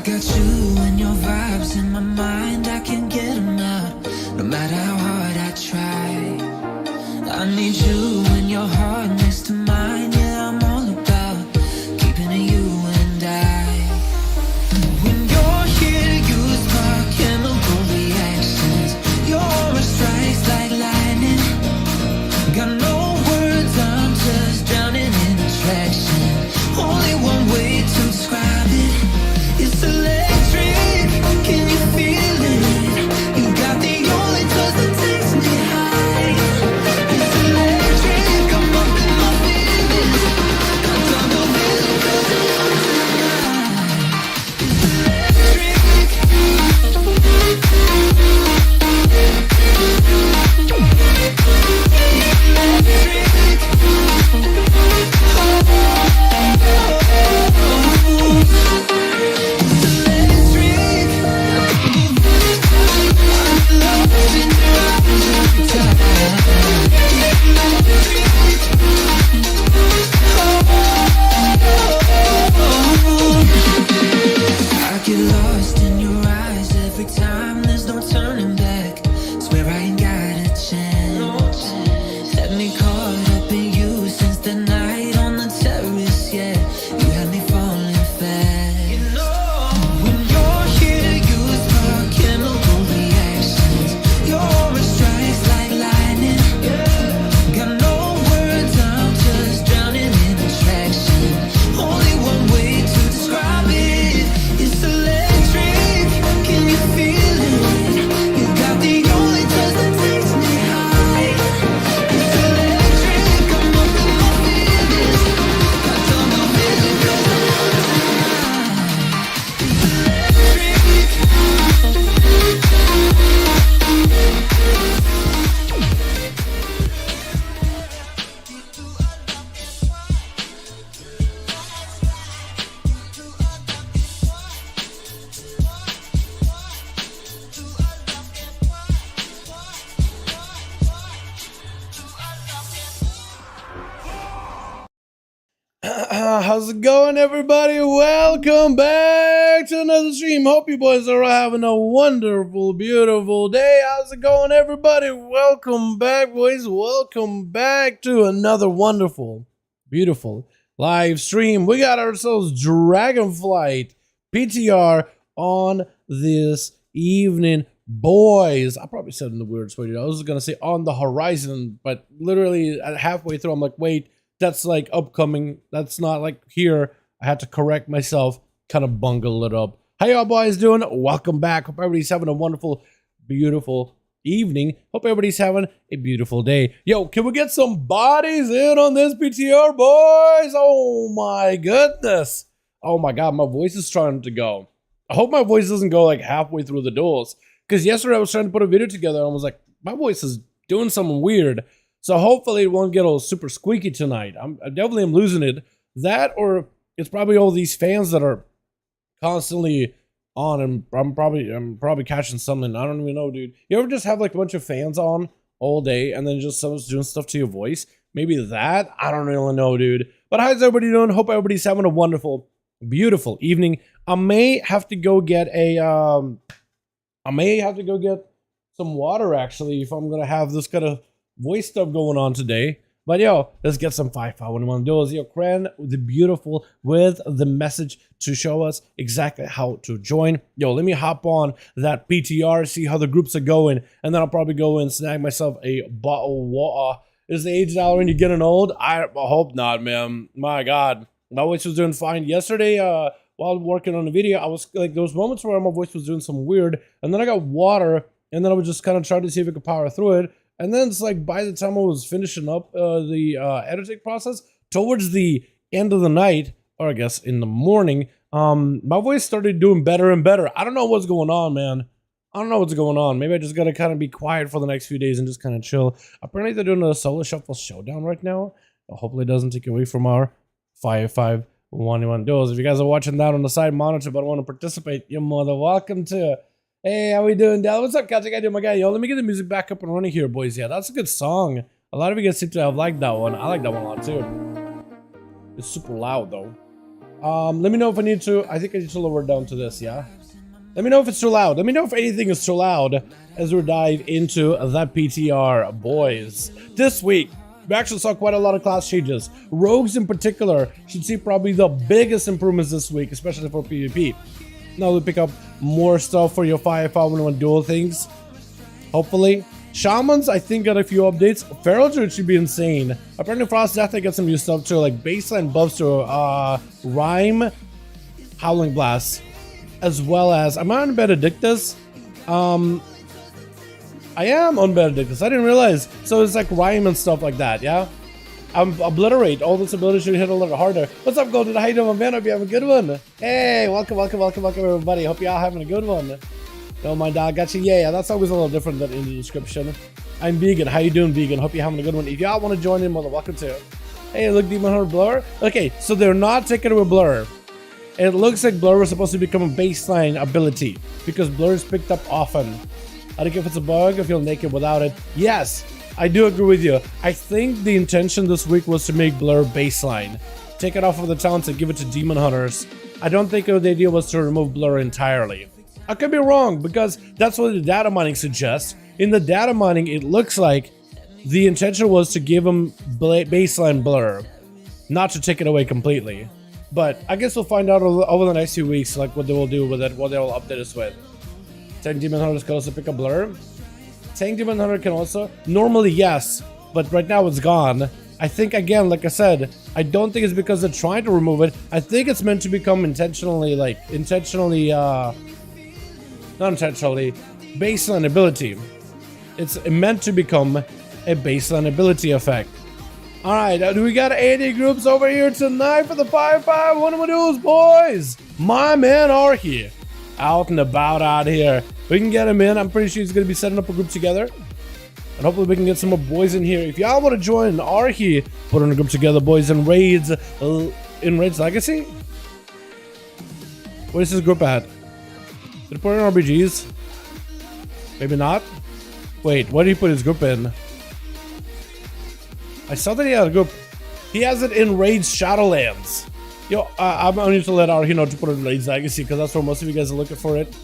got you and your vibes in my mind, I can't get them out, no matter how hard I try. I need you and your heart next to mine, yeah, I'm all about keeping it you and I. When you're here, you spark chemical reactions, your aura strikes like lightning. Got no words, I'm just drowning in attraction. Only one way to describe it. It's electric, can you feel it? You got the only touch that takes me high. It's electric, I'm up in my feelings. I don't know really cause it wants tonight. It's electric. I get lost in your eyes every time, there's no turning back. Swear I ain't got a chance. Had me caught up in you since the night on the terrace, yeah. You had me falling fast. When you're here, you spark chemical reactions. Your aura strikes like lightning. Got no words, I'm just drowning in attraction. Only one way to describe it. It's electric, can you feel it? You got the only touch that takes me high. It's electric, I'm up in my feelings. I don't know really cause I want tonight. It's How's it going, everybody? Welcome back to another stream. Hope you boys are having a wonderful, beautiful day. How's it going, everybody? Welcome back, boys. Welcome back to another wonderful, beautiful live stream. We got ourselves Dragonflight PTR on this evening, boys. I probably said it in the weirdest way. I was gonna say on the horizon, but literally at halfway through, I'm like, wait. That's like upcoming. That's not like here. I had to correct myself, kind of bungle it up. How y'all boys doing? Welcome back. Hope everybody's having a wonderful, beautiful evening. Hope everybody's having a beautiful day. Yo, can we get some bodies in on this PTR, boys? Oh my goodness. Oh my God, my voice is trying to go. I hope my voice doesn't go like halfway through the duels. Because yesterday I was trying to put a video together and I was like, my voice is doing something weird. So hopefully it won't get all super squeaky tonight. I definitely am losing it. That or it's probably all these fans that are constantly on, and I'm probably catching something. I don't even know, dude. You ever just have like a bunch of fans on all day and then just someone's doing stuff to your voice? Maybe that? I don't really know, dude. But how's everybody doing? Hope everybody's having a wonderful, beautiful evening. I may have to go get some water actually if I'm gonna have this kind of voice stuff going on today. But yo, let's get some 5V5 1v1 Duels. Yo, Kren, the beautiful, with the message to show us exactly how to join. Yo, let me hop on that PTR, see how the groups are going, and then I'll probably go and snag myself a bottle of water. Is the age Dalaran, you getting old? I hope not, man. My God, my voice was doing fine yesterday. While working on the video, I was like, those moments where my voice was doing some weird, and then I got water, and then I was just kind of trying to see if I could power through it. And then it's like by the time I was finishing up the editing process, towards the end of the night, or I guess in the morning, my voice started doing better and better. I don't know what's going on, man. I don't know what's going on. Maybe I just gotta kind of be quiet for the next few days and just kind of chill. Apparently they're doing a solo shuffle showdown right now. Hopefully it doesn't take away from our 5V5 1v1 Duels. If you guys are watching that on the side monitor but want to participate, you're more than welcome to. Hey, how we doing, Dal? What's up, guys? How you doing, my guy? Yo, let me get the music back up and running here, boys. Yeah, that's a good song. A lot of you guys seem to have liked that one. I like that one a lot, too. It's super loud, though. Let me know if I need to. I think I need to lower it down to this. Yeah. Let me know if it's too loud. Let me know if anything is too loud as we dive into that PTR, boys. This week, we actually saw quite a lot of class changes. Rogues in particular should see probably the biggest improvements this week, especially for PvP. Now we pick up more stuff for your 5v5 1v1 duel things. Hopefully. Shamans, I think, got a few updates. Feral Druid should be insane. Apparently Frost Death, they got some new stuff too, like baseline buffs to Rhyme, Howling Blast. As well as, am I on Benedictus? I am on Benedictus, I didn't realize. So it's like Rhyme and stuff like that, yeah? Obliterate, all this ability should hit a little harder. What's up, Golden? How you doing, man? Hope you have a good one. Hey, welcome everybody. Hope y'all having a good one. Don't mind, dog. Got you. Yeah, that's always a little different than in the description. I'm vegan. How you doing, vegan? Hope you're having a good one. If y'all want to join in, well, welcome to. Hey, look, Demon Hunter Blur. Okay, so they're not taking away Blur. It looks like Blur was supposed to become a baseline ability because Blur is picked up often. I don't care if it's a bug, I feel naked without it. Yes, I do agree with you. I think the intention this week was to make Blur baseline. Take it off of the talents and give it to Demon Hunters. I don't think the idea was to remove Blur entirely. I could be wrong because that's what the data mining suggests. In the data mining, it looks like the intention was to give them baseline Blur, not to take it away completely. But I guess we'll find out over the next few weeks, like what they will do with it, what they will update us with. Tank Demon Hunters can also pick up Blur. Tank Demon Hunter can also, normally yes, but right now it's gone. I think, again, like I said, I don't think it's because they're trying to remove it. I think it's meant to become not intentionally, baseline ability. It's meant to become a baseline ability effect. Alright, we got 80 groups over here tonight for the 5v5 1v1 duels, boys! My man Archie, out and about out here. We can get him in. I'm pretty sure he's going to be setting up a group together. And hopefully we can get some more boys in here. If y'all want to join Archie, put in a group together, boys, in Raids Legacy? Where's his group at? Did he put in RBGs? Maybe not. Wait, what did he put his group in? I saw that he had a group. He has it in Raids Shadowlands. Yo, I'm going to let Archie know to put it in Raids Legacy because that's where most of you guys are looking for it.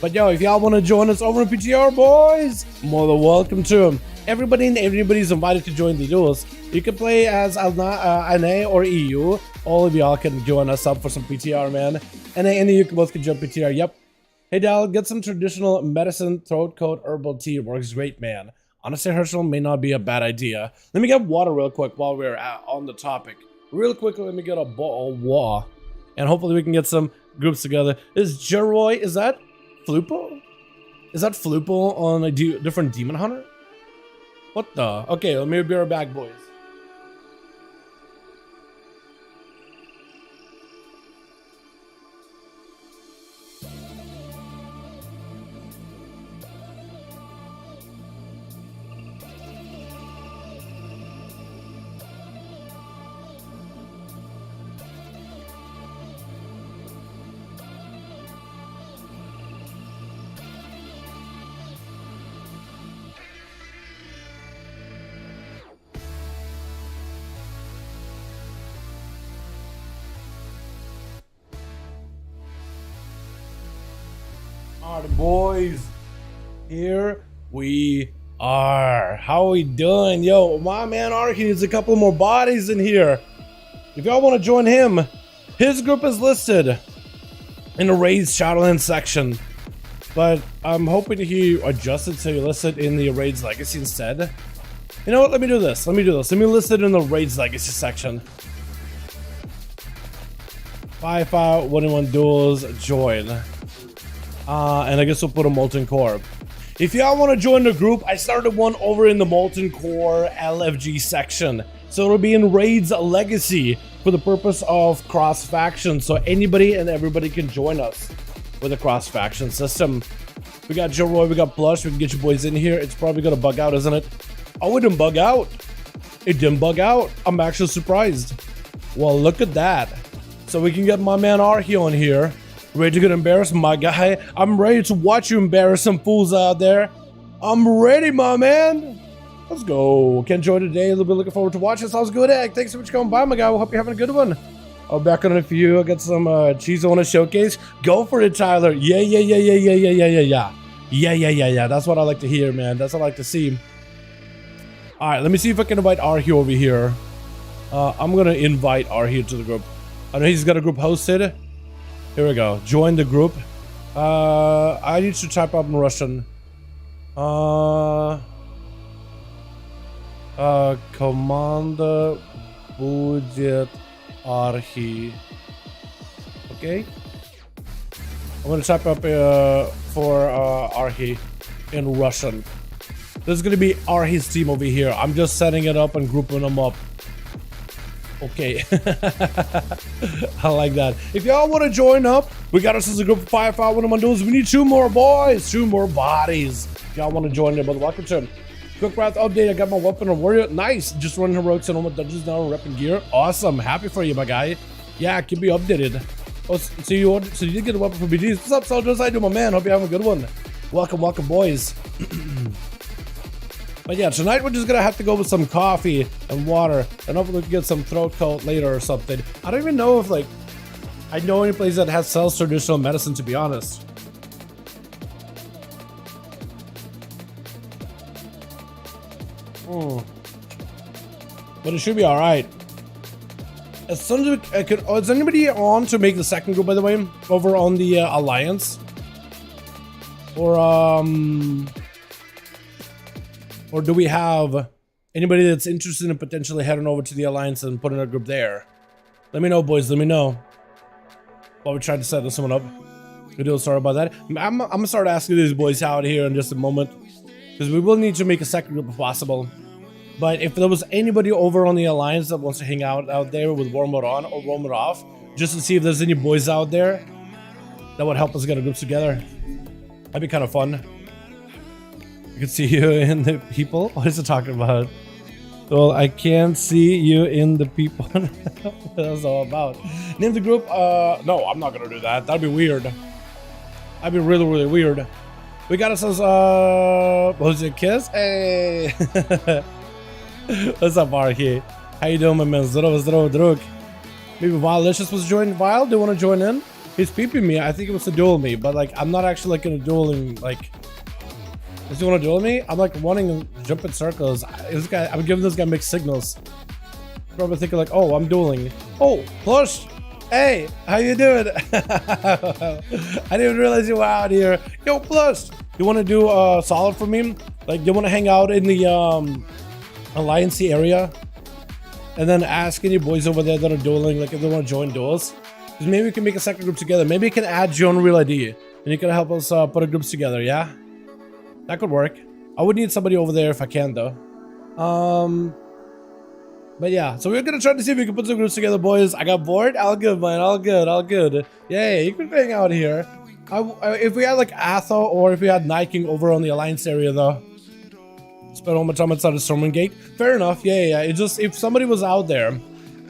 But yo, if y'all want to join us over in PTR, boys, more than welcome to them. Everybody's invited to join the duels. You can play as NA or EU. All of y'all can join us up for some PTR, man. NA and EU both can jump PTR. Yep. Hey, Dal, get some traditional medicine, throat coat, herbal tea. Works great, man. Honestly, Herschel may not be a bad idea. Let me get water real quick while we're on the topic. Real quickly, let me get a bottle of water. And hopefully we can get some groups together. Is Jeroy, is that Flupo? Is that Flupo on a different Demon Hunter? What the? Okay, let me be right back, boys. Alright, boys, here we are. How are we doing? Yo, my man Archie needs a couple more bodies in here. If y'all want to join him, his group is listed in the Raids Shadowlands section. But I'm hoping he adjusted so he listed in the Raids Legacy instead. You know what? Let me do this. Let me list it in the Raids Legacy section. 5v5 1v1 duels join. And I guess we'll put a Molten Core. If y'all want to join the group, I started one over in the Molten Core LFG section. So it'll be in Raids Legacy for the purpose of cross-faction. So anybody and everybody can join us with a cross-faction system. We got Joe Roy, we got Blush, we can get you boys in here. It's probably gonna bug out, isn't it? Oh, it didn't bug out. It didn't bug out. I'm actually surprised. Well, look at that. So we can get my man Archie on here. Ready to get embarrassed, my guy? I'm ready to watch you embarrass some fools out there. I'm ready, my man. Let's go. Can't join today. A little bit looking forward to watching. Sounds good, Egg. Thanks so much for coming by, my guy. We hope you're having a good one. I'll back on a few. I got some cheese I want to showcase. Go for it, Tyler. Yeah. That's what I like to hear, man. That's what I like to see. All right, let me see if I can invite Arhi over here. I'm gonna invite Arhi to the group. I know he's got a group hosted. Here we go. Join the group. I need to type up in Russian. Команда будет Arhi. Okay. I'm gonna type up for Arhi in Russian. This is gonna be Arhi's team over here. I'm just setting it up and grouping them up. Okay. I like that. If y'all want to join up, we got us as a group of 5V5 1V1 DUELS. We need 2 more boys, 2 more bodies. If y'all want to join there, but welcome to Cookcraft update. I got my weapon of warrior. Nice. Just running heroics and all my dungeons now, repping gear. Awesome. Happy for you, my guy. Yeah, keep me updated. Oh, so you did get a weapon for BGs. What's up, soldiers? How you doing, my man? Hope you have a good one. Welcome, boys. But yeah, tonight we're just gonna have to go with some coffee and water, and hopefully we can get some throat coat later or something. I don't even know if I know any place that sells traditional medicine, to be honest. But it should be all right. As soon as I could, is anybody on to make the second group, by the way, over on the Alliance? Or do we have anybody that's interested in potentially heading over to the Alliance and putting a group there? Let me know, boys. Let me know. While we try to set this one up. Good deal. Sorry about that. I'm gonna start asking these boys out here in just a moment, because we will need to make a second group if possible. But if there was anybody over on the Alliance that wants to hang out there with War Mode on or War Mode off, just to see if there's any boys out there that would help us get a group together, that'd be kind of fun. I can see you in the people. What is it talking about? Well, I can't see you in the people. That's all about. Name the group. No, I'm not gonna do that. That'd be weird. That'd be really, really weird. We got ourselves who's your kiss? Hey. What's up, Arhi? How you doing, my man? Здорово, drug. Maybe Violicious was joining. Vile, do you want to join in? He's peeping me. I think it was to duel me, but like I'm not actually like gonna dueling like. Does he want to duel me? I'm like wanting to jump in circles. This guy, I'm giving this guy mixed signals. Probably thinking like, oh, I'm dueling. Oh, Plush! Hey, how you doing? I didn't even realize you were out here. Yo, Plush! You want to do solid for me? Like, you want to hang out in the Alliance area? And then ask any boys over there that are dueling, like if they want to join duels? Because maybe we can make a second group together. Maybe you can add your own real ID. And you can help us put a group together, yeah? That could work. I would need somebody over there if I can, though. But yeah, so we're gonna try to see if we can put some groups together, boys. I got bored. All good, man. All good. Yay, you can hang out here. If we had like Atho or if we had Night King over on the Alliance area, though. Spend all my time outside of Stormwind Gate. Fair enough. Yeah. It just if somebody was out there,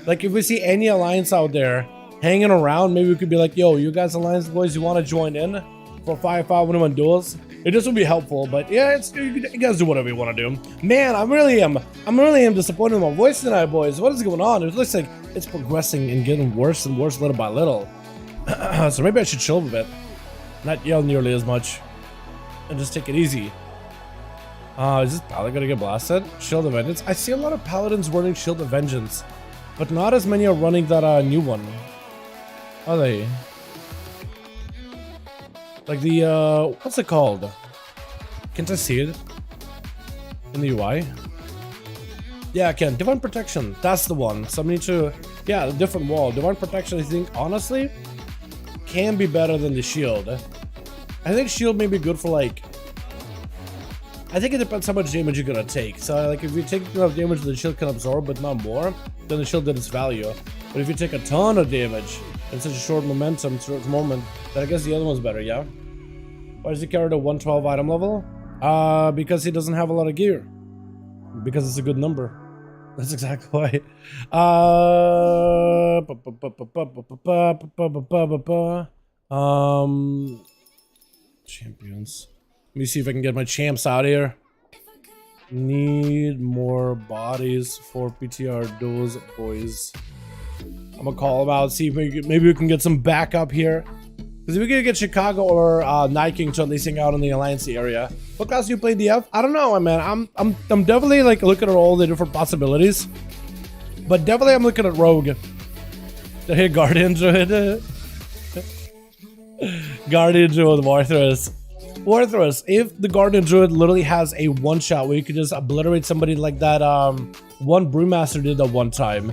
like if we see any Alliance out there hanging around, maybe we could be like, yo, you guys Alliance boys, you want to join in for 5V5 1V1 DUELS? It just would be helpful, but yeah, you guys do whatever you want to do. Man, I'm really disappointed in my voice tonight, boys. What is going on? It looks like it's progressing and getting worse and worse little by little. So maybe I should chill a bit, not yell nearly as much, and just take it easy. Is this Paladin gonna get blasted? Shield of Vengeance. I see a lot of Paladins running Shield of Vengeance, but not as many are running that new one. Are they? Like the, what's it called? Can't I see it in the UI? Yeah, I can. Divine Protection. That's the one. So I need to, yeah, a different wall. Divine Protection, I think, honestly, can be better than the Shield. I think Shield may be good for, like, I think it depends how much damage you're gonna take. So, like, if you take enough damage the Shield can absorb, but not more, then the Shield did its value. But if you take a ton of damage in such a short momentum, short moment, then I guess the other one's better, yeah? Why does he carry the 112 item level? Because he doesn't have a lot of gear. Because it's a good number. That's exactly why. Champions. Let me see if I can get my champs out here. Need more bodies for PTR duels, boys. I'm gonna call them out, see if maybe we can get some backup here. Because if we can get Chicago or Night King to at least hang out in the Alliance area. What class do you play DF? I don't know, man. I'm definitely like looking at all the different possibilities. But definitely I'm looking at Rogue. To hit Guardian Druid. Guardian Druid with Warthrus. Warthrus, if the Guardian Druid literally has a one-shot where you could just obliterate somebody like that one Brewmaster did that one time,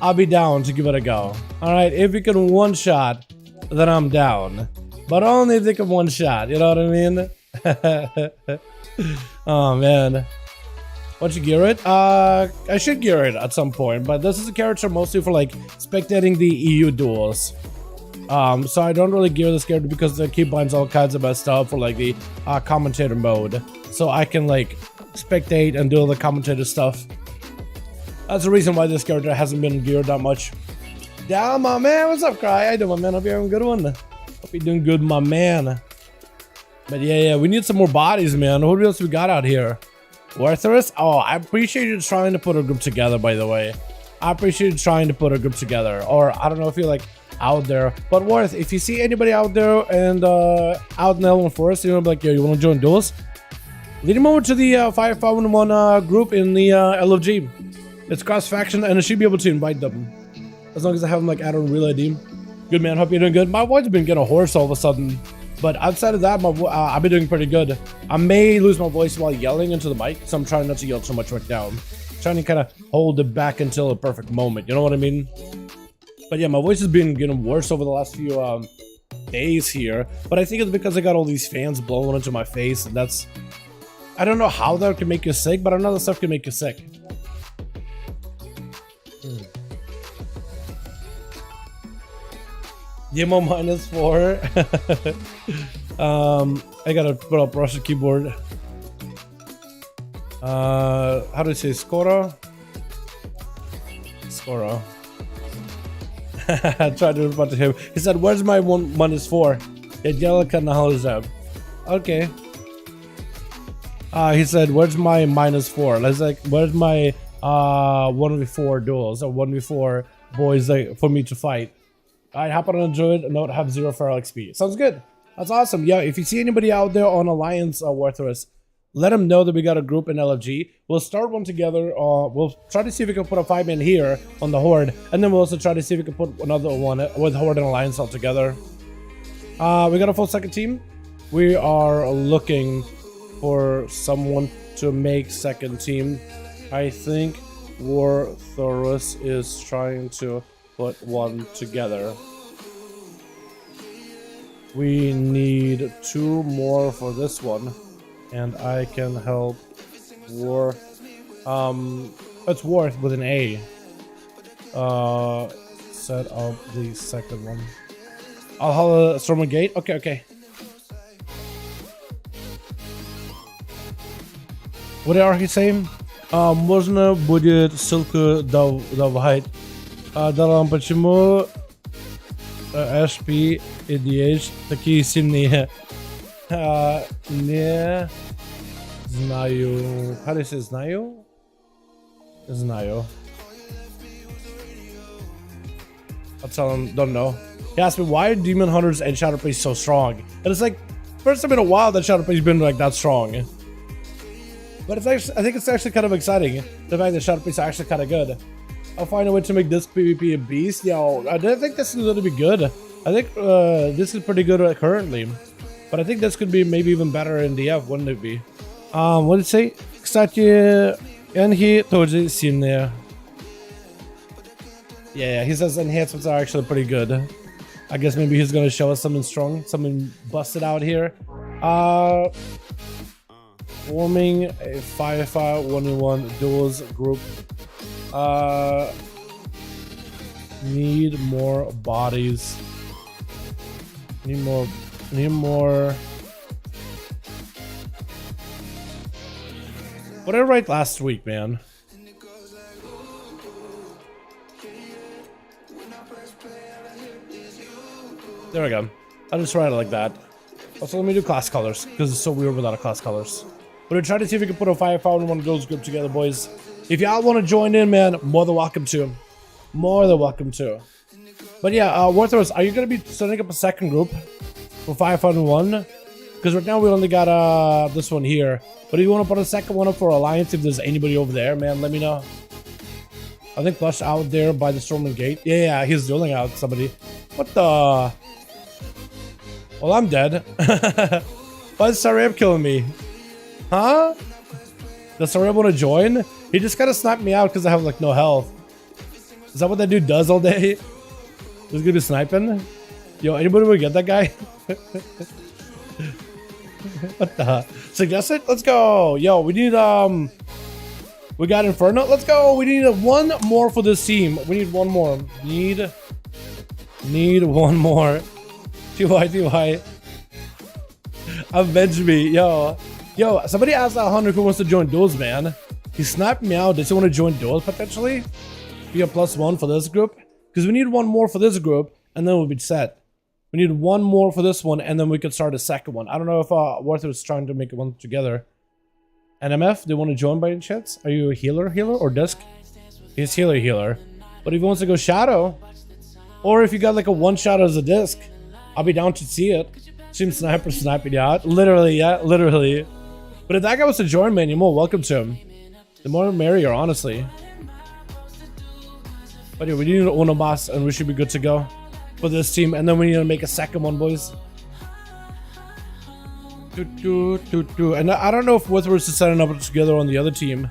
I'll be down to give it a go. Alright, if you can one-shot, then I'm down. But only if they can one-shot, you know what I mean? Oh man. Why don't you gear it? I should gear it at some point, but this is a character mostly for like spectating the EU duels. So I don't really gear this character because the keybinds all kinds of messed up for like the commentator mode. So I can like spectate and do all the commentator stuff. That's the reason why this character hasn't been geared that much. Down, my man. What's up, Cry? How you doing, my man? Hope you're having a good one. Hope you're doing good, my man. But yeah, we need some more bodies, man. What else we got out here? Warthrus? Oh, I appreciate you trying to put a group together, by the way. I appreciate you trying to put a group together. Or I don't know if you're like out there. But Worth, if you see anybody out there and out in L1 Forest, you know, like, yo, you want to join duels? Lead him over to the 5V5 1v1 group in the LFG. It's cross-faction and I should be able to invite them. As long as I have them like add on real ID. Good, man. Hope you're doing good. My voice's been getting hoarse all of a sudden. But outside of that, I've been doing pretty good. I may lose my voice while yelling into the mic, so I'm trying not to yell too much right now. I'm trying to kind of hold it back until a perfect moment. You know what I mean? But yeah, my voice has been getting worse over the last few days here. But I think it's because I got all these fans blowing into my face. And that's... I don't know how that can make you sick, but I know that stuff can make you sick. Yemo -4. I gotta put up Russian keyboard. How do you say Skoro? Skoro. I tried to respond to him. He said, "Where's my -4?" Okay. He said, "Where's my -4?" I was like, "Where's my 1v4 duels or 1v4 boys like for me to fight?" Alright, hop on a druid and don't have 0 feral XP. Sounds good. That's awesome. Yeah, if you see anybody out there on Alliance Warthrus, let them know that we got a group in LFG. We'll start one together. We'll try to see if we can put a 5-man here on the Horde. And then we'll also try to see if we can put another one with Horde and Alliance all together. We got a full second team. We are looking for someone to make second team. I think Warthrus is trying to put one together. We need 2 more for this one, and I can help Worth. It's Worth with an A. Set up the second one. I'll holla Storm Gate. Okay. What are you saying? Можно будет ссылку давать. Dalaran, почему HP и DH такие сильные? Не знаю. How do you say знаю? Знаю. I'll tell him, don't know. He asked me, why are Demon Hunters and Shadow Priest so strong? And it's like, first time in a while that Shadow Priest's been like that strong. But it's actually, I think it's actually kind of exciting. The fact that Shadow Priest are actually kind of good. I'll find a way to make this PvP a beast. Yo, I don't think this is going to be good. I think this is pretty good currently. But I think this could be maybe even better in DF, wouldn't it be? What did it say? Кстати, Enhi тоже сильные. Yeah, he says enhancements are actually pretty good. I guess maybe he's going to show us something strong, something busted out here. Forming a 5v5 1v1 duels group. Need more bodies. Need more. What did I write last week, man? There we go. I'll just write it like that. Also, let me do class colors, because it's so weird without a class colors. We're gonna try to see if we can put a 5v5 1v1 duels group together, boys. If y'all want to join in, man, more than welcome to. More than welcome to. But yeah, Warthros, are you gonna be setting up a second group for 5v1? Because right now we only got this one here. But if you want to put a second one up for Alliance, if there's anybody over there, man, let me know. I think Plush out there by the Storming Gate. Yeah, he's dueling out somebody. What the? Well, I'm dead. Why is Sarab killing me? Huh? Does Sarab want to join? He just kind of sniped me out because I have like no health. Is that what that dude does all day? He's gonna be sniping? Yo, anybody will get that guy? What the? Suggest it? Let's go. Yo, we need we got Inferno. Let's go. We need one more for this team. We need one more. Need one more. TY. Avenge me. Yo, somebody asked 100 who wants to join Duels, man. He snapped me out. Does he want to join Duels potentially? Be a +1 for this group? Because we need one more for this group, and then we'll be set. We need one more for this one, and then we could start a second one. I don't know if Warthor is trying to make one together. NMF, do you want to join by any chance? Are you a healer or disc? He's healer. But if he wants to go shadow, or if you got like a one shot as a disc, I'll be down to see it. Team Sniper sniping you out. Literally, yeah, literally. But if that guy wants to join, man, you're more welcome to him. The more the merrier, honestly. But yeah, we need an Uno boss, and we should be good to go for this team. And then we need to make a second one, boys. And I don't know if Withers is setting up together on the other team.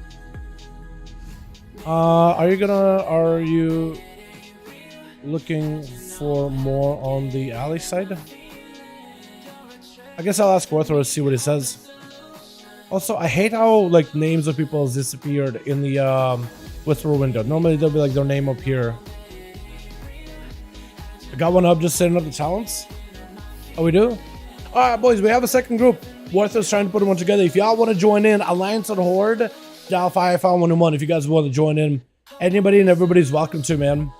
Are you looking for more on the alley side? I guess I'll ask Warthor to see what he says. Also, I hate how like names of people has disappeared in the Withrow window. Normally they'll be like their name up here. I got one up just setting up the talents. Oh, we do? Alright, boys, we have a second group. Warthor's trying to put one together. If y'all want to join in, Alliance and Horde, dial 5V5 1V1 if you guys want to join in. Anybody and everybody's welcome to, man.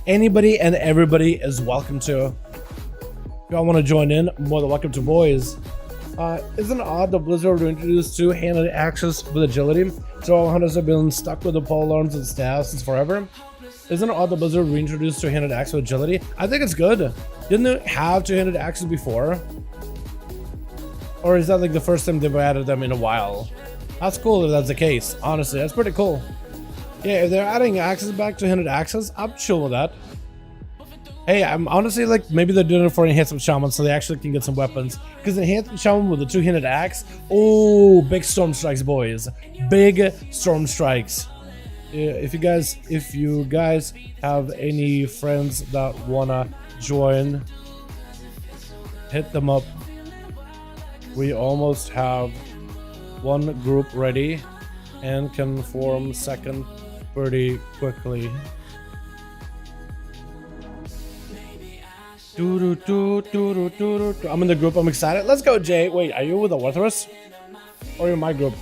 Anybody and everybody is welcome to. If y'all want to join in, more than welcome to, boys. Isn't it odd that Blizzard introduced two-handed axes with agility? So all hunters have been stuck with the pole arms and staffs since forever. Isn't it odd that Blizzard reintroduced two-handed axes with agility? I think it's good. Didn't it have two-handed axes before? Or is that like the first time they've added them in a while? That's cool if that's the case. Honestly, that's pretty cool. Yeah, if they're adding axes back, two-handed axes, I'm chill with that. Hey, I'm honestly like, maybe they're doing it for Enhancement Shaman so they actually can get some weapons. Because Enhancement Shaman with a two-handed axe, oh, big storm strikes, boys. Big storm strikes. If you guys have any friends that wanna join, hit them up. We almost have one group ready and can form second pretty quickly. I'm in the group. I'm excited. Let's go, Jay. Wait, are you with the Warthorus? Or are you in my group?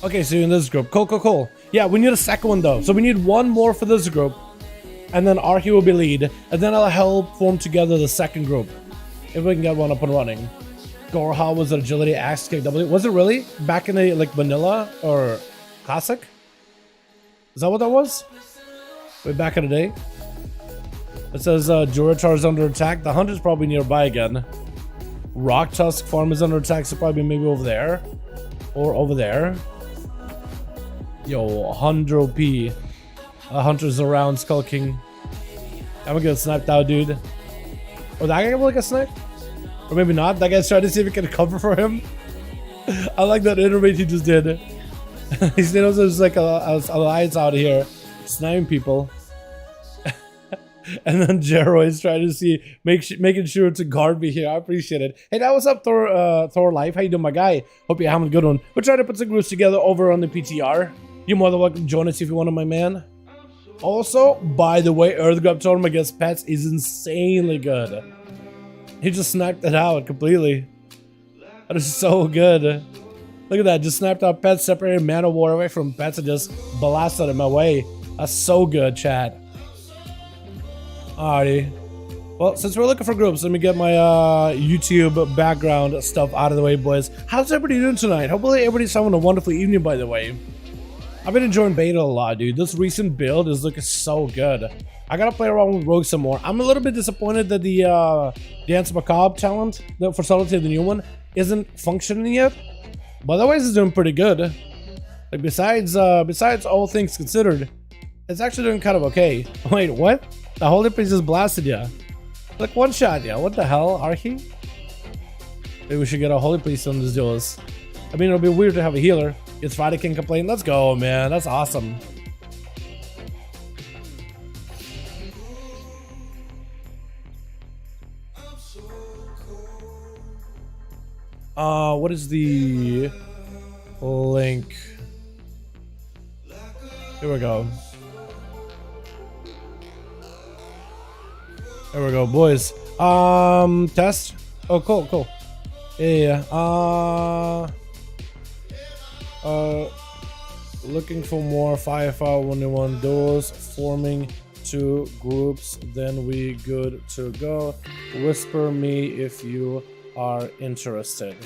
Okay, so you're in this group. Cool. Yeah, we need a second one, though. So we need one more for this group. And then Archie will be lead. And then I'll help form together the second group. If we can get one up and running. Gorha was an agility axe KW. Was it really? Back in the like vanilla or classic? Is that what that was? Way back in the day? It says Juratar is under attack. The hunter's probably nearby again. Rock Tusk farm is under attack, so probably maybe over there. Or over there. Yo, 100p. Hunter's around skulking. I'm gonna get sniped out, dude. Oh, that guy will get sniped? Or maybe not. That guy's trying to see if he can cover for him. I like that iterate he just did. He knows there's like a alliance out here sniping people. And then Jero is trying to see, making sure to guard me here. I appreciate it. Hey, that was up, Thor Life. How you doing, my guy? Hope you're having a good one. We're trying to put some groups together over on the PTR. You're more than welcome to join us if you want to, my man. Also, by the way, Earthgrab tournament against pets is insanely good. He just sniped it out completely. That is so good. Look at that, just sniped out pets, separated Motherboar away from pets and just blasted him away. That's so good, chat. Alrighty. Well, since we're looking for groups, let me get my YouTube background stuff out of the way, boys. How's everybody doing tonight? Hopefully everybody's having a wonderful evening, by the way. I've been enjoying beta a lot, dude. This recent build is looking so good. I gotta play around with Rogue some more. I'm a little bit disappointed that the Dance Macabre talent for Subtlety, the new one, isn't functioning yet. But otherwise, it's doing pretty good. Like besides all things considered, it's actually doing kind of okay. Wait, what? The Holy Priest just blasted ya. Like one shot, yeah. What the hell, Archie? Maybe we should get a Holy Priest on this duels. I mean, it'll be weird to have a healer. It's Friday King complain. Let's go, man. That's awesome. What is the link? Here we go. There we go, boys. Test. Oh, cool. Yeah. Looking for more 5V5 1v1 duels, forming 2 groups, then we good to go. Whisper me if you are interested.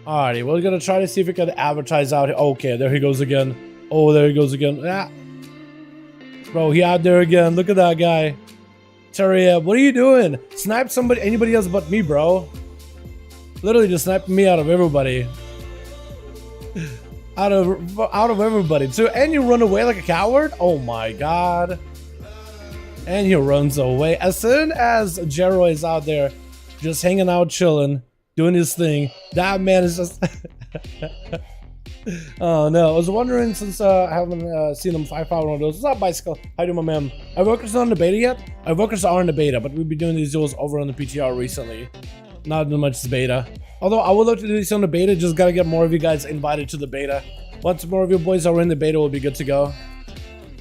Alrighty, we're gonna try to see if we can advertise out here. Okay, there he goes again. Oh, there he goes again. Ah. Bro, he out there again. Look at that guy. Terry, what are you doing? Snipe somebody, anybody else but me, bro. Literally just sniping me out of everybody. Out of everybody too. And you run away like a coward? Oh my god. And he runs away. As soon as Jero is out there just hanging out, chilling, doing his thing, that man is just oh no. I was wondering, since I haven't seen him 5V5 1 of those. What's up, Bicycle? How do my man? Are Workers on the beta yet? Our Workers are in the beta, but we've been doing these duels over on the PTR recently. Not as much as beta. Although I would love to do this on the beta, just gotta get more of you guys invited to the beta. Once more of you boys are in the beta, we'll be good to go.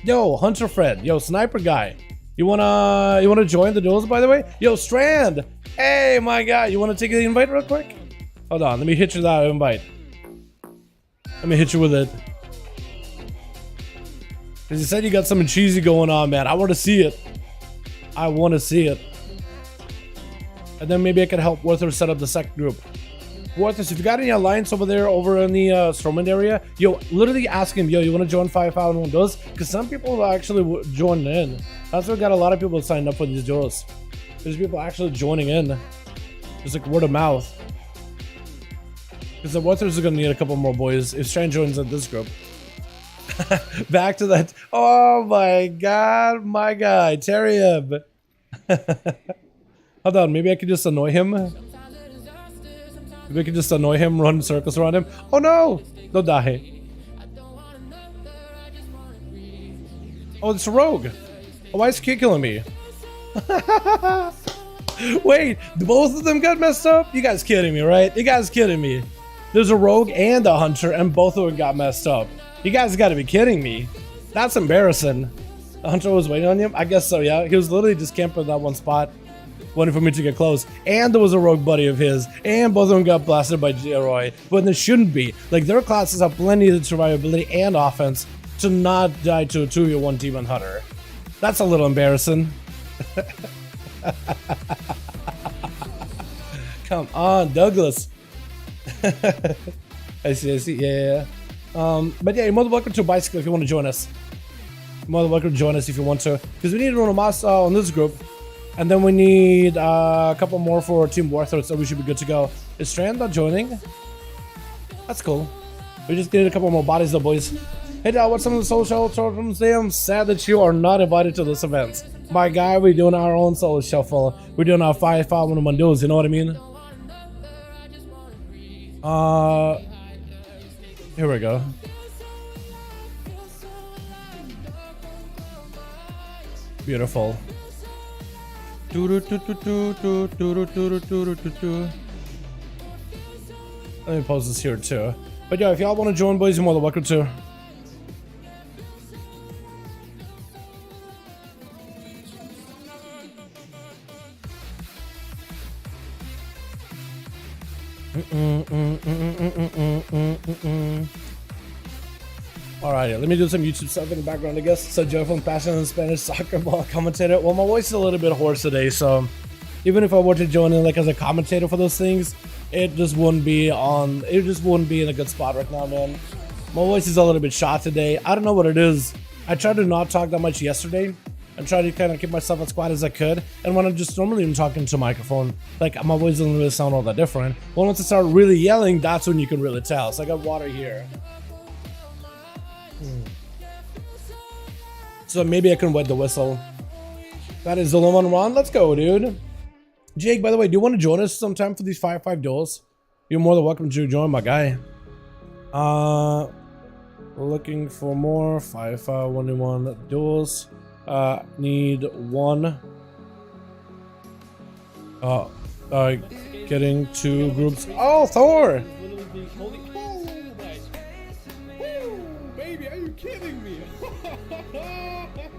Yo, Hunter Fred. Yo, Sniper Guy. You wanna join the duels, by the way? Yo, Strand. Hey, my guy. You wanna take the invite real quick? Hold on, let me hit you that invite. Let me hit you with it. Cause you said you got something cheesy going on, man. I wanna see it. I wanna see it. And then maybe I can help Warther set up the second group. Warthers, if you got any alliance over there, over in the Stormwind area, yo, literally ask him, yo, you want to join 5V5 1v1 duels? Because some people are actually joining in. That's why we got a lot of people signed up for these duels. There's people actually joining in. Just like word of mouth. Because the Warthers are going to need a couple more boys if Strand joins in this group. Back to that. Oh my god, my guy, Terrieb. Hold on, maybe I could just annoy him. Maybe I could just annoy him, run circles around him. Oh no! Don't die. Oh, it's a rogue. Oh, why is Kid killing me? Wait, both of them got messed up? You guys kidding me, right? You guys kidding me? There's a rogue and a hunter, and both of them got messed up. You guys gotta be kidding me. That's embarrassing. The hunter was waiting on him? I guess so, yeah. He was literally just camping in that one spot, waiting for me to get close. And there was a rogue buddy of his, and both of them got blasted by Jeroy. But there shouldn't be. Like, their classes have plenty of survivability and offense to not die to a 2v1 demon hunter. That's a little embarrassing. Come on, Douglas. I see, yeah. But yeah, you're more than welcome to Bicycle if you want to join us. You're more than welcome to join us if you want to. Because we need one of us on this group. And then we need a couple more for Team Warthroat, so we should be good to go. Is Strand not joining? That's cool. We just need a couple more bodies though, boys. Hey Dal, what's some of the social totems there? I'm sad that you are not invited to this event. My guy, we're doing our own solo shuffle. We're doing our 5V5 1v1 duels, you know what I mean? Here we go. Beautiful. Let me pause this here too. But yeah, if y'all want to join, boys, you're more than welcome to. Alrighty, let me do some YouTube stuff in the background, I guess. So, joyful and passionate in Spanish soccer ball commentator. Well, my voice is a little bit hoarse today, so even if I were to join in like as a commentator for those things, it just wouldn't be in a good spot right now, man. My voice is a little bit shot today. I don't know what it is. I tried to not talk that much yesterday. I tried to kind of keep myself as quiet as I could. And when I'm just normally even talking to a microphone, like my voice doesn't really sound all that different. But once I start really yelling, that's when you can really tell. So I got water here. So maybe I can wet the whistle. That is the one round. Let's go, dude. Jake, by the way, do you want to join us sometime for these 5v5 duels? You're more than welcome to join, my guy. Looking for more 5v5 1v1 duels. Need one. Getting two groups. Oh, Thor! Baby, are you kidding me?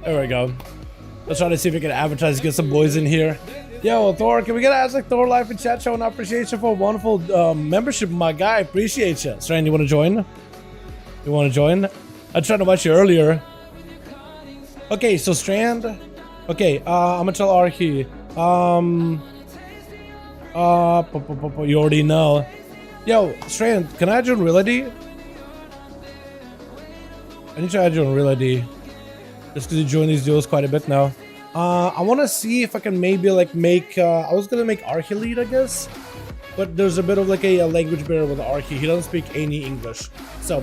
There we go. Let's try to see if we can advertise, get some boys in here. Yo, Thor, can we get Aztec Thor live in chat showing appreciation for a wonderful membership, my guy? Appreciate you. Strand, you want to join? You want to join? I tried to watch you earlier. Okay, so Strand. Okay, I'm gonna tell Archie. You already know. Yo, Strand, can I add you in Reality? I need to add you in Reality. Just because you join these duels quite a bit now. I want to see if I can maybe like make. I was gonna make Archie lead, I guess, but there's a bit of like a language barrier with Archie. He doesn't speak any English, so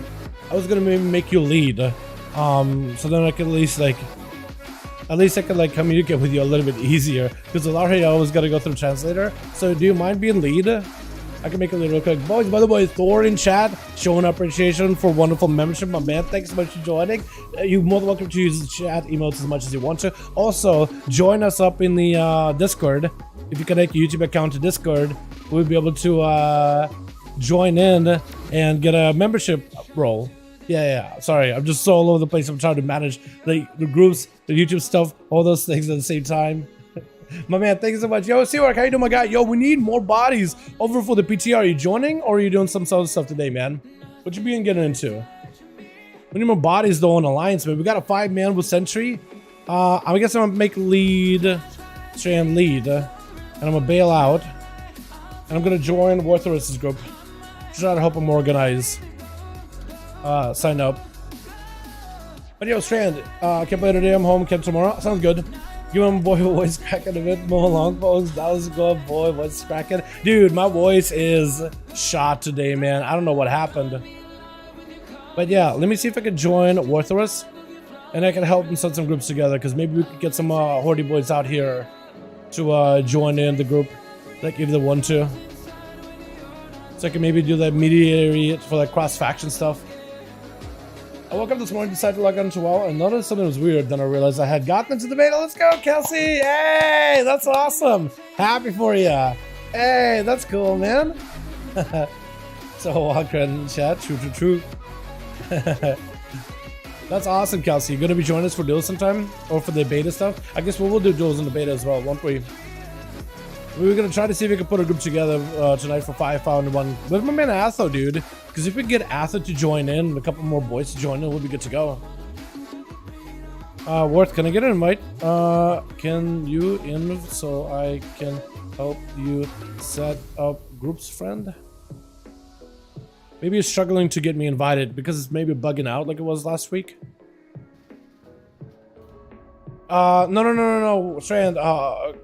I was gonna maybe make you lead. So then I can at least I can like communicate with you a little bit easier, because with Archie I always gotta go through translator. So do you mind being lead? I can make it real quick. Boys, by the way, Thor in chat showing appreciation for wonderful membership, my man. Thanks so much for joining. You're more than welcome to use the chat emotes as much as you want to. Also, join us up in the Discord. If you connect your YouTube account to Discord, we'll be able to join in and get a membership role. Yeah. Sorry, I'm just so all over the place. I'm trying to manage the groups, the YouTube stuff, all those things at the same time. My man, thank you so much. Yo, Seawork, how you doing, my guy? Yo, we need more bodies over for the PTR. Are you joining, or are you doing some other stuff today, man? What you been getting into? We need more bodies, though, on Alliance, man. We got a 5-man with Sentry. I guess I'm gonna make lead, Strand lead, and I'm gonna bail out, and I'm gonna join Warthoris's group to try to help him organize. Sign up. But yo, Strand, can't play today. I'm home. Camp tomorrow. Sounds good. Give him boy voice cracking a bit more long folks. That was good, boy. What's cracking? Dude, my voice is shot today, man. I don't know what happened. But yeah, let me see if I can join Warthoris, and I can help him set some groups together, because maybe we could get some Hordy boys out here to join in the group, like if they want to. So I can maybe do that mediatory for like cross-faction stuff. I woke up this morning, decided to log on to WoW, and noticed something was weird. Then I realized I had gotten into the beta. Let's go, Kelsey! Hey, that's awesome! Happy for you! Hey, that's cool, man. So Walker in chat, true. That's awesome, Kelsey. You gonna be joining us for duels sometime, or for the beta stuff? I guess we'll do duels in the beta as well, won't we? We were gonna try to see if we could put a group together tonight for 5v1. With my man Atho, dude. Because if we get Atho to join in and a couple more boys to join in, we'll be good to go. Worth, can I get an invite? Can you in so I can help you set up groups, friend? Maybe you're struggling to get me invited because it's maybe bugging out like it was last week. No, Strand. I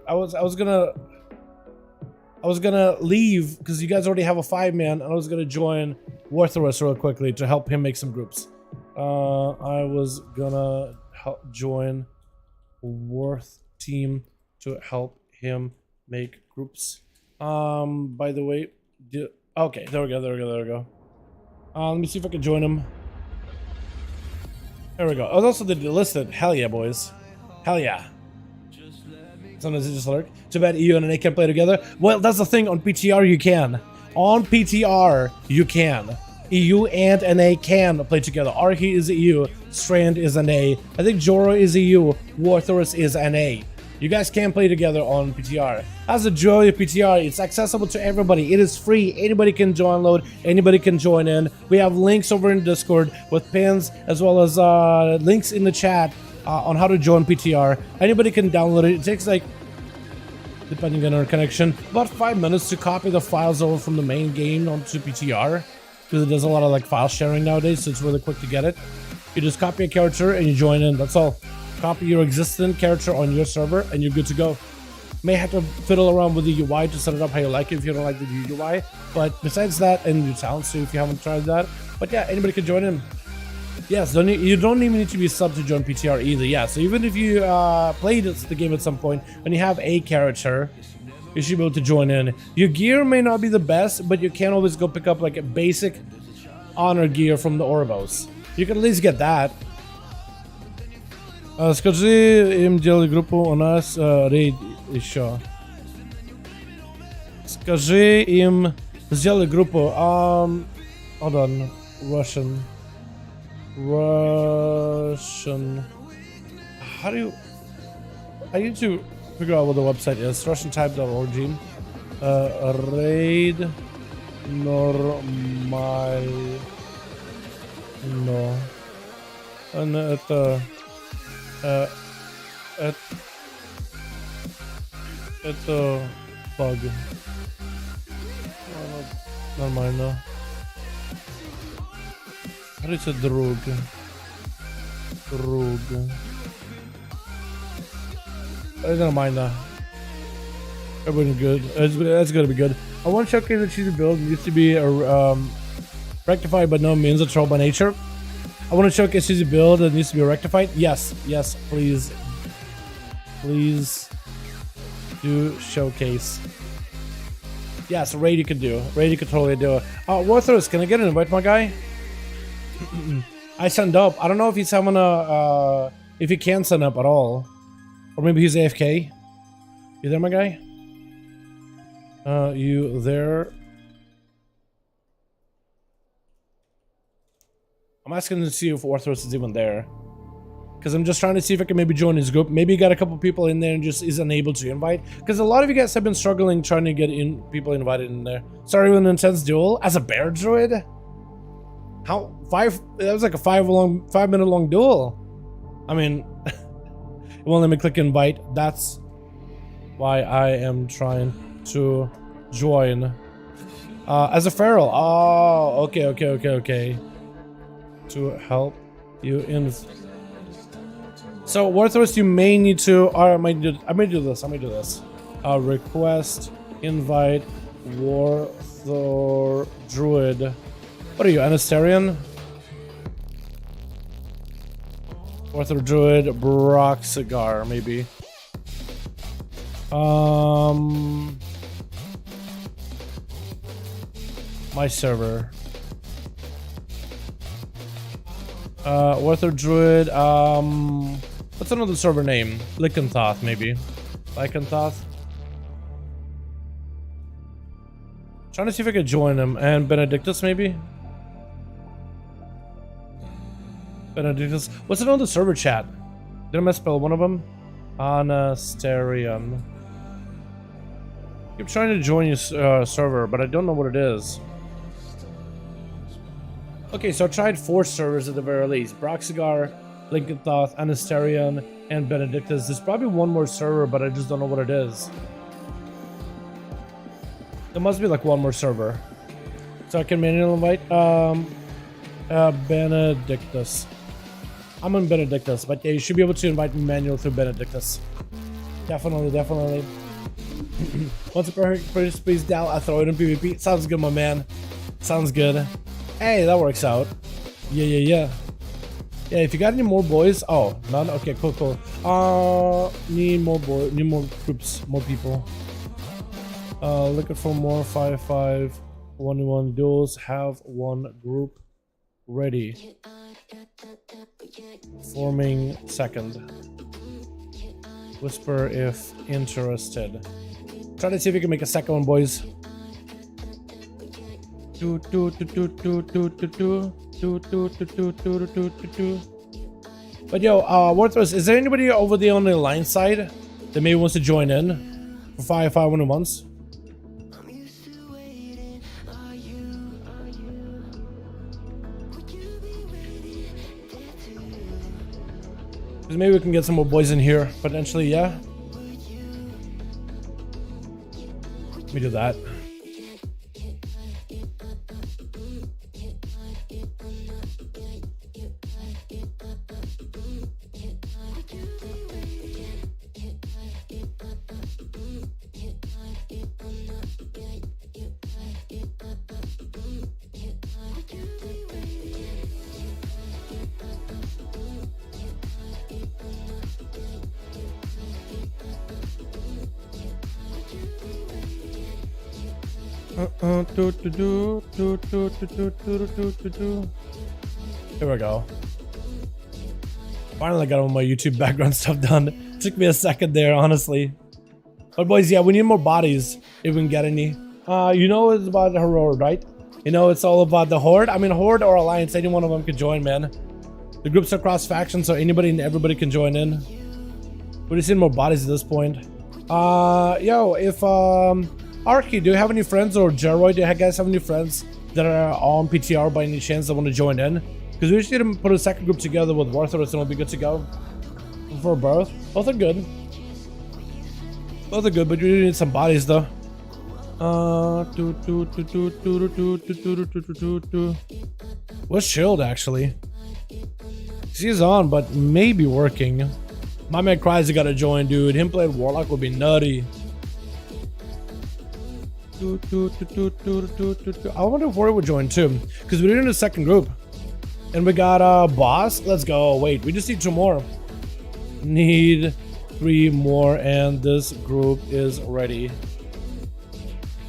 was gonna leave because you guys already have a 5-man, and I was gonna join Warthoris real quickly to help him make some groups. I was gonna join Worth team to help him make groups. By the way, okay, there we go. Let me see if I can join him. There we go. I was also delisted. Hell yeah, boys. Hell yeah. Sometimes it just lurk. Too bad EU and NA can't play together. Well, that's the thing. On PTR, you can. On PTR, you can. EU and NA can play together. Archie is EU. Strand is NA. I think Joro is EU. Warthoris is NA. You guys can play together on PTR. As a joy of PTR, it's accessible to everybody. It is free. Anybody can download. Anybody can join in. We have links over in Discord with pins, as well as links in the chat on how to join PTR. Anybody can download it. It takes like, depending on our connection, about 5 minutes to copy the files over from the main game onto PTR. because it does a lot of like file sharing nowadays, so it's really quick to get it. You just copy a character and you join in. That's all. Copy your existing character on your server and you're good to go. May have to fiddle around with the UI to set it up how you like it if you don't like the UI. But besides that, and your talent, so if you haven't tried that. But yeah, anybody can join in. Yes, you don't even need to be sub to join PTR either. Yeah, so even if you played the game at some point and you have a character, you should be able to join in. Your gear may not be the best, but you can always go pick up like a basic honor gear from the Orbos. You can at least get that. Скажи им делай группу у нас рейд еще. Скажи им сделай группу. Hold on. Russian. How do you? I need to figure out what the website is. Russiantype.org. Raid normal. No. Это баг. Нормально. Говорится друг. It's нормально. Everything good. That's gonna be good. I want to check in the cheesy build. It used to be rectified, but no means a troll by nature. I want to showcase cheesy build that needs to be rectified. Yes, please do showcase. Yes, raid you can do. Raid you can totally do. Warthros, can I get an invite, my guy? I signed up. I don't know if he's having a if he can sign up at all, or maybe he's AFK. You there, my guy? You there? I'm asking to see if Warthros is even there, because I'm just trying to see if I can maybe join his group. Maybe he got a couple people in there and just is unable to invite, because a lot of you guys have been struggling trying to get in people invited in there. Sorry, with an intense duel as a bear druid. How that was like a 5 minute long duel. I mean, it won't let me click invite. That's why I am trying to join as a feral. Oh, okay. To help you in. So Warthros, you may need to. I may do this. Request invite Warthor Druid. What are you, Anastarian? Warthor Druid, Brock Cigar, maybe. My server. Warthor Druid, what's another server name? Lycanthoth, maybe. Lycanthoth. Trying to see if I could join him. And Benedictus, maybe? Benedictus. What's another server chat? Did I misspell one of them? Anastarian. Keep trying to join your server, but I don't know what it is. Okay, so I tried 4 servers at the very least. Broxigar, Lycanthoth, Anastarian, and Benedictus. There's probably one more server, but I just don't know what it is. There must be like one more server. So I can manually invite Benedictus. I'm on Benedictus, but yeah, you should be able to invite me manually through Benedictus. Definitely. Once a perfect space Dal, I throw it in PvP. Sounds good, my man. Sounds good. Hey, that works out. Yeah. Yeah, if you got any more boys. Oh, none? Okay, cool. Need more groups, more people. Looking for more 5v5 1v1 duels. Have one group ready. Forming second. Whisper if interested. Try to see if you can make a second one, boys. But yo, Warthros, is there anybody over there on the line side that maybe wants to join in for 5v5 1v1s? Because maybe we can get some more boys in here potentially, yeah? Let me do that. Here we go. Finally got all my YouTube background stuff done. Took me a second there, honestly. But boys, yeah, we need more bodies if we can get any. You know it's about the Horde, right? You know it's all about the Horde. I mean, Horde or Alliance, any one of them can join, man. The groups are cross-faction, so anybody and everybody can join in. We just need more bodies at this point. Yo, if Arky, do you have any friends, or Jeroy, do you guys have any friends that are on PTR by any chance that want to join in? Because we just need to put a second group together with Warcraft, and we'll be good to go. For both. Both are good. Both are good, but you need some bodies though. What's Shield actually? She's on, but maybe working. My man Cries gotta join, dude. Him playing Warlock would be nutty. I wonder if Warrior would join too, because we're in a second group. And we got boss. Let's go. Wait, we just need 2 more. Need 3 more, and this group is ready.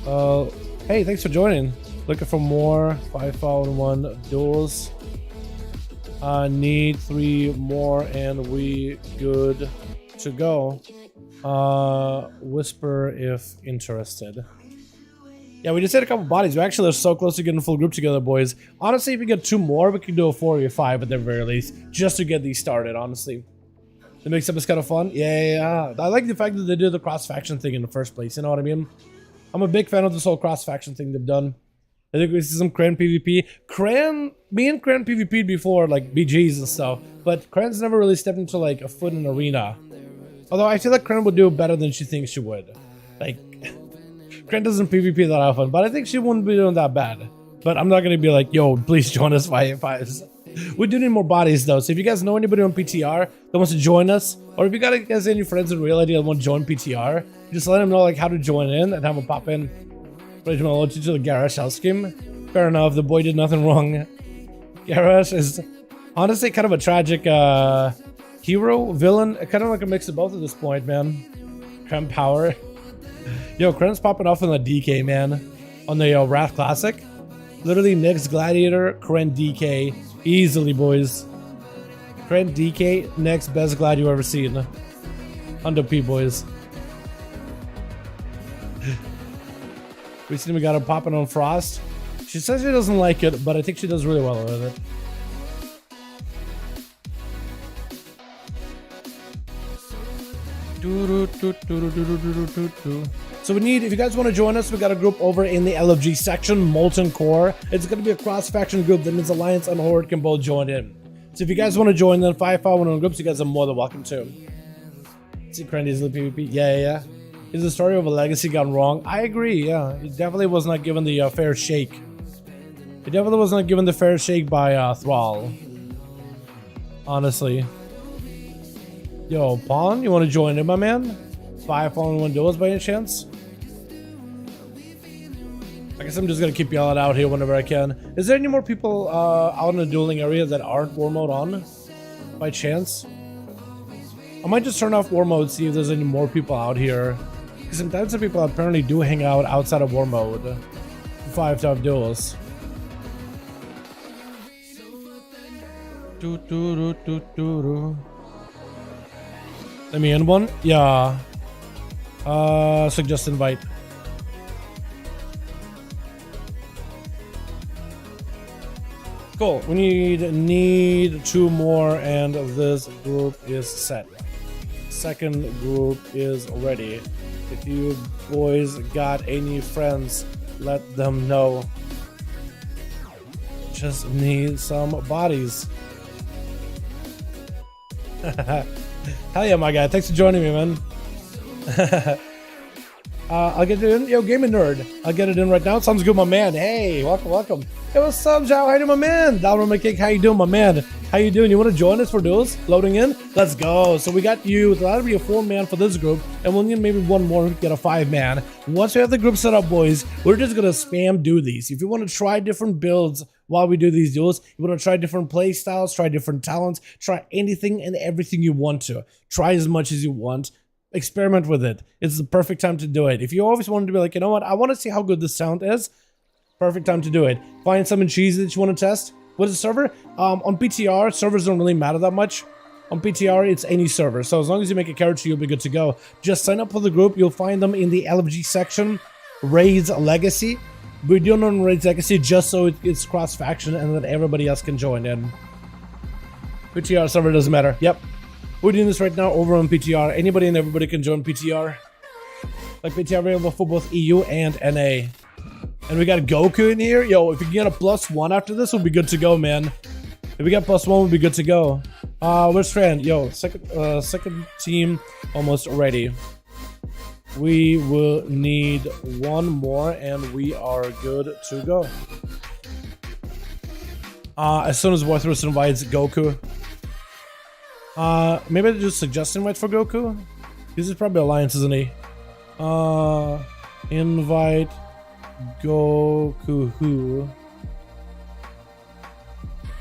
Hey, thanks for joining. Looking for more 5V5 1v1 duels. Need 3 more, and we good to go. Whisper if interested. Yeah, we just hit a couple bodies. We actually are so close to getting a full group together, boys. Honestly, if we get 2 more, we can do a 4v5 at the very least, just to get these started, honestly. The mix-up is kind of fun. Yeah. I like the fact that they did the cross-faction thing in the first place, you know what I mean? I'm a big fan of this whole cross-faction thing they've done. I think we see some Cran PvP. Me and Cran PvP'd before, like BGs and stuff, but Cran's never really stepped into like a foot in an arena. Although I feel like Cran would do better than she thinks she would. Like, Cran doesn't PvP that often, but I think she wouldn't be doing that bad. But I'm not gonna be like, yo, please join us 5v5s. We do need more bodies though, so if you guys know anybody on PTR that wants to join us, or if you guys any friends in reality that want to join PTR, just let them know like how to join in and have them pop in. Pledge my loyalty to the Garrosh house scheme. Fair enough, the boy did nothing wrong. Garrosh is honestly kind of a tragic hero, villain, kind of like a mix of both at this point, man. Krem power. Yo, Krem's popping off in the DK, man. On the Wrath Classic. Literally next Gladiator, Kren DK. Easily, boys. Kren DK, next best glad you ever seen. Under P, boys. Recently we got her popping on Frost. She says she doesn't like it, but I think she does really well with it. So we need, if you guys want to join us, we got a group over in the LFG section, Molten Core. It's going to be a cross-faction group that means Alliance and Horde can both join in. So if you guys want to join then 5v5 1v1 groups, you guys are more than welcome to. See Crandy's little PvP. Yeah. Is the story of a legacy gone wrong? I agree, yeah. It definitely was not given the fair shake. It definitely was not given the fair shake by Thrall. Honestly. Yo, Pawn, you want to join in, my man? 5v5 1v1 duels by any chance? I guess I'm just gonna keep yelling out here whenever I can. Is there any more people out in the dueling area that aren't war mode on? By chance? I might just turn off war mode, see if there's any more people out here. Because sometimes the people apparently do hang out outside of war mode. 5v5 duels. Let me in one? Yeah. Suggest invite. Cool. We need 2 more, and this group is set. Second group is ready. If you boys got any friends, let them know. Just need some bodies. Hell yeah, my guy. Thanks for joining me, man. I'll get it in. Yo, Gaming Nerd. I'll get it in right now. Sounds good, my man. Hey, welcome. Hey, what's up, Zhao? How you doing, my man? Dalaran, my cake. How you doing, my man? How you doing? You want to join us for duels? Loading in? Let's go. So we got you. That'll be a 4-man for this group, and we'll need maybe 1 more to get a 5-man. Once we have the group set up, boys, we're just gonna spam do these. If you want to try different builds while we do these duels, you want to try different play styles, try different talents, try anything and everything you want to. Try as much as you want. experiment with it. It's the perfect time to do it. If you always wanted to be like, you know what, I want to see how good the sound is, perfect time to do it. Find something cheesy that you want to test. What is the server? On PTR, servers don't really matter that much. On PTR, it's any server. So as long as you make a character, you'll be good to go. Just sign up for the group. You'll find them in the LFG section. Raids Legacy. We're doing on Raids Legacy just so it's cross-faction and that everybody else can join in. PTR server doesn't matter. Yep. We're doing this right now over on PTR. Anybody and everybody can join PTR. Like PTR available for both EU and NA. And we got Goku in here. Yo, if we can get a +1 after this, we'll be good to go, man. If we get +1, we'll be good to go. Where's Strand? Yo, second team almost ready. We will need one more and we are good to go. As soon as Warcraft invites Goku. Maybe I just suggest invite for Goku. This is probably Alliance, isn't he? Invite Goku. Who?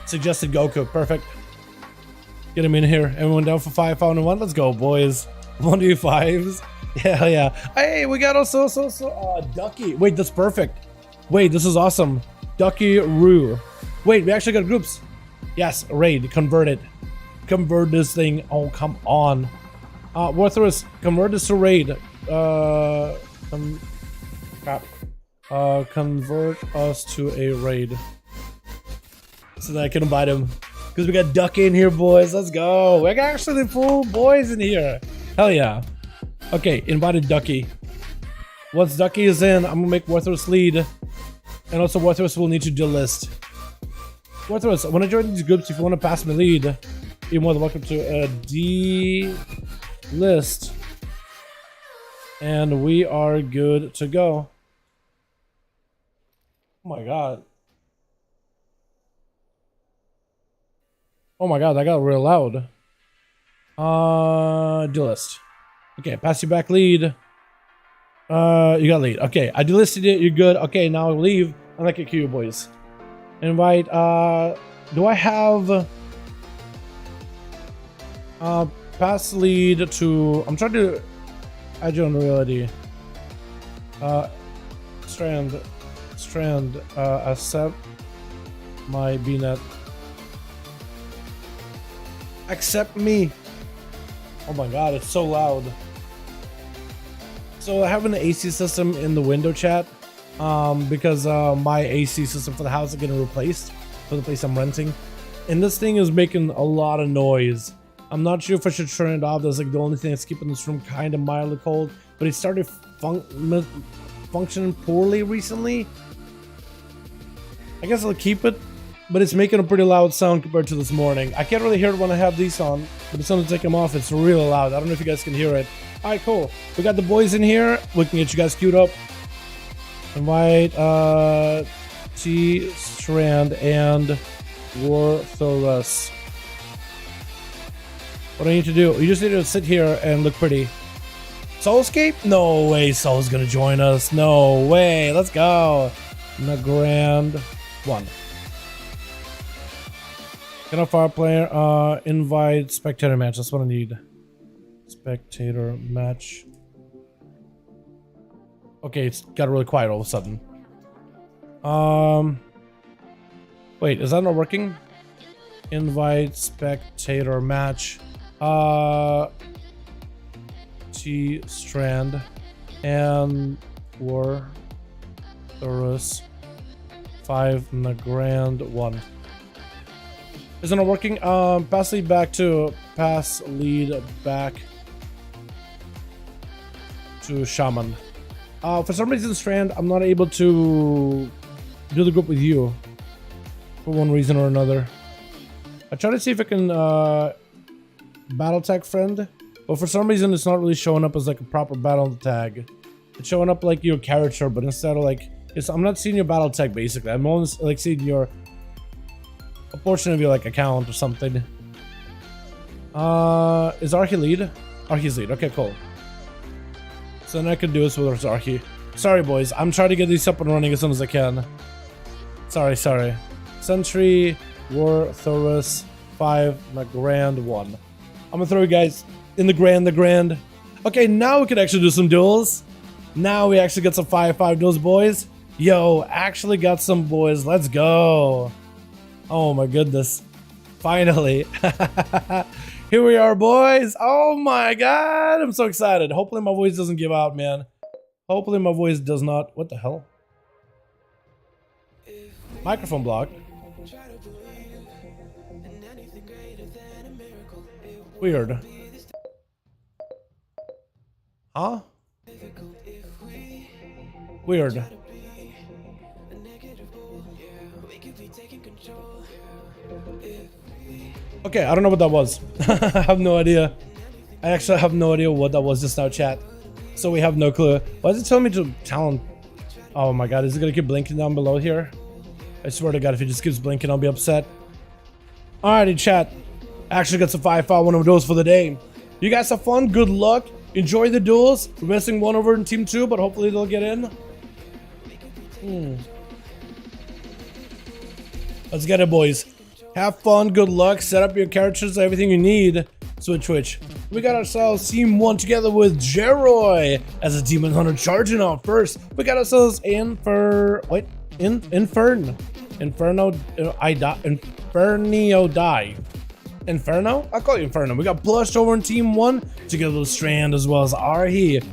Suggested Goku. Perfect. Get him in here. Everyone down for 5v5 1? Let's go, boys. 1v5s. Yeah, yeah. Hey, we got also Ducky. Wait, that's perfect. Wait, this is awesome. Ducky Roo. Wait, we actually got groups. Yes, raid. Convert it. Convert this thing. Oh, come on. Warthros, convert this to raid. Convert us to a raid. So that I can invite him. Because we got Ducky in here, boys. Let's go. We got actually full boys in here. Hell yeah. Okay, invited Ducky. Once Ducky is in, I'm gonna make Warthros lead. And also Warthros will need to delist. Warthros, when I join these groups, if you want to pass me lead, you're more than welcome to delist. And we are good to go. Oh my god. Oh my god, that got real loud. Delist. Okay, pass you back lead. You got lead. Okay, I delisted it, you're good. Okay, now leave. I like it, you boys. Invite, do I have pass lead to, I'm trying to add you on reality. Strand, accept my BNet. Accept me. Oh my god, it's so loud. So I have an AC system in the window chat because my AC system for the house is getting replaced for the place I'm renting. And this thing is making a lot of noise. I'm not sure if I should turn it off. That's like the only thing that's keeping this room kind of mildly cold. But it started functioning poorly recently. I guess I'll keep it. But it's making a pretty loud sound compared to this morning. I can't really hear it when I have these on, but as soon as I take them off, it's really loud. I don't know if you guys can hear it. Alright, cool. We got the boys in here. We can get you guys queued up. Invite T Strand and Warthorus. What do I need to do? You just need to sit here and look pretty. Soulscape? No way Soul's gonna join us. No way. Let's go. Grand 1. Can a fire player invite spectator match? That's what I need. Spectator match. Okay, it's got really quiet all of a sudden. Wait, is that not working? Invite spectator match. T Strand and Warthorus 5 in the Grand 1. Isn't it working? Pass lead back to Shaman. For some reason, Strand, I'm not able to do the group with you for one reason or another. I try to see if I can battle tag friend, but for some reason, it's not really showing up as like a proper battle tag. It's showing up like your character, but instead of like, I'm not seeing your battle tag basically. I'm only like seeing your a portion of your like account or something. Is Archie lead? Archie's lead. Okay, cool. So then I can do this with Archie. Sorry, boys. I'm trying to get these up and running as soon as I can. Sorry. Sentry, Warthorus 5, the Grand 1. I'm gonna throw you guys in the Grand. Okay, now we can actually do some duels. Now we actually got some 5v5 duels, boys. Yo, actually got some boys. Let's go. Oh my goodness. Finally. Here we are, boys. Oh my god. I'm so excited. Hopefully my voice doesn't give out, man. Hopefully my voice does not. What the hell? Microphone blocked. Weird. Huh? Weird. Okay, I don't know what that was. I have no idea. I actually have no idea what that was just now, chat. So we have no clue. Why is it telling me to talent? Oh my god, is it gonna keep blinking down below here? I swear to god, if it just keeps blinking, I'll be upset. Alrighty, chat. Actually got some 5v5 1 of those for the day. You guys have fun, good luck, enjoy the duels. We're missing one over in team 2, but hopefully they'll get in. Let's get it, boys. Have fun, good luck, set up your characters, everything you need. Switch. We got ourselves team 1 together with Jeroy as a demon hunter charging out first. We got ourselves Infernio die. Inferno? I'll call you Inferno. We got Blush over in team 1 together with Strand as well as Arhi.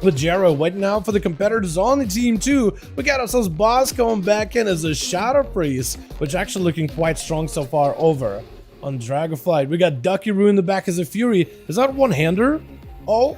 With Jero waiting out for the competitors on the team 2, we got ourselves Boss coming back in as a Shadow Priest, which actually looking quite strong so far over on Dragonflight. We got Ducky Roo in the back as a Fury. Is that one-hander? Oh,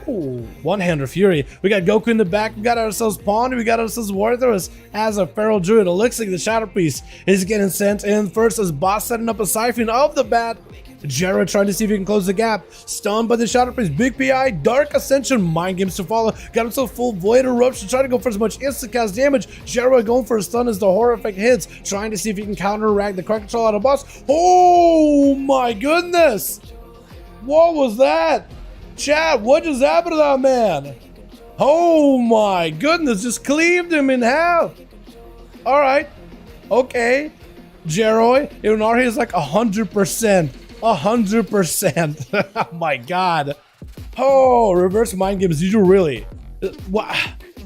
one-hander Fury. We got Goku in the back. We got ourselves Pond. We got ourselves Warthros as a Feral Druid. It looks like the Shadow Priest is getting sent in first as Boss setting up a siphon of the bat. Jero trying to see if he can close the gap. Stunned by the Shadow Priest. Big PI. Dark Ascension. Mind Games to follow. Got himself full Void Eruption. Trying to go for as much instant cast damage. Jero going for a stun as the horror effect hits. Trying to see if he can counteract the Crack Control out of Boss. Oh my goodness. What was that? Chat, what just happened to that man? Oh my goodness. Just cleaved him in half. Alright. Okay. Jero. Inari is like 100%. 100%. Oh my god. Oh, reverse mind games. Did you really? Wow.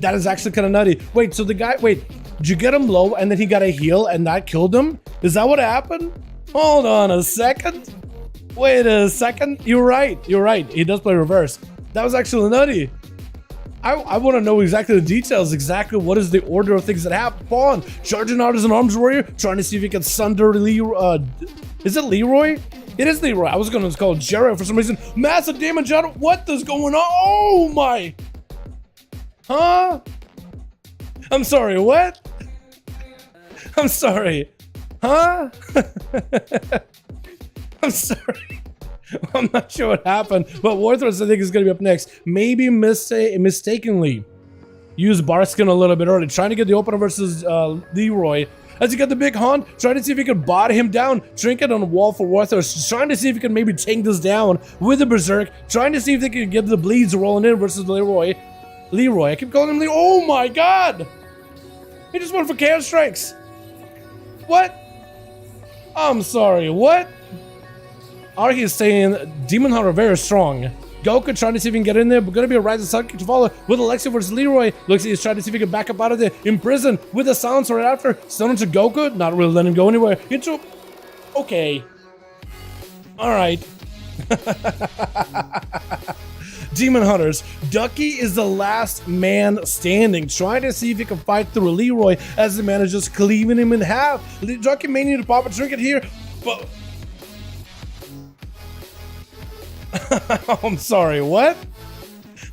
That is actually kind of nutty. Wait, so the guy, wait, did you get him low and then he got a heal and that killed him? Is that what happened? Hold on a second. Wait a second. You're right. You're right. He does play reverse. That was actually nutty. I want to know exactly the details, exactly what is the order of things that happen. Pawn, charging out as an arms warrior, trying to see if he can sunder Leroy. Is it Leroy? It is Leroy. I was going to call Jero for some reason. Massive damage out. What is going on? Oh my. Huh? I'm sorry, what? I'm sorry. Huh? I'm sorry. I'm not sure what happened, but Warthros I think is going to be up next. Maybe mistakenly use Barskin a little bit early, trying to get the opener versus Leroy. As he got the big hunt, trying to see if he could bot him down. Trinket on the wall for Warthros, trying to see if he could maybe tank this down with the Berserk, trying to see if they could get the bleeds rolling in versus Leroy. I keep calling him Leroy. Oh my god! He just went for Chaos Strikes. What? I'm sorry, what? Arhi is saying Demon Hunter very strong. Goku trying to see if he can get in there, but gonna be a Rise of Sun to follow with Alexia versus Leroy. Looks like he's trying to see if he can back up out of there. In prison with a silence right after. Stun to Goku, not really letting him go anywhere. Into. Okay. Alright. Demon Hunters. Ducky is the last man standing, trying to see if he can fight through Leroy as the man is just cleaving him in half. Ducky may need to pop a trinket here, but. I'm sorry, what?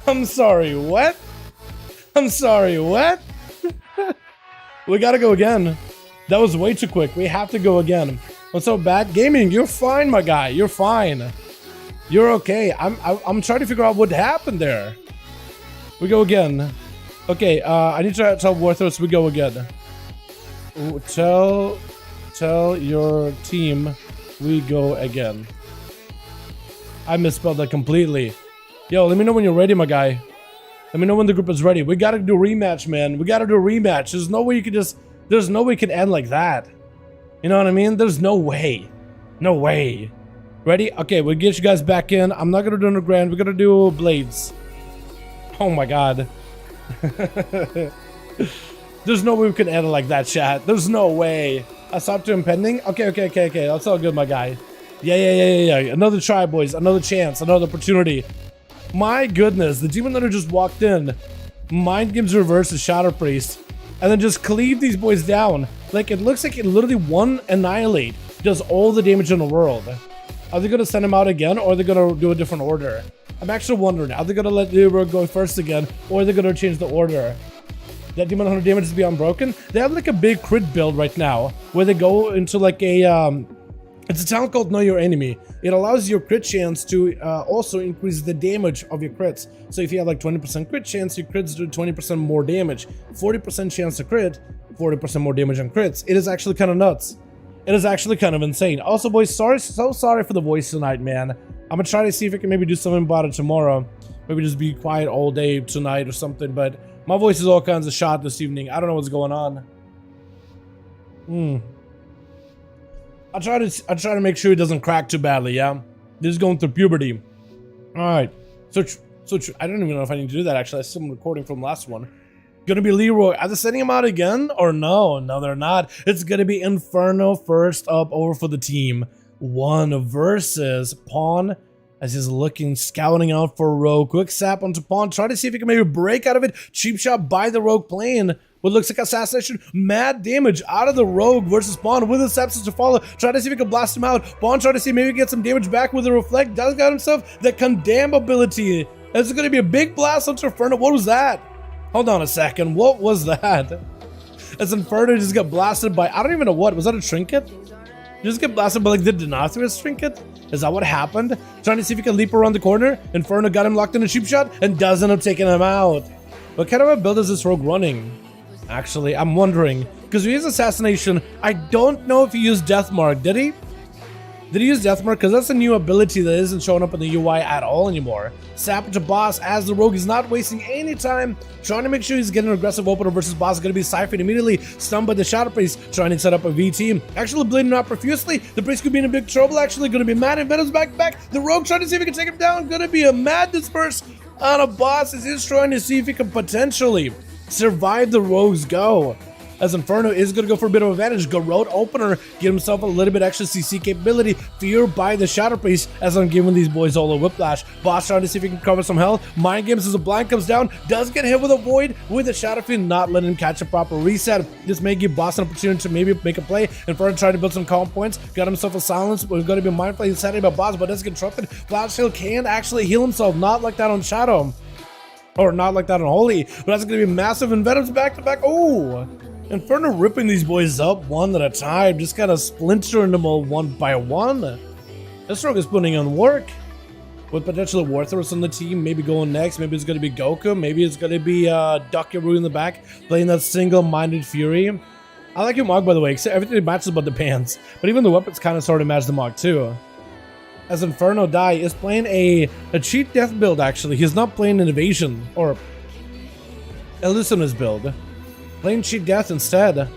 I'm sorry, what? I'm sorry, what? We gotta go again. That was way too quick. We have to go again. What's up, Bat Gaming? You're fine, my guy. You're fine. You're okay. I'm trying to figure out what happened there. We go again. Okay, I need to tell Warthros we go again. Tell your team we go again. I misspelled that completely. Yo, let me know when you're ready, my guy. Let me know when the group is ready. We gotta do a rematch, man. We gotta do a rematch. There's no way you can just... There's no way it can end like that. You know what I mean? There's no way. No way. Ready? Okay, we'll get you guys back in. I'm not gonna do underground. We're gonna do blades. Oh my god. There's no way we can edit like that, chat. There's no way. I stopped to impending? Okay. That's all good, my guy. Yeah. Another try, boys. Another chance. Another opportunity. My goodness. The Demon Hunter just walked in. Mind Games reverse the Shadow Priest. And then just cleave these boys down. Like, it looks like it literally one annihilate. Does all the damage in the world. Are they going to send him out again? Or are they going to do a different order? I'm actually wondering. Are they going to let Libra go first again? Or are they going to change the order? That Demon Hunter damage is beyond broken. They have like a big crit build right now where they go into like a it's a talent called Know Your Enemy. It allows your crit chance to also increase the damage of your crits. So if you have like 20% crit chance, your crits do 20% more damage. 40% chance to crit, 40% more damage on crits. It is actually kind of nuts. It is actually kind of insane. Also, boys, so sorry for the voice tonight, man. I'm gonna try to see if I can maybe do something about it tomorrow. Maybe just be quiet all day tonight or something, but my voice is all kinds of shot this evening. I don't know what's going on. I try to make sure it doesn't crack too badly, yeah? This is going through puberty. Alright. So I don't even know if I need to do that, actually. I still am recording from the last one. Gonna be Leroy. Are they sending him out again? Or no? No, they're not. It's gonna be Inferno first up over for the team. 1 versus Pawn. As he's looking, scouting out for Rogue. Quick sap onto Pawn. Try to see if he can maybe break out of it. Cheap shot by the Rogue playing what looks like assassination. Mad damage out of the Rogue versus Pawn with the sepsis to follow. Try to see if he can blast him out. Pawn try to see maybe get some damage back with the reflect. Does got himself the condemn ability. This is going to be a big blast onto Inferno. What was that? Hold on a second. What was that? As Inferno just got blasted by, I don't even know what. Was that a trinket? Just get blasted by like the Denathrius trinket? Is that what happened? Trying to see if he can leap around the corner. Inferno got him locked in a cheap shot and does end up taking him out. What kind of a build is this Rogue running? Actually, I'm wondering. Because he used Assassination. I don't know if he used Deathmark. Did he? Did he use Deathmark? Because that's a new ability that isn't showing up in the UI at all anymore. Sap to boss as the Rogue is not wasting any time trying to make sure he's getting an aggressive opener versus boss. Going to be siphoned immediately, stunned by the Shadow Priest, trying to set up a V team. Actually bleeding out profusely. The Priest could be in a big trouble. Actually going to be mad. And Venom's back. The Rogue trying to see if he can take him down. Going to be a mad disperse on a boss as he's trying to see if he can potentially survive the Rogue's go. As Inferno is going to go for a bit of advantage. Garrote opener, get himself a little bit extra CC capability. Fear by the Shadow Priest as I'm giving these boys all a whiplash. Boss trying to see if he can cover some health. Mind Games as a blind comes down. Does get hit with a void with the Shadow Fiend, not letting him catch a proper reset. This may give Boss an opportunity to maybe make a play. Inferno trying to build some calm points. Got himself a silence, but we're going to be mindful. He's setting about Boss, but doesn't get interrupted. Flash Hill can actually heal himself. Not like that on Shadow. Or not like that on Holy. But that's going to be massive. And Venom's back to back. Oh! Inferno ripping these boys up one at a time, just kind of splintering them all one by one. This Rogue is putting in work. With potentially Warthros on the team, maybe going next. Maybe it's going to be Goku. Maybe it's going to be Duckaroo in the back, playing that single-minded Fury. I like your Mog, by the way, except everything matches but the pants. But even the weapons kind of sort of match the Mog, too. As Inferno Die is playing a cheat death build, actually. He's not playing an evasion or elusiveness build. Playing cheat death instead,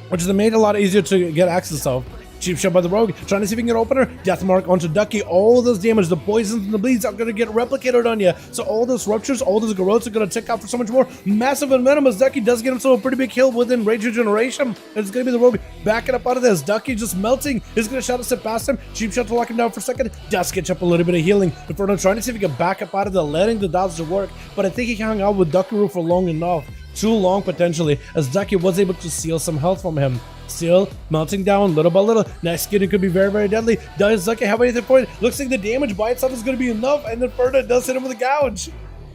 which has made it a lot easier to get access of. Cheap shot by the Rogue, trying to see if he can get opener. Death mark onto Ducky. All those damage, the poisons and the bleeds are going to get replicated on you. So all those ruptures, all those garrotes are going to tick out for so much more. Massive and venomous. Ducky does get himself a pretty big kill within Rage Regeneration. It's going to be the Rogue backing up out of this. Ducky just melting. He's going to shot a step past him. Cheap shot to lock him down for a second. Does catch up a little bit of healing. Inferno trying to see if he can back up out of the letting the dodge to work. But I think he hung out with Duckaroo for long enough. Too long potentially, as Ducky was able to steal some health from him. Still melting down little by little. Next skin could be very, very deadly. Does Ducky have anything for it? Looks like the damage by itself is going to be enough, and then Inferno does hit him with a gouge.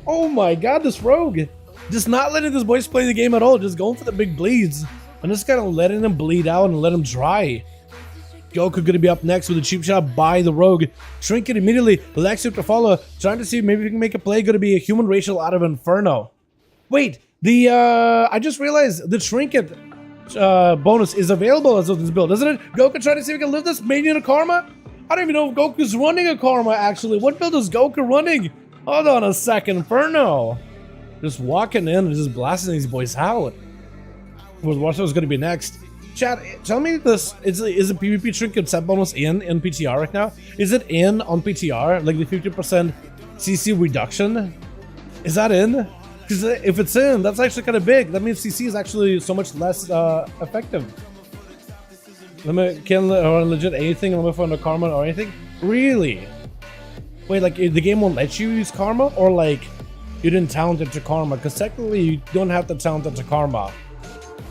Oh my god, this Rogue. Just not letting this boys play the game at all, just going for the big bleeds. And just kind of letting him bleed out and let him dry. Goku going to be up next with a cheap shot by the Rogue. Trinket immediately. Lexi to follow. Trying to see if maybe we can make a play. Going to be a human racial out of Inferno. Wait. I just realized the Trinket bonus is available as of this build, isn't it? Goku trying to see if we can live this Mania to Karma? I don't even know if Goku's running a Karma, actually. What build is Goku running? Hold on a second. Inferno. Just walking in and just blasting these boys out. What's going to be next? Chat, tell me this. Is a PvP Trinket set bonus in PTR right now? Is it in on PTR? Like the 50% CC reduction? Is that in? Because if it's in, that's actually kind of big. That means CC is actually so much less effective. Can legit anything limit on the karma or anything? Really? Wait, like the game won't let you use karma, or like you didn't talent it to karma? Because technically you don't have to talent it to karma.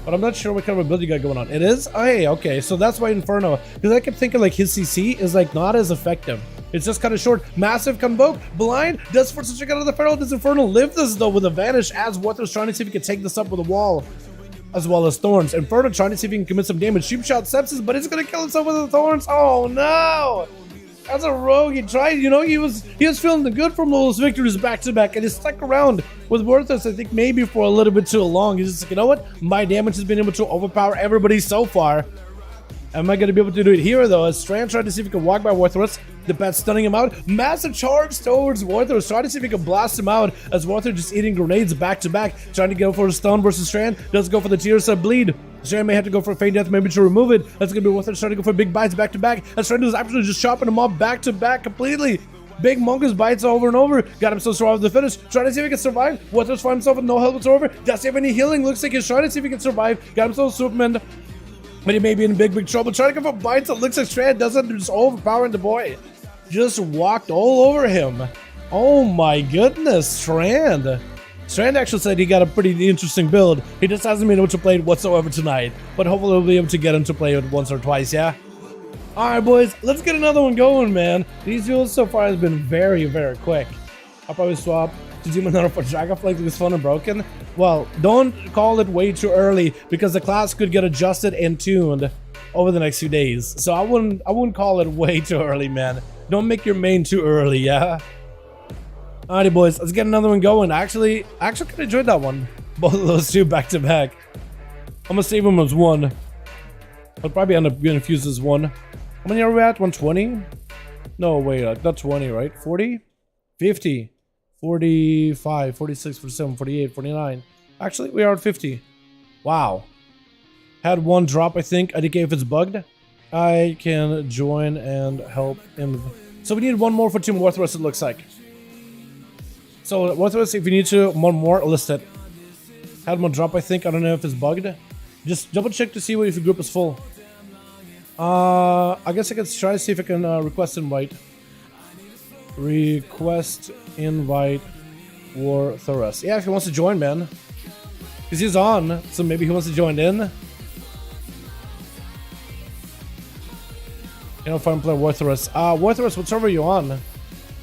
But I'm not sure what kind of ability you got going on. It is? Oh, hey, okay, so that's why Inferno. Because I kept thinking like his CC is like not as effective. It's just kind of short. Massive Convoke, blind, does force a check out of the Inferno. Does Inferno live this though with a vanish as Warthor's trying to see if he can take this up with a wall, as well as Thorns. Inferno trying to see if he can commit some damage. Sheep Shot sepsis, but he's gonna kill himself with the Thorns. Oh no! As a rogue, he tried, you know, he was feeling the good from those victories back to back, and he stuck around with Warthos, I think maybe for a little bit too long. He's just like, you know what? My damage has been able to overpower everybody so far. Am I going to be able to do it here, though? As Strand tried to see if he could walk by Warthros, the bat stunning him out. Massive charge towards Warthros, trying to see if he can blast him out, as Warthros just eating grenades back to back, trying to go for a stun versus Strand. Does go for the tear sub bleed. Strand may have to go for a feint death, maybe to remove it. That's going to be Warthros trying to go for big bites back to back, as Strand is absolutely just chopping him up back to back completely. Big Mongoose bites over and over. Got himself survived the finish. Trying to see if he can survive. Warthros finds himself with no health whatsoever. Does he have any healing? Looks like he's trying to see if he can survive. Got himself Superman. But he may be in big trouble. Trying to go for bites. It looks like Strand doesn't, just overpowering the boy. Just walked all over him. Oh my goodness, Strand. Strand actually said he got a pretty interesting build. He just hasn't been able to play it whatsoever tonight. But hopefully we'll be able to get him to play it once or twice, yeah? Alright boys, let's get another one going, man. These duels so far has been very, very quick. I'll probably swap to Demon Hunter for Dragonflight because it's fun and broken. Well, don't call it way too early because the class could get adjusted and tuned over the next few days. So I wouldn't call it way too early, man. Don't make your main too early, yeah? Alrighty boys, let's get another one going. I actually kind of enjoyed that one. Both of those two back to back. I'm gonna save them as one. I'll probably end up getting fused as one. How many are we at? 120? No, wait, not 20, right? 40? 50. 45, 46, 47, 48, 49. Actually, we are at 50. Wow. Had one drop, I think. I think if it's bugged, I can join and help him. So we need one more for Team Warthros, it looks like. So Warthros, if you need to, one more, list it. Had one drop, I think. I don't know if it's bugged. Just double check to see if your group is full. I guess I can try to see if I can request invite. Request invite Warthros. Yeah, if he wants to join, man. Because he's on, so maybe he wants to join in. You know, if I'm playing Warthros. Warthros, what server are you on?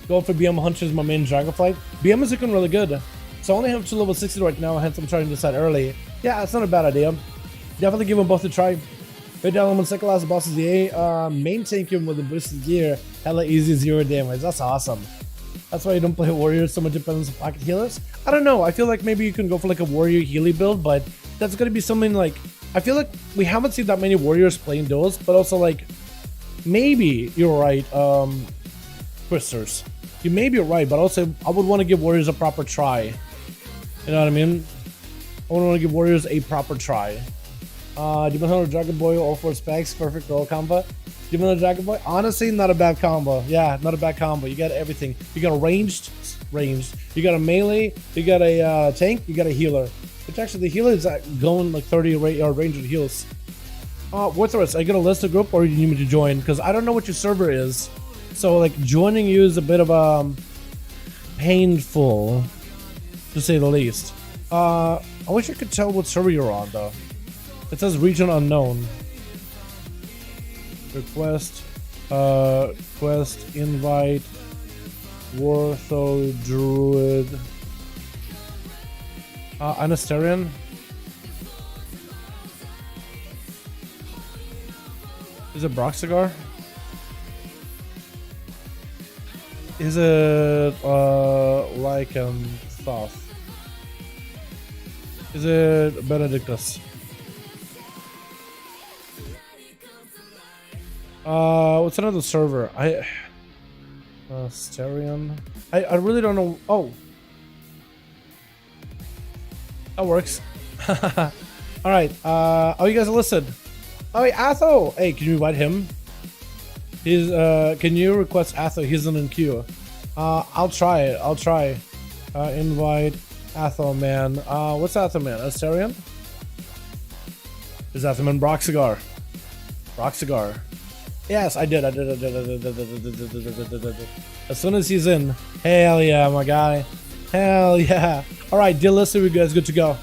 Go for BM Hunters, my main Dragonflight. BM is looking really good. So I only have 2 level 60 right now, hence I'm trying to decide early. Yeah, it's not a bad idea. Definitely give them both a try. Right down on second last boss is the A. Main tank him with a boosted gear. Hella easy 0 damage. That's awesome. That's why you don't play warriors. So much depends on pocket healers. I don't know. I feel like maybe you can go for like a warrior healy build, but that's gonna be something like. I feel like we haven't seen that many warriors playing duels, but also like maybe you're right. Twisters. You may be right, but also I would want to give warriors a proper try. You know what I mean? I would want to give warriors a proper try. Demon Hunter Dragon Boy, all 4 specs, perfect roll combo. Demon Hunter Dragon Boy, honestly, not a bad combo. Yeah, not a bad combo. You got everything. You got a ranged. You got a melee. You got a tank. You got a healer. Which actually, the healer is going like 30 range with heals. Warthros, are you gonna list a group or do you need me to join? Because I don't know what your server is. So like joining you is a bit of painful, to say the least. I wish I could tell what server you're on though. It says region unknown. Request, quest invite, Wartho Druid, Anasterian. Is it Broxigar? Is it like Thoth? Is it Benedictus? What's another server? Asterion. I really don't know. Oh, that works. All right. Oh, you guys are listed. Oh, hey, Atho. Hey, can you invite him? He's can you request Atho? He's in queue. I'll try it. I'll try. Invite Athelman. What's Athelman? Asterion? Is Athelman Broxigar? Broxigar. Yes, I did. As soon as he's in. Hell yeah, my guy. Hell yeah. Alright, deal list, we guys good to go.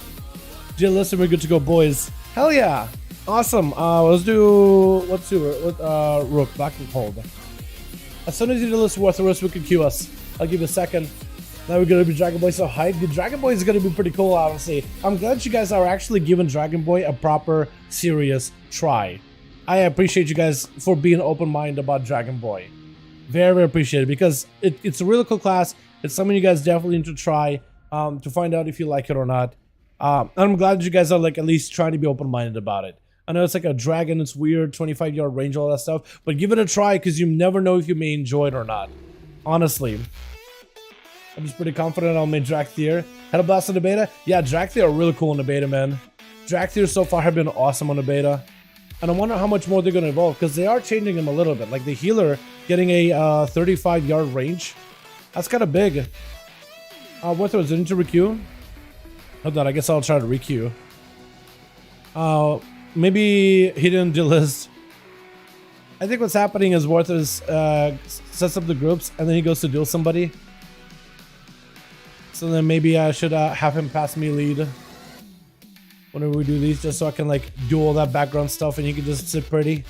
Deal list, we're good to go, boys. Hell yeah. Awesome. Let's do Rook, Black and Cold. As soon as you do this worthless, we can queue us. I'll give you a second. Now we're gonna be Dragon Boy so hyped. The Dragon Boy is gonna be pretty cool, honestly. I'm glad you guys are actually giving Dragon Boy a proper, serious try. I appreciate you guys for being open-minded about Dragon Boy. Very, very appreciated, because it's a really cool class. It's something you guys definitely need to try to find out if you like it or not. And I'm glad that you guys are like at least trying to be open-minded about it. I know it's like a dragon, it's weird, 25-yard range, all that stuff, but give it a try, because you never know if you may enjoy it or not. Honestly. I'm just pretty confident I'll make Drakthir. Had a blast on the beta? Yeah, Drakthir are really cool in the beta, man. Drakthir so far have been awesome on the beta. And I wonder how much more they're going to evolve, because they are changing them a little bit. Like the healer getting a 35-yard range. That's kind of big. What was it into requeue? Hold on, I guess I'll try to requeue. Maybe he didn't delist. I think what's happening is Warthus sets up the groups and then he goes to duel somebody. So then maybe I should have him pass me lead whenever we do these, just so I can like do all that background stuff and he can just sit pretty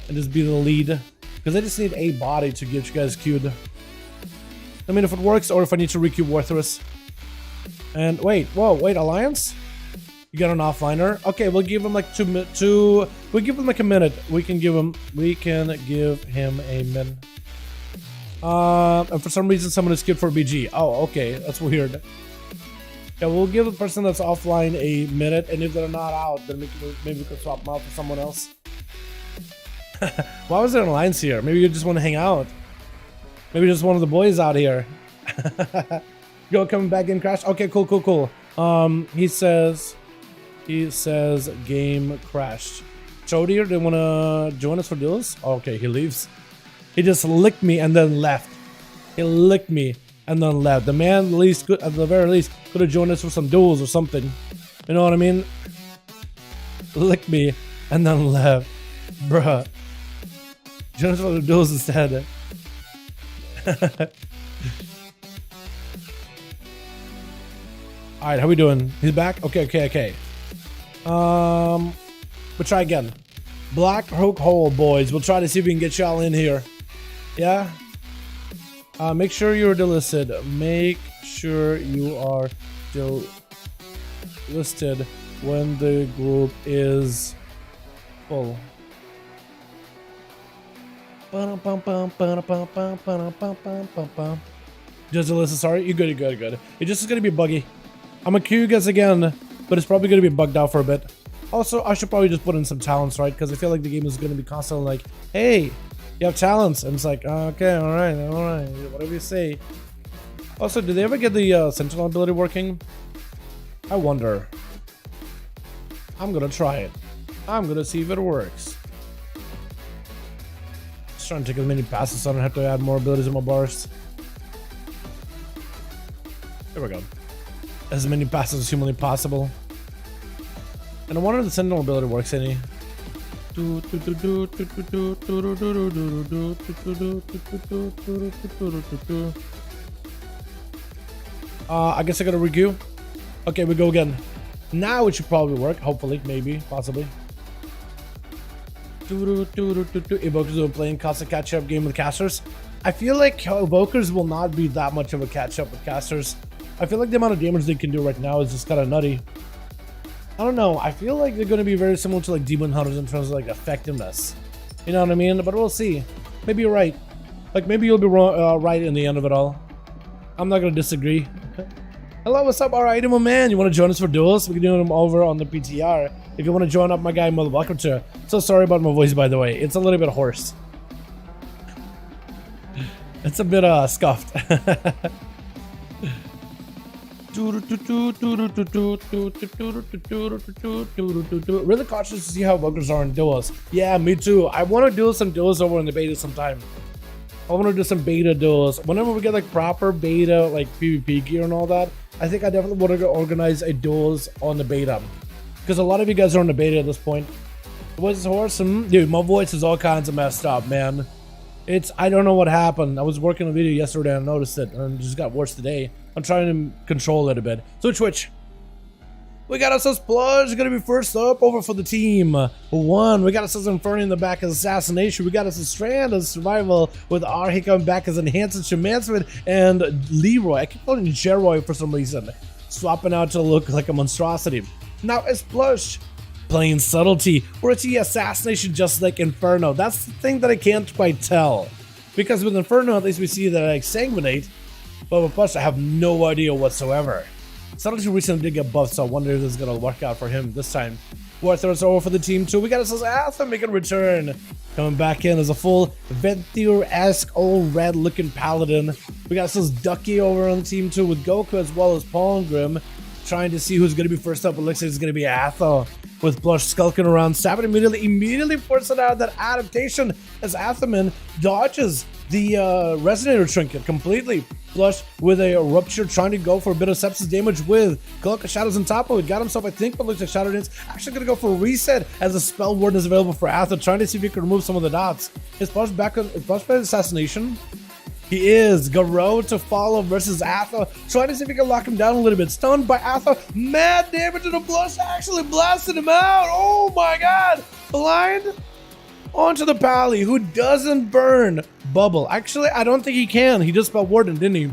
and just be the lead. Because I just need a body to get you guys queued. I mean, if it works or if I need to requeue Warthus. And wait, Alliance? You got an offliner? Okay, we'll give him like we'll give him like a minute. We can give him a minute. And for some reason someone is skilled for BG. Oh, okay, that's weird. Yeah, we'll give the person that's offline a minute, and if they're not out, then maybe we can swap them out for someone else. Why was there an alliance here? Maybe you just want to hang out. Maybe just one of the boys out here. Yo, coming back in, Crash. Okay, cool. He says game crashed. Chodier, they wanna join us for duels? Okay, he leaves. He just licked me and then left. He licked me and then left. The man at the very least could have joined us for some duels or something. You know what I mean? Licked me and then left. Bruh. Join us for the duels instead. Alright, how we doing? He's back? Okay. We'll try again. Black Hook Hole, boys. We'll try to see if we can get y'all in here. Yeah? Make sure you're delisted. Make sure you are delisted when the group is full. Just delisted, sorry. You're good. It just is gonna be buggy. I'm gonna queue you guys again, but it's probably gonna be bugged out for a bit. Also, I should probably just put in some talents, right? Because I feel like the game is gonna be constantly like, hey, you have talents, and it's like, okay, all right, whatever you say. Also, did they ever get the Sentinel ability working? I wonder. I'm gonna try it. I'm gonna see if it works. Just trying to take as many passes so I don't have to add more abilities in my bars. There we go. As many passes as humanly possible. And I wonder if the Sentinel ability works any. I guess I gotta requeue. Okay, we go again. Now it should probably work. Hopefully, maybe, possibly. Evokers are playing constant catch-up game with casters. I feel like Evokers will not be that much of a catch-up with casters. I feel like the amount of damage they can do right now is just kind of nutty. I don't know. I feel like they're going to be very similar to like Demon Hunters in terms of like effectiveness. You know what I mean? But we'll see. Maybe you're right. Like maybe you'll be wrong, right in the end of it all. I'm not going to disagree. Hello, what's up? Alright, my man. You want to join us for duels? We can do them over on the PTR. If you want to join up my guy, welcome to. So sorry about my voice, by the way. It's a little bit hoarse. It's a bit scuffed. Really cautious to see how buggers are in duels. Yeah, me too. I want to do some duels over in the beta sometime. I want to do some beta duels. Whenever we get like proper beta, like PvP gear and all that, I think I definitely want to organize a duels on the beta. Because a lot of you guys are on the beta at this point. What's awesome? Dude, my voice is all kinds of messed up, man. I don't know what happened. I was working on a video yesterday and I noticed it, and it just got worse today. I'm trying to control it a bit. So Twitch. We got ASUS Plunge, gonna be first up over for the team. One, we got ASUS Inferno in the back as Assassination. We got ASUS Strand as Survival with Arhi coming back as Enhanced Shemansman, and Leroy, I keep calling him Jeroy for some reason, swapping out to look like a monstrosity. Now it's Plush playing Subtlety, or it's the Assassination just like Inferno. That's the thing that I can't quite tell. Because with Inferno, at least we see that I sanguinate, but with Plush, I have no idea whatsoever. Subtlety recently did get buffed, so I wonder if this is going to work out for him this time. Warthro's over for the team too. We got ASUS Atham making a return. Coming back in as a full Ventur-esque old red looking paladin. We got ASUS Ducky over on the team too with Goku as well as Palmgrim. Trying to see who's going to be first up. It looks like it's going to be Athel with Blush skulking around. Sabin immediately forcing out that adaptation as Athaman dodges the Resonator Trinket completely. Blush with a Rupture trying to go for a bit of sepsis damage with Cloak of Shadows on top of it. Got himself, I think, what looks like Shadow Dance. Actually going to go for a reset as a Spell Warden is available for Athel. Trying to see if he can remove some of the dots. Is Blush back on Blush by Assassination? He is. Garou to follow versus Athel. Trying to see if he can lock him down a little bit. Stunned by Athel. Mad damage to the Blush. Actually blasted him out. Oh my god. Blind onto the Pally, who doesn't burn Bubble. Actually, I don't think he can. He just spelled Warden, didn't he?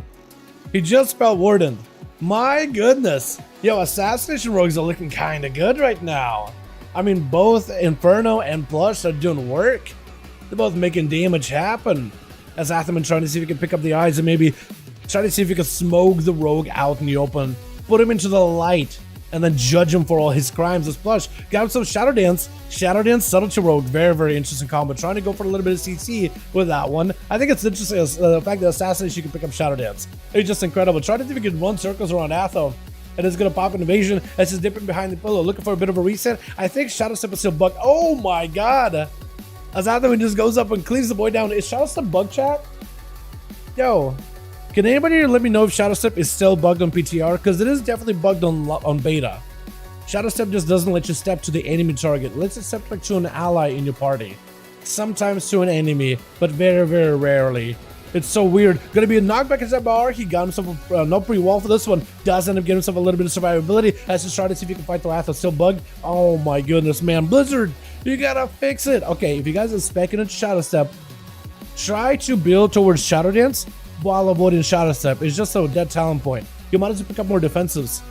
He just spelled Warden. My goodness. Yo, Assassination Rogues are looking kind of good right now. I mean, both Inferno and Blush are doing work. They're both making damage happen. As Athaman trying to see if he can pick up the eyes and maybe try to see if he can smoke the rogue out in the open, put him into the light, and then judge him for all his crimes as Plush. Got him some Shadow Dance, Subtlety Rogue, very, very interesting combo. Trying to go for a little bit of CC with that one. I think it's interesting the fact that Assassination can pick up Shadow Dance. It's just incredible. Trying to see if he can run circles around Athel. And it's going to pop an evasion as he's dipping behind the pillow, looking for a bit of a reset. I think Shadow Step is still bugged. Oh my god! As Athaman just goes up and cleaves the boy down. Is Shadow Step bug, chat? Yo, can anybody let me know if Shadow Step is still bugged on PTR? Because it is definitely bugged on beta. Shadow Step just doesn't let you step to the enemy target. It lets you step like to an ally in your party. Sometimes to an enemy, but very, very rarely. It's so weird. Gonna be a knockback at bar. He got himself no pre-wall for this one. Does end up getting himself a little bit of survivability. As he's trying to see if he can fight the Athel. Still bugged. Oh my goodness, man. Blizzard, you gotta fix it. Okay, if you guys are specking into Shadow Step, try to build towards Shadow Dance while avoiding Shadow Step. It's just a dead talent point. You might as well pick up more defensives.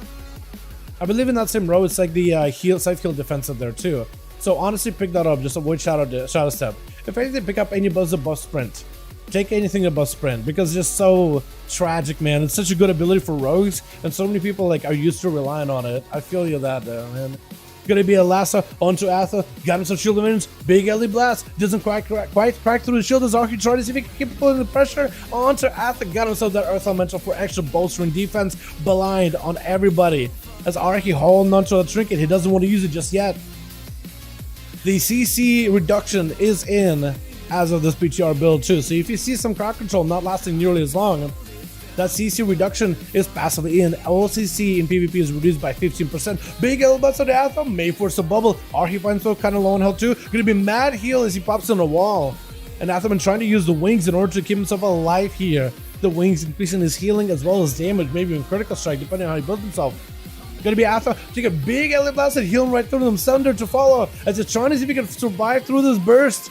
I believe in that same row, it's like the side heal defensive there too. So honestly, pick that up. Just avoid Shadow Step. If anything, pick up any buzz above Sprint. Take anything above Sprint because it's just so tragic, man. It's such a good ability for rogues, and so many people like are used to relying on it. I feel you that, man. Gonna be a lasso onto Athel. Got him some shield dimensions. Big LE blast. Doesn't quite crack through the shield as Archie trying to see if he can keep pulling the pressure onto Athel. Got himself that Earth Elemental for extra bolstering defense. Blind on everybody. As Archie holding onto a trinket, he doesn't want to use it just yet. The CC reduction is in as of this PTR build too. So if you see some crowd control not lasting nearly as long, that CC reduction is passively in. OCC in PvP is reduced by 15%. Big elbows on the Athel, may force a bubble. Arhi finds so kind of low on health too. Gonna be mad heal as he pops on a wall. And Athaman trying to use the wings in order to keep himself alive here. The wings increasing his healing as well as damage, maybe even critical strike, depending on how he builds himself. Gonna be Athel, take a big LA blast and heal him right through them. Thunder to follow as he's trying to see if he can survive through this burst.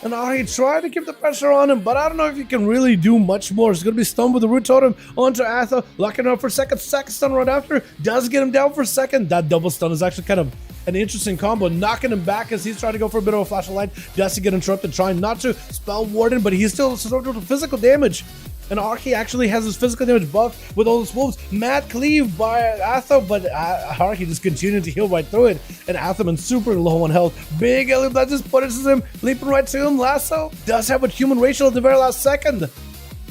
And Arhi trying to keep the pressure on him, but I don't know if he can really do much more. He's going to be stunned with the Root Totem onto Athel, locking up for a second. Second stun right after, does get him down for a second. That double stun is actually kind of an interesting combo, knocking him back as he's trying to go for a bit of a flash of light. Does he get interrupted, trying not to spell Warden, but he's still surrounded with physical damage. And Arhi actually has his physical damage buff with all his wolves. Mad cleave by Athel, but Arhi just continued to heal right through it. And Athaman super low on health. Big Ellie Blood just punishes him, leaping right to him. Lasso does have a human racial at the very last second.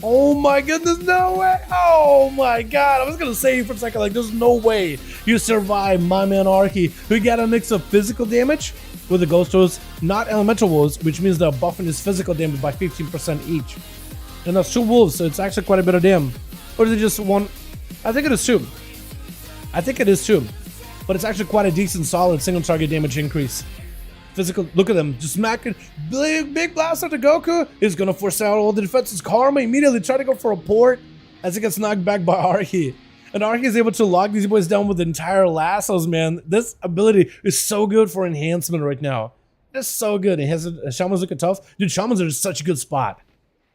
Oh my goodness, no way. Oh my god. I was going to say for a second, like, there's no way you survive my man Arhi, who got a mix of physical damage with the ghost woes, not elemental woes, which means they're buffing his physical damage by 15% each. And that's 2 wolves, so it's actually quite a bit of damn. Or is it just 1? I think it is 2. I think it is 2. But it's actually quite a decent, solid single target damage increase. Physical, look at them, just smacking. Big blast to Goku is gonna force out all the defenses. Karma immediately try to go for a port as it gets knocked back by Arhi. And Arhi is able to lock these boys down with entire lassos, man. This ability is so good for enhancement right now. It's so good. It has Shamans looking tough. Dude, Shamans are such a good spot.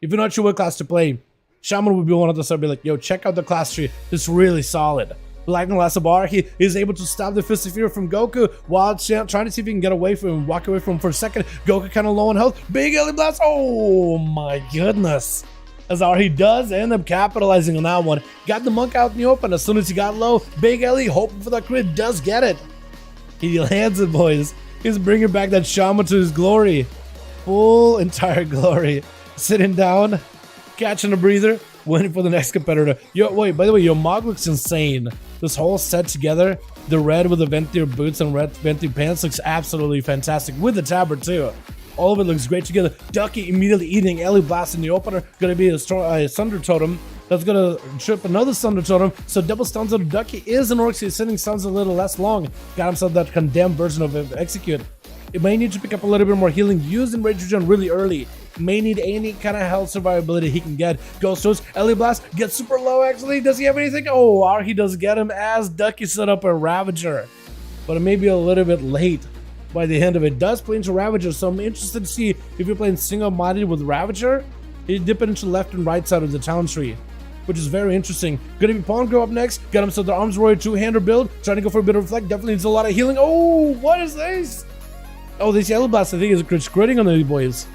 If you're not sure what class to play, Shaman would be one of those that would be like, yo, check out the class tree. It's really solid. Lightning Blast of Arhi is able to stop the Fist of Fear from Goku while trying to see if he can get away from him, walk away from him for a second. Goku kind of low on health. Big Ellie Blast. Oh my goodness. As Arhi does end up capitalizing on that one. Got the monk out in the open as soon as he got low. Big Ellie hoping for that crit, does get it. He lands it, boys. He's bringing back that Shaman to his glory. Full entire glory. Sitting down, catching a breather, waiting for the next competitor. Yo, wait, by the way, your Mog looks insane. This whole set together, the red with the Ventier boots and red Ventier pants looks absolutely fantastic. With the tabard too. All of it looks great together. Ducky immediately eating Ellie Blast in the opener. Gonna be a Sunder Totem. That's gonna trip another Sunder Totem. So double stuns on Ducky is an Orc. He's sitting stuns a little less long. Got himself that condemned version of Execute. It may need to pick up a little bit more healing. Using Rage Regen really early. May need any kind of health survivability he can get. Ghost Toast, Ellie Blast gets super low actually. Does he have anything? Oh, Arhi does get him as Ducky set up a Ravager. But it may be a little bit late by the end of it. Does play into Ravager, so I'm interested to see if you're playing single-minded with Ravager. You dip it into left and right side of the town tree, which is very interesting. Gonna be Pawn Grow up next. Got himself the Arms Warrior 2-hander build. Trying to go for a bit of reflect. Definitely needs a lot of healing. Oh, what is this? Oh, this Ellie Blast, I think, is critting on these boys.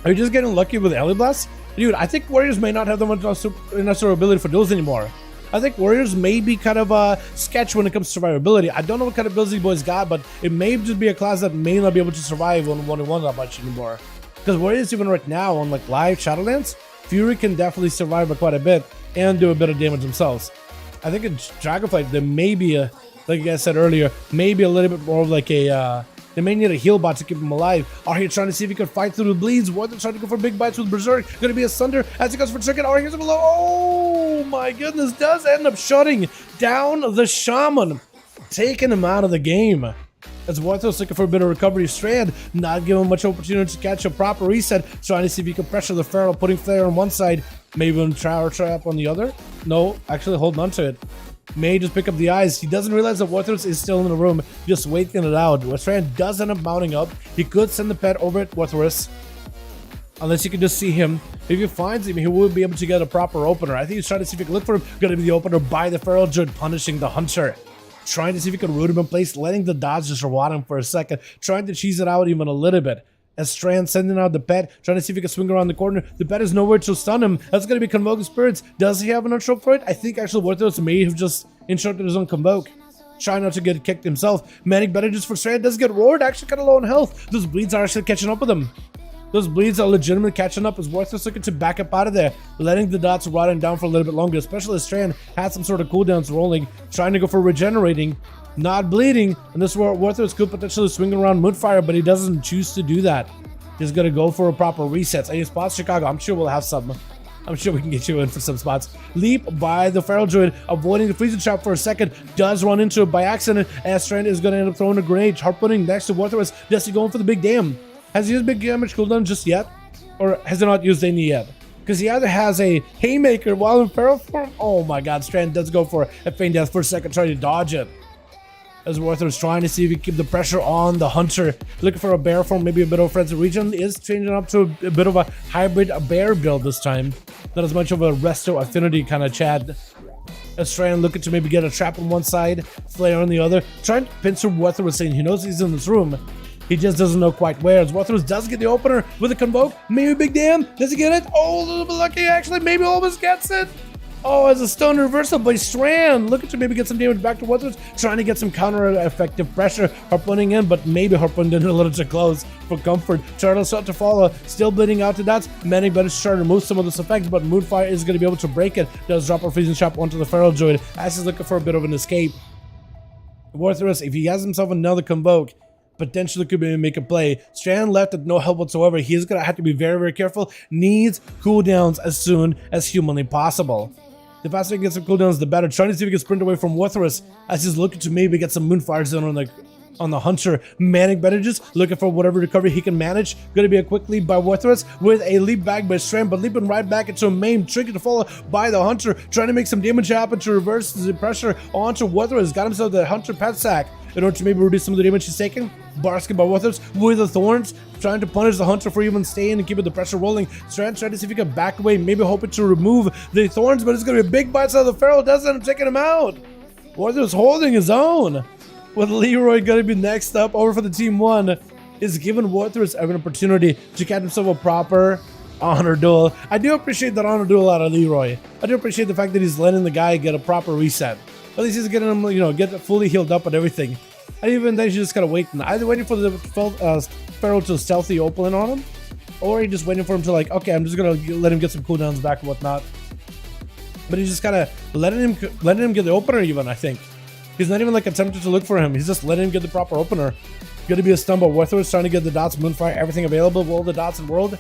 Are you just getting lucky with Ellie Blast? Dude, I think Warriors may not have that much enough survivability for duels anymore. I think Warriors may be kind of a sketch when it comes to survivability. I don't know what kind of builds these boys got, but it may just be a class that may not be able to survive on 1v1 that much anymore. Because Warriors, even right now on like live Shadowlands, Fury can definitely survive by quite a bit and do a bit of damage themselves. I think in Dragonflight, there may be a, like I said earlier, maybe a little bit more of like a, they may need a heal bot to keep him alive. Arhi trying to see if he can fight through the bleeds. Warden trying to go for big bites with Berserk. Gonna be a Sunder as he goes for Trick. Arhi is below. Oh my goodness, does end up shutting down the Shaman. Taking him out of the game. As Warthos looking for a bit of recovery. Strand not giving much opportunity to catch a proper reset. Trying to see if he can pressure the Feral, putting Flare on one side. Maybe even Tower Trap on the other. No, actually holding on to it. May just pick up the eyes. He doesn't realize that Warthos is still in the room, just waiting it out. Strand does end up mounting up. He could send the pet over at Warthos, unless you can just see him. If he finds him, he will be able to get a proper opener. I think he's trying to see if he can look for him. Gonna be the opener by the Feral Druid, punishing the Hunter. Trying to see if he can root him in place, letting the dodge just reward him for a second. Trying to cheese it out even a little bit. As Strand sending out the pet, trying to see if he can swing around the corner. The pet is nowhere to stun him. That's going to be Convoking Spirits. Does he have an trope for it? I think actually Warthos may have just instructed his own Convoke. Trying not to get kicked himself. Manic Bandages for Strand does get roared. Actually kind of low on health. Those bleeds are actually catching up with him. Those bleeds are legitimately catching up as Warthos looking to back up out of there. Letting the dots rot him down for a little bit longer. Especially as Strand had some sort of cooldowns rolling. Trying to go for regenerating. Not bleeding. And this is where Warthos could potentially swing around Moonfire, but he doesn't choose to do that. He's gonna go for a proper resets. Any spots, Chicago? I'm sure we'll have some. I'm sure we can get you in for some spots. Leap by the Feral Druid, avoiding the freezing trap for a second. Does run into it by accident, as Strand is gonna end up throwing a grenade. Harpooning next to Warthos. Does he going for the big dam? Has he used big damage cooldown just yet? Or has he not used any yet? Because he either has a Haymaker while in Feral form. Oh my god, Strand does go for a Feign Death for a second, trying to dodge it. As Warthos trying to see if he can keep the pressure on the Hunter. Looking for a bear form, maybe a bit of Frenzy Region. Is changing up to a bit of a hybrid bear build this time. Not as much of a Resto Affinity kind of Chad. As Strand looking to maybe get a trap on one side, Flare on the other. Trying to pincer Warthos, saying he knows he's in this room. He just doesn't know quite where. As Warthos does get the opener with a Convoke. Maybe Big Damn. Does he get it? Oh, a little bit lucky actually. Maybe almost gets it. Oh, as a stun reversal by Strand. Looking to maybe get some damage back to Warthos. Trying to get some counter-effective pressure. Harpooning in, but maybe harpooned in a little too close for comfort. Charles shot to follow. Still bleeding out to dots. Manning better to try to remove some of this effects, but Moonfire is going to be able to break it. Does drop a freezing trap onto the Feral Druid. As he's looking for a bit of an escape. Warthos, if he has himself another Convoke, potentially could be make a play. Strand left with no help whatsoever. He's gonna have to be very, very careful. Needs cooldowns as soon as humanly possible. The faster he gets some cooldowns, the better. Trying to see if he can sprint away from Warthros as he's looking to maybe get some moonfires in on the Hunter. Manning bandages, looking for whatever recovery he can manage. Gonna be a quick leap by Warthros with a leap back by Strand, but leaping right back into a maim, tricky to follow by the Hunter, trying to make some damage happen to reverse the pressure onto Warthros. Got himself the Hunter pet sack in order to maybe reduce some of the damage he's taking. Barskin by Warthros with the Thorns, trying to punish the Hunter for even staying and keeping the pressure rolling. Strand trying to see if he can back away, maybe hoping to remove the Thorns, but it's gonna be a big bites out of the Feral. Doesn't end up taking him out. Warthros holding his own. With Leroy gonna be next up over for the team 1, is giving Warthros an opportunity to get himself a proper honor duel. I do appreciate that honor duel out of Leroy. I do appreciate the fact that he's letting the guy get a proper reset. At least he's getting him, you know, get fully healed up and everything. And even then, you just gotta wait. Either waiting for the Feral to stealthy open on him, or he just waiting for him to like, okay, I'm just gonna let him get some cooldowns back and whatnot. But he's just kind of letting him get the opener even, I think. He's not even like attempting to look for him. He's just letting him get the proper opener. Gonna be a stun by Warthros, trying to get the dots, Moonfire, everything available, all the dots in the world.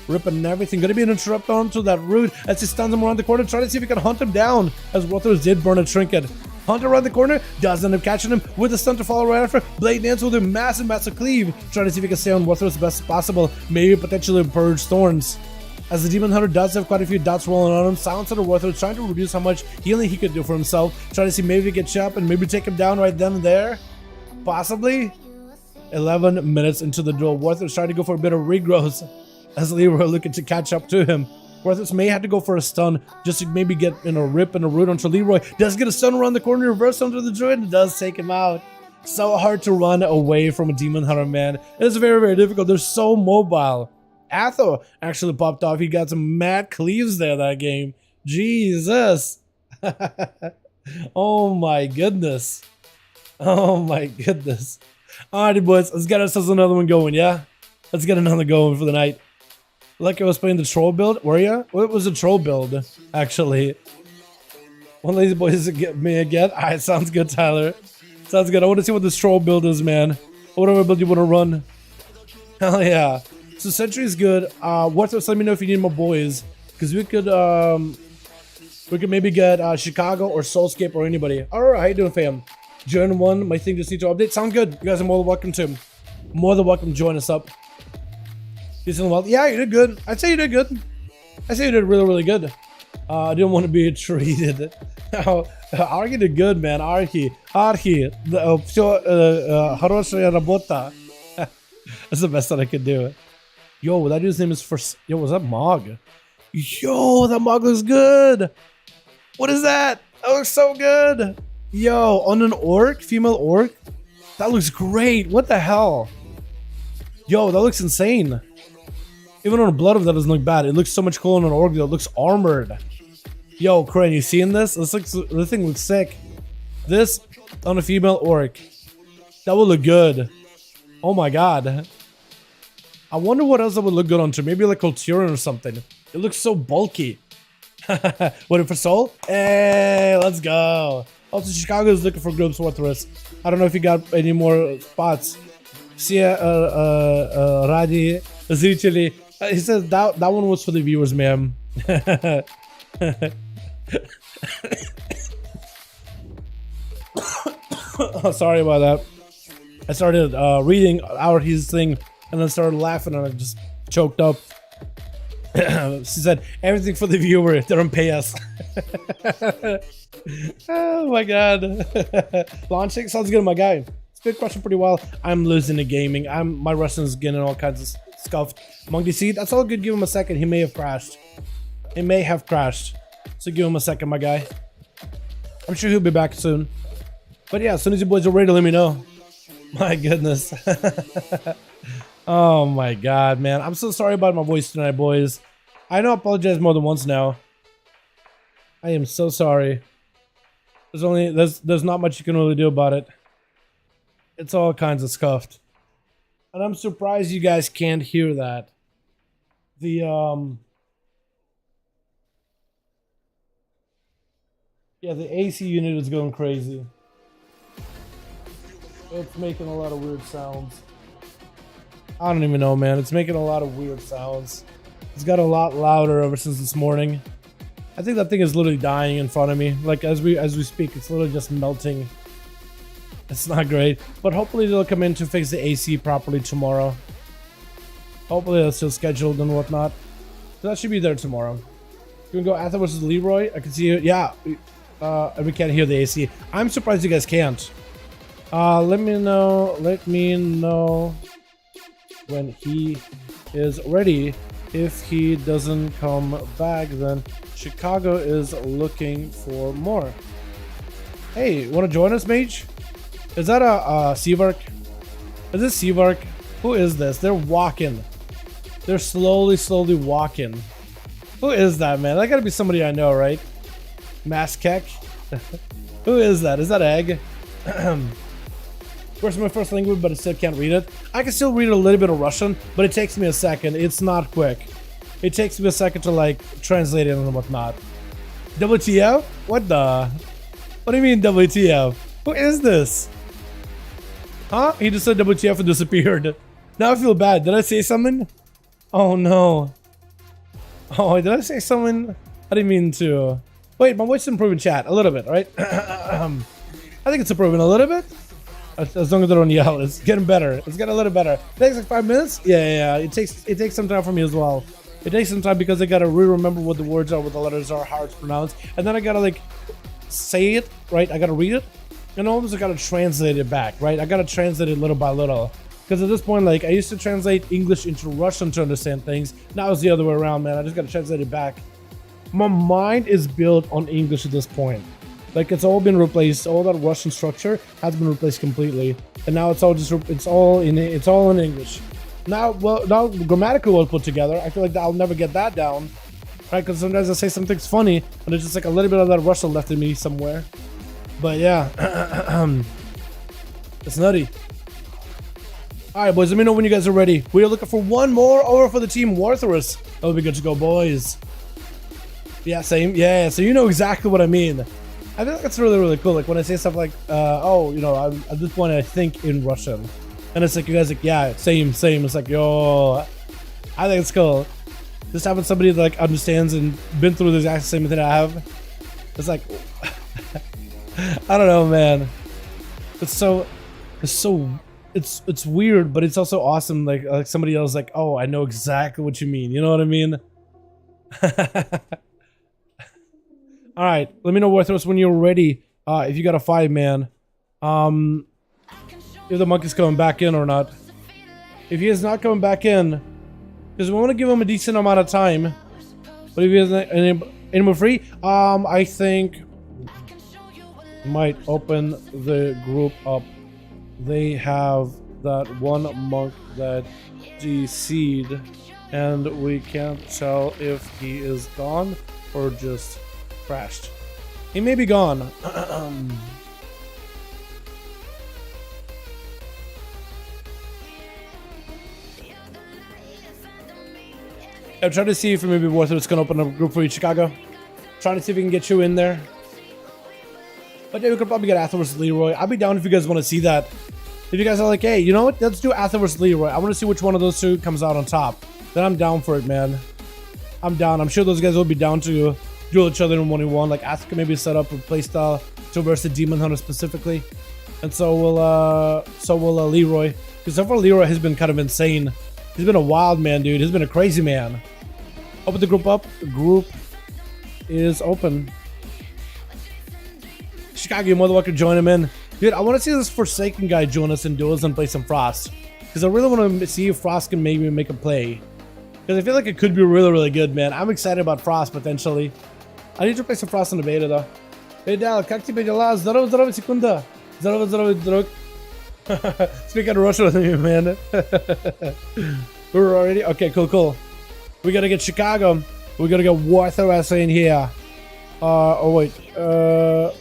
Ripping everything. Gonna be an interrupt onto that root as he stuns him around the corner, trying to see if he can hunt him down, as Warthros did burn a trinket. Hunt around the corner, does end up catching him with a stun to follow right after. Blade Dance with a massive cleave, trying to see if he can stay on Warthros as best as possible. Maybe potentially purge Thorns. As the Demon Hunter does have quite a few dots rolling on him, Silence under Warthros, trying to reduce how much healing he could do for himself. Trying to see maybe he get up and maybe take him down right then and there. Possibly. 11 minutes into the duel, Warthros trying to go for a bit of regrowth as Leroy looking to catch up to him. Warthros may have to go for a stun just to maybe get in a rip and a root onto Leroy. Does get a stun around the corner, reverse onto the druid, and does take him out. So hard to run away from a Demon Hunter, man. It's very, very difficult. They're so mobile. Atho actually popped off. He got some mad cleaves there that game. Jesus. Oh my goodness. Oh my goodness. Alrighty, boys. Let's get ourselves another one going, yeah? Let's get another going for the night. Like I was playing the troll build. Were ya? What was the troll build, actually? One of these boys get me again. Alright, sounds good, Tyler. Sounds good. I want to see what this troll build is, man. Whatever build you want to run. Hell yeah. So Sentry is good. Warthros, let me know if you need more boys, because we could maybe get Chicago or Soulscape or anybody. Alright, how you doing, fam? Join 1, my thing just need to update. Sound good. You guys are more than welcome to. More than welcome to join us up. You doing well? Yeah, you did good. I'd say you did good. I'd say you did really, really good. I didn't want to be treated. Arhi did good, man. Arhi. Хорошая работа. That's the best that I could do. Yo, that dude's name is first. Yo, was that Mog? Yo, that Mog looks good. What is that? That looks so good. Yo, on an orc, female orc. That looks great. What the hell? Yo, that looks insane. Even on a blood of that doesn't look bad. It looks so much cooler on an orc that looks armored. Yo, Crane, you seeing this? This thing looks sick. This on a female orc. That would look good. Oh my god. I wonder what else that would look good onto. Maybe like Colturan or something. It looks so bulky. Waiting for Soul? Hey, let's go. Also, Chicago is looking for groups Warthros. I don't know if you got any more spots. Sia, Radi, Zitili. He says that one was for the viewers, ma'am. Oh, sorry about that. I started reading out his thing and then started laughing and I just choked up. She said, everything for the viewer, they don't pay us. Oh my god. Launching sounds good, my guy. It's been crushing pretty well. I'm losing the gaming. My wrestling's getting all kinds of scuffed. Monkey Seed, that's all good. Give him a second. He may have crashed. He may have crashed. So give him a second, my guy. I'm sure he'll be back soon. But yeah, as soon as you boys are ready, let me know. My goodness. Oh my god, man. I'm so sorry about my voice tonight, boys. I know I apologize more than once now. I am so sorry. There's not much you can really do about it. It's all kinds of scuffed. And I'm surprised you guys can't hear that. Yeah, the AC unit is going crazy. It's making a lot of weird sounds. I don't even know, man. It's making a lot of weird sounds. It's got a lot louder ever since this morning. I think that thing is literally dying in front of me. Like as we speak, it's literally just melting. It's not great, but hopefully they'll come in to fix the AC properly tomorrow. Hopefully that's still scheduled and whatnot. So that should be there tomorrow. You can go Arthur versus Leroy. I can see it. Yeah, we can't hear the AC. I'm surprised you guys can't. Let me know when he is ready. If he doesn't come back, then Chicago is looking for more. Hey, want to join us, Mage? Is that a Seavark? Is this Seavark? Who is this? They're walking. They're slowly walking. Who is that, man? That gotta be somebody I know, right? Maskek? Who is that? Is that Egg? Where's my first language, but I still can't read it. I can still read a little bit of Russian, but it takes me a second. It's not quick. It takes me a second to like translate it and whatnot. WTF? What the? What do you mean WTF? Who is this? Huh? He just said WTF and disappeared. Now I feel bad. Did I say something? Oh no. Oh, did I say something? I didn't mean to. Wait, my voice is improving, chat a little bit, right? I think it's improving a little bit. As long as I don't yell, it's getting better. It's getting a little better. It takes like 5 minutes. Yeah. It takes some time for me as well. It takes some time because I gotta remember what the words are, what the letters are, how it's pronounced, and then I gotta like say it, right? I gotta read it, and almost I gotta translate it back, right? I gotta translate it little by little. Because at this point, like, I used to translate English into Russian to understand things. Now it's the other way around, man. I just gotta translate it back. My mind is built on English at this point. Like, it's all been replaced. All that Russian structure has been replaced completely, and now it's all just it's all in English. Now grammatically well put together. I feel like I'll never get that down, right? Because sometimes I say something's funny, and there's just like a little bit of that Russian left in me somewhere. But yeah, it's nutty. All right, boys. Let me know when you guys are ready. We are looking for one more over for the team Wartherus. That would be good to go, boys. Yeah, same. Yeah, so you know exactly what I mean. I think that's really cool. Like when I say stuff like, oh, you know, at this point I think in Russian, and it's like you guys like, yeah, same. It's like, yo, I think it's cool. Just having somebody that like understands and been through the exact same thing I have. It's like, I don't know, man. It's weird, but it's also awesome. Like somebody else, like, oh, I know exactly what you mean. You know what I mean? All right, let me know, Warthros, when you're ready. If you got a 5-man, if the monkey's coming back in or not. If he is not coming back in, because we want to give him a decent amount of time. But if he isn't anymore free, I think might open the group up. They have that one monk that DC'd, and we can't tell if he is gone or just crashed. He may be gone. I'm trying to see if maybe Warthor's gonna open up a group for you, Chicago. Trying to see if we can get you in there. But yeah, we could probably get Arthur versus Leroy. I'll be down if you guys want to see that. If you guys are like, hey, you know what? Let's do Arthur versus Leroy. I want to see which one of those two comes out on top. Then I'm down for it, man. I'm down. I'm sure those guys will be down to duel each other in 1v1. Like, Arthur can maybe set up a playstyle to verse the Demon Hunter specifically. And so will Leroy. Because so far Leroy has been kind of insane. He's been a wild man, dude. He's been a crazy man. Open the group up. The group is open. Chicago, you're more than welcome to join him in. Dude, I want to see this Forsaken guy join us in duels and play some Frost. Because I really want to see if Frost can maybe make a play. Because I feel like it could be really good, man. I'm excited about Frost, potentially. I need to play some Frost in the beta, though. Hey, Dal, как тебе дела? Здорово, секунда. Здорово, друг. Speak out of Russian with me, man. We're already... Okay, cool. We gotta get Chicago. We gotta get Warthor in here. Oh, wait.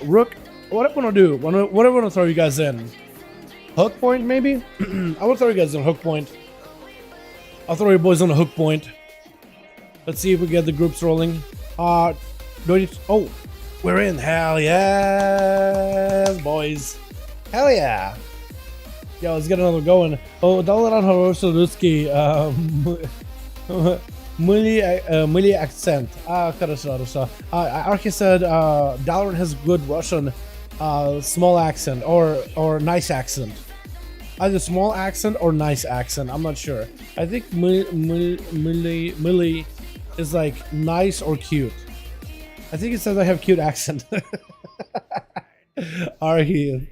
Rook. What I want to do? What I want to throw you guys in? Hook point, maybe? I want to throw you guys in hook point. I'll throw you boys on a hook point. Let's see if we get the groups rolling. Oh, we're in. Hell yes, boys. Hell yeah. Yeah, let's get another going. Oh, Dalaran Horosoluski, Muli accent. Хорошо. Archie said Dalaran has good Russian small accent or nice accent. Either small accent or nice accent. I'm not sure. I think Muli is like nice or cute. I think it says I have cute accent. Архи.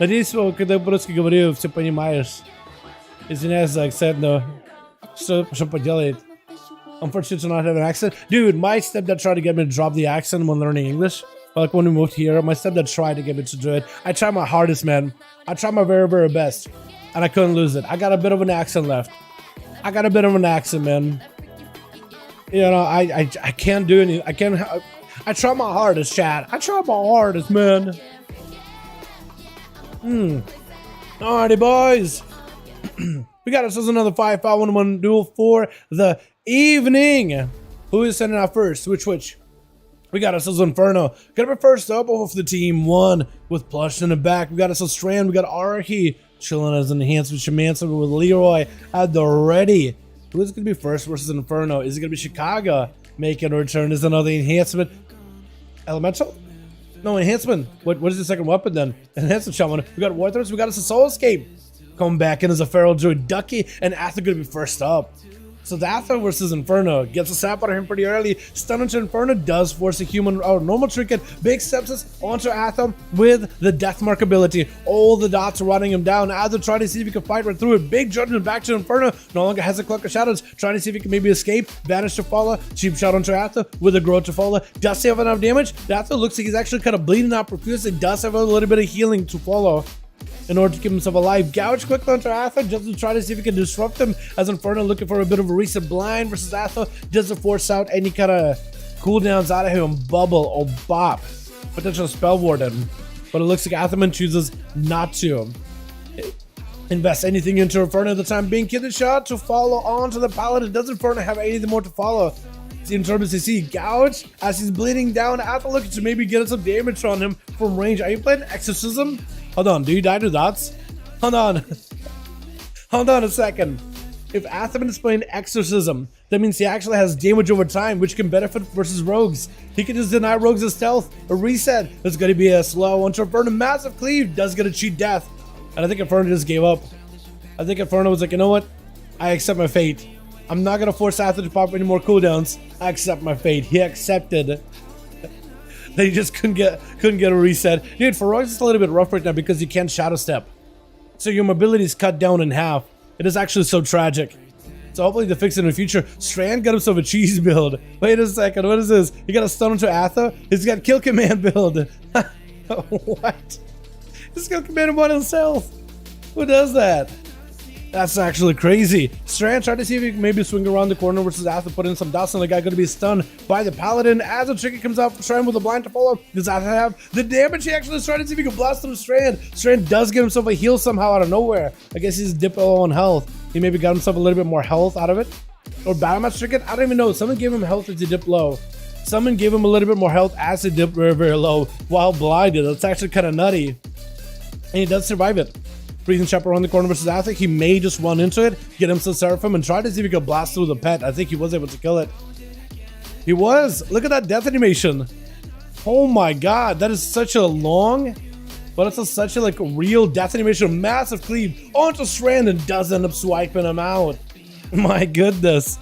Надеюсь, когда по-русски говорю, все понимаешь. Извиняюсь за акцент, но что поделать? Unfortunate to not have an accent. Dude, my stepdad tried to get me to drop the accent when learning English. Like when we moved here, my stepdad tried to get me to do it. I tried my hardest, man. I tried my very, very best. And I couldn't lose it. I got a bit of an accent left. I got a bit of an accent, man. You know, I can't do any. I try my hardest, chat. I try my hardest, man. Alrighty, boys. We got ourselves another 5V5 1v1 duel for the evening. Who is sending out first? Which? We got ourselves Inferno. Gonna be first up off the team one with Plush in the back. We got ourselves Strand. We got Archie chilling as an enhancement. Shamancer with Leroy at the ready. Who's gonna be first versus Inferno? Is it gonna be Chicago making a return? Is another enhancement? Elemental? No, enhancement. What is the second weapon then? Enhancement shaman. We got Warthrones. We got us a Soul Escape. Coming back in as a Feral Druid. Ducky and Atha gonna be first up. So the Atha versus Inferno gets a sap out of him pretty early. Stun into Inferno does force a human or normal trinket. Big sepsis onto Atha with the Death Mark ability. All the dots are running him down. Atha trying to see if he can fight right through it. Big judgment back to Inferno. No longer has a Cloak of Shadows. Trying to see if he can maybe escape. Banish to Falla. Cheap shot onto Atha with a Grow to Falla. Does he have enough damage? Atha looks like he's actually kind of bleeding out profusely. Does have a little bit of healing to follow in order to keep himself alive. Gouge quickly onto Atha just to try to see if he can disrupt him, as Inferno looking for a bit of a reset. Blind versus Atha doesn't force out any kind of cooldowns out of him. Bubble or Bop. Potential Spell Warden. But it looks like Athaman chooses not to invest anything into Inferno at the time being. Kid the shot to follow on to the Paladin. Does Inferno have anything more to follow? In terms of CC, Gouge as he's bleeding down. Atha looking to maybe get some damage on him from range. Are you playing Exorcism? Hold on, do you die to dots? Hold on. Hold on a second. If Athaman is playing Exorcism, that means he actually has damage over time, which can benefit versus rogues. He can just deny rogues a stealth, a reset. There's going to be a slow onto Inferno. Massive cleave does get a cheat death. And I think Inferno just gave up. I think Inferno was like, you know what? I accept my fate. I'm not going to force Atha to pop any more cooldowns. I accept my fate. He accepted. They just couldn't get a reset. Dude, for rogues it's a little bit rough right now because you can't shadow step. So your mobility is cut down in half. It is actually so tragic. So hopefully they fix it in the future. Strand got himself a cheese build. Wait a second, what is this? He got a stun into Atha? He's got kill command build. What? He's got command one himself. Who does that? That's actually crazy. Strand tried to see if he can maybe swing around the corner versus Atha, put in some dots on the guy, going to be stunned by the Paladin. As the Tricky comes out for Strand with a blind to follow, does Atha have the damage? He actually is trying to see if he can blast through Strand. Strand does get himself a heal somehow out of nowhere. I guess he's dipped low on health. He maybe got himself a little bit more health out of it. Or Battle Match Trinket? I don't even know. Someone gave him health as he dipped low. Someone gave him a little bit more health as he dipped very, very low while blinded. That's actually kind of nutty. And he does survive it. Breathing Chopper around the corner versus Atha. He may just run into it, get himself Seraphim, and try to see if he could blast through the pet. I think he was able to kill it. He was. Look at that death animation. Oh my god, that is such a long, but it's such a like real death animation. Massive cleave onto Strand and does end up swiping him out. My goodness.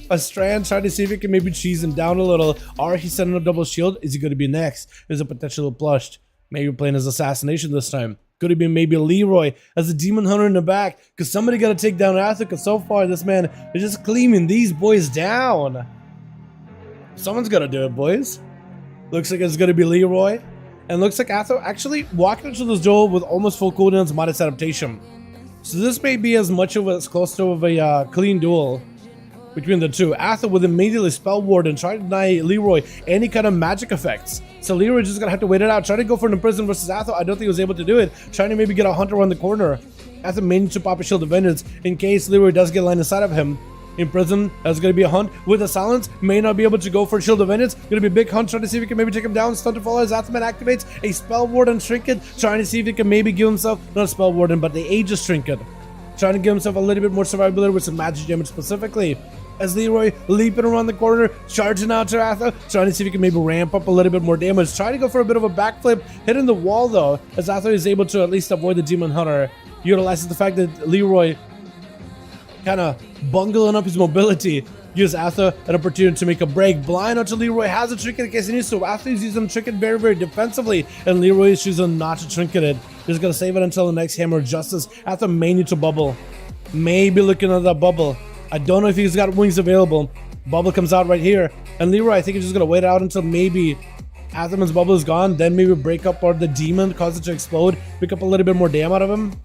A Strand trying to see if he can maybe cheese him down a little. Are he setting up double shield? Is he going to be next? There's a potential Plushed. Maybe playing his assassination this time. Could have been maybe Leroy as a demon hunter in the back, because somebody got to take down Atha, because so far this man is just cleaning these boys down. Someone's got to do it, boys. Looks like it's going to be Leroy. And looks like Atha actually walking into this duel with almost full cooldowns minus adaptation. So this may be as much of as close to a clean duel between the two. Atha with immediately Spell Ward and try to deny Leroy any kind of magic effects. So Leroy just gonna have to wait it out. Try to go for an Imprison versus Atha. I don't think he was able to do it. Trying to maybe get a Hunter around the corner. Atha may need to pop a Shield of Vengeance in case Leroy does get line of sight of him. In prison, that's going to be a hunt with a silence. May not be able to go for shield of vengeance. Going to be a big hunt, trying to see if he can maybe take him down. Stun to follow as Athman activates a spell warden trinket, trying to see if he can maybe give himself, not a spell warden, but the Aegis trinket. Trying to give himself a little bit more survivability with some magic damage specifically. As Leroy leaping around the corner, charging out to Atha, trying to see if he can maybe ramp up a little bit more damage. Trying to go for a bit of a backflip, hitting the wall though, as Atha is able to at least avoid the Demon Hunter. Utilizes the fact that Leroy kind of bungling up his mobility. Gives Atha an opportunity to make a break. Blind onto Leroy, has a trinket in case he needs to. Atha is using the trinket very, very defensively, and Leroy is choosing not to trinket it. He's going to save it until the next Hammer of Justice. Atha may need to bubble. Maybe looking at that bubble. I don't know if he's got wings available. Bubble comes out right here. And Leroy, I think he's just going to wait out until maybe Athaman's bubble is gone. Then maybe break up or the demon, cause it to explode. Pick up a little bit more damage out of him.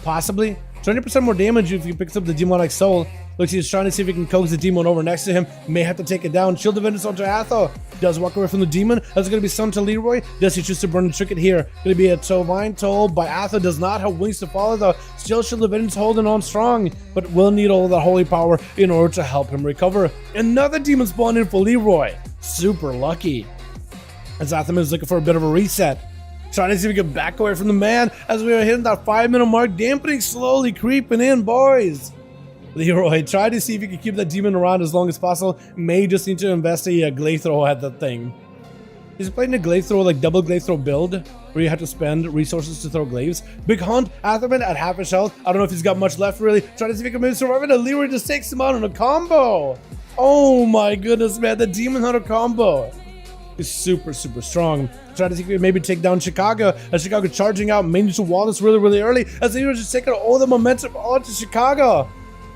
Possibly. 20% more damage if he picks up the demonic soul. Looks he's trying to see if he can coax the demon over next to him. May have to take it down. Shield of Vengeance onto Atha. Does walk away from the demon. That's going to be stunned to Leroy. Does he choose to burn the trinket here? Going to be a divine toll by Atha. Does not have wings to follow though. Still Shield of Vengeance holding on strong, but will need all that holy power in order to help him recover. Another demon spawned in for Leroy. Super lucky. As Athaman is looking for a bit of a reset. Trying to see if we can back away from the man as we are hitting that 5-minute mark. Dampening slowly creeping in, boys. Leroy, try to see if you can keep that demon around as long as possible. May just need to invest a glaive throw at that thing. He's playing a glaive throw, like double glaive throw build, where you have to spend resources to throw glaives. Big hunt, Athaman at half his health. I don't know if he's got much left really. Trying to see if he can maybe survive it, and Leroy just takes him out on a combo. Oh my goodness, man, the Demon Hunter combo is super, super strong. Try to see if we can maybe take down Chicago. As Chicago charging out, may need to wall this really, really early. As Leroy just taking all the momentum onto Chicago.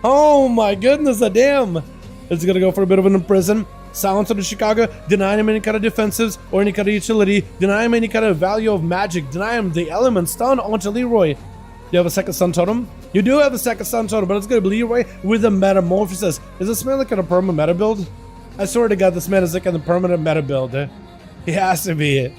Oh my goodness, damn. It's gonna go for a bit of an imprison. Silence on the Chicago, denying him any kind of defensives or any kind of utility, deny him any kind of value of magic, deny him the element. Stun onto Leroy. You have a second stun totem? You do have a second stun totem, but it's gonna be Leroy with a metamorphosis. Does this man look at a perma meta build? I swear to God, this man is like in the permanent meta build. He has to be.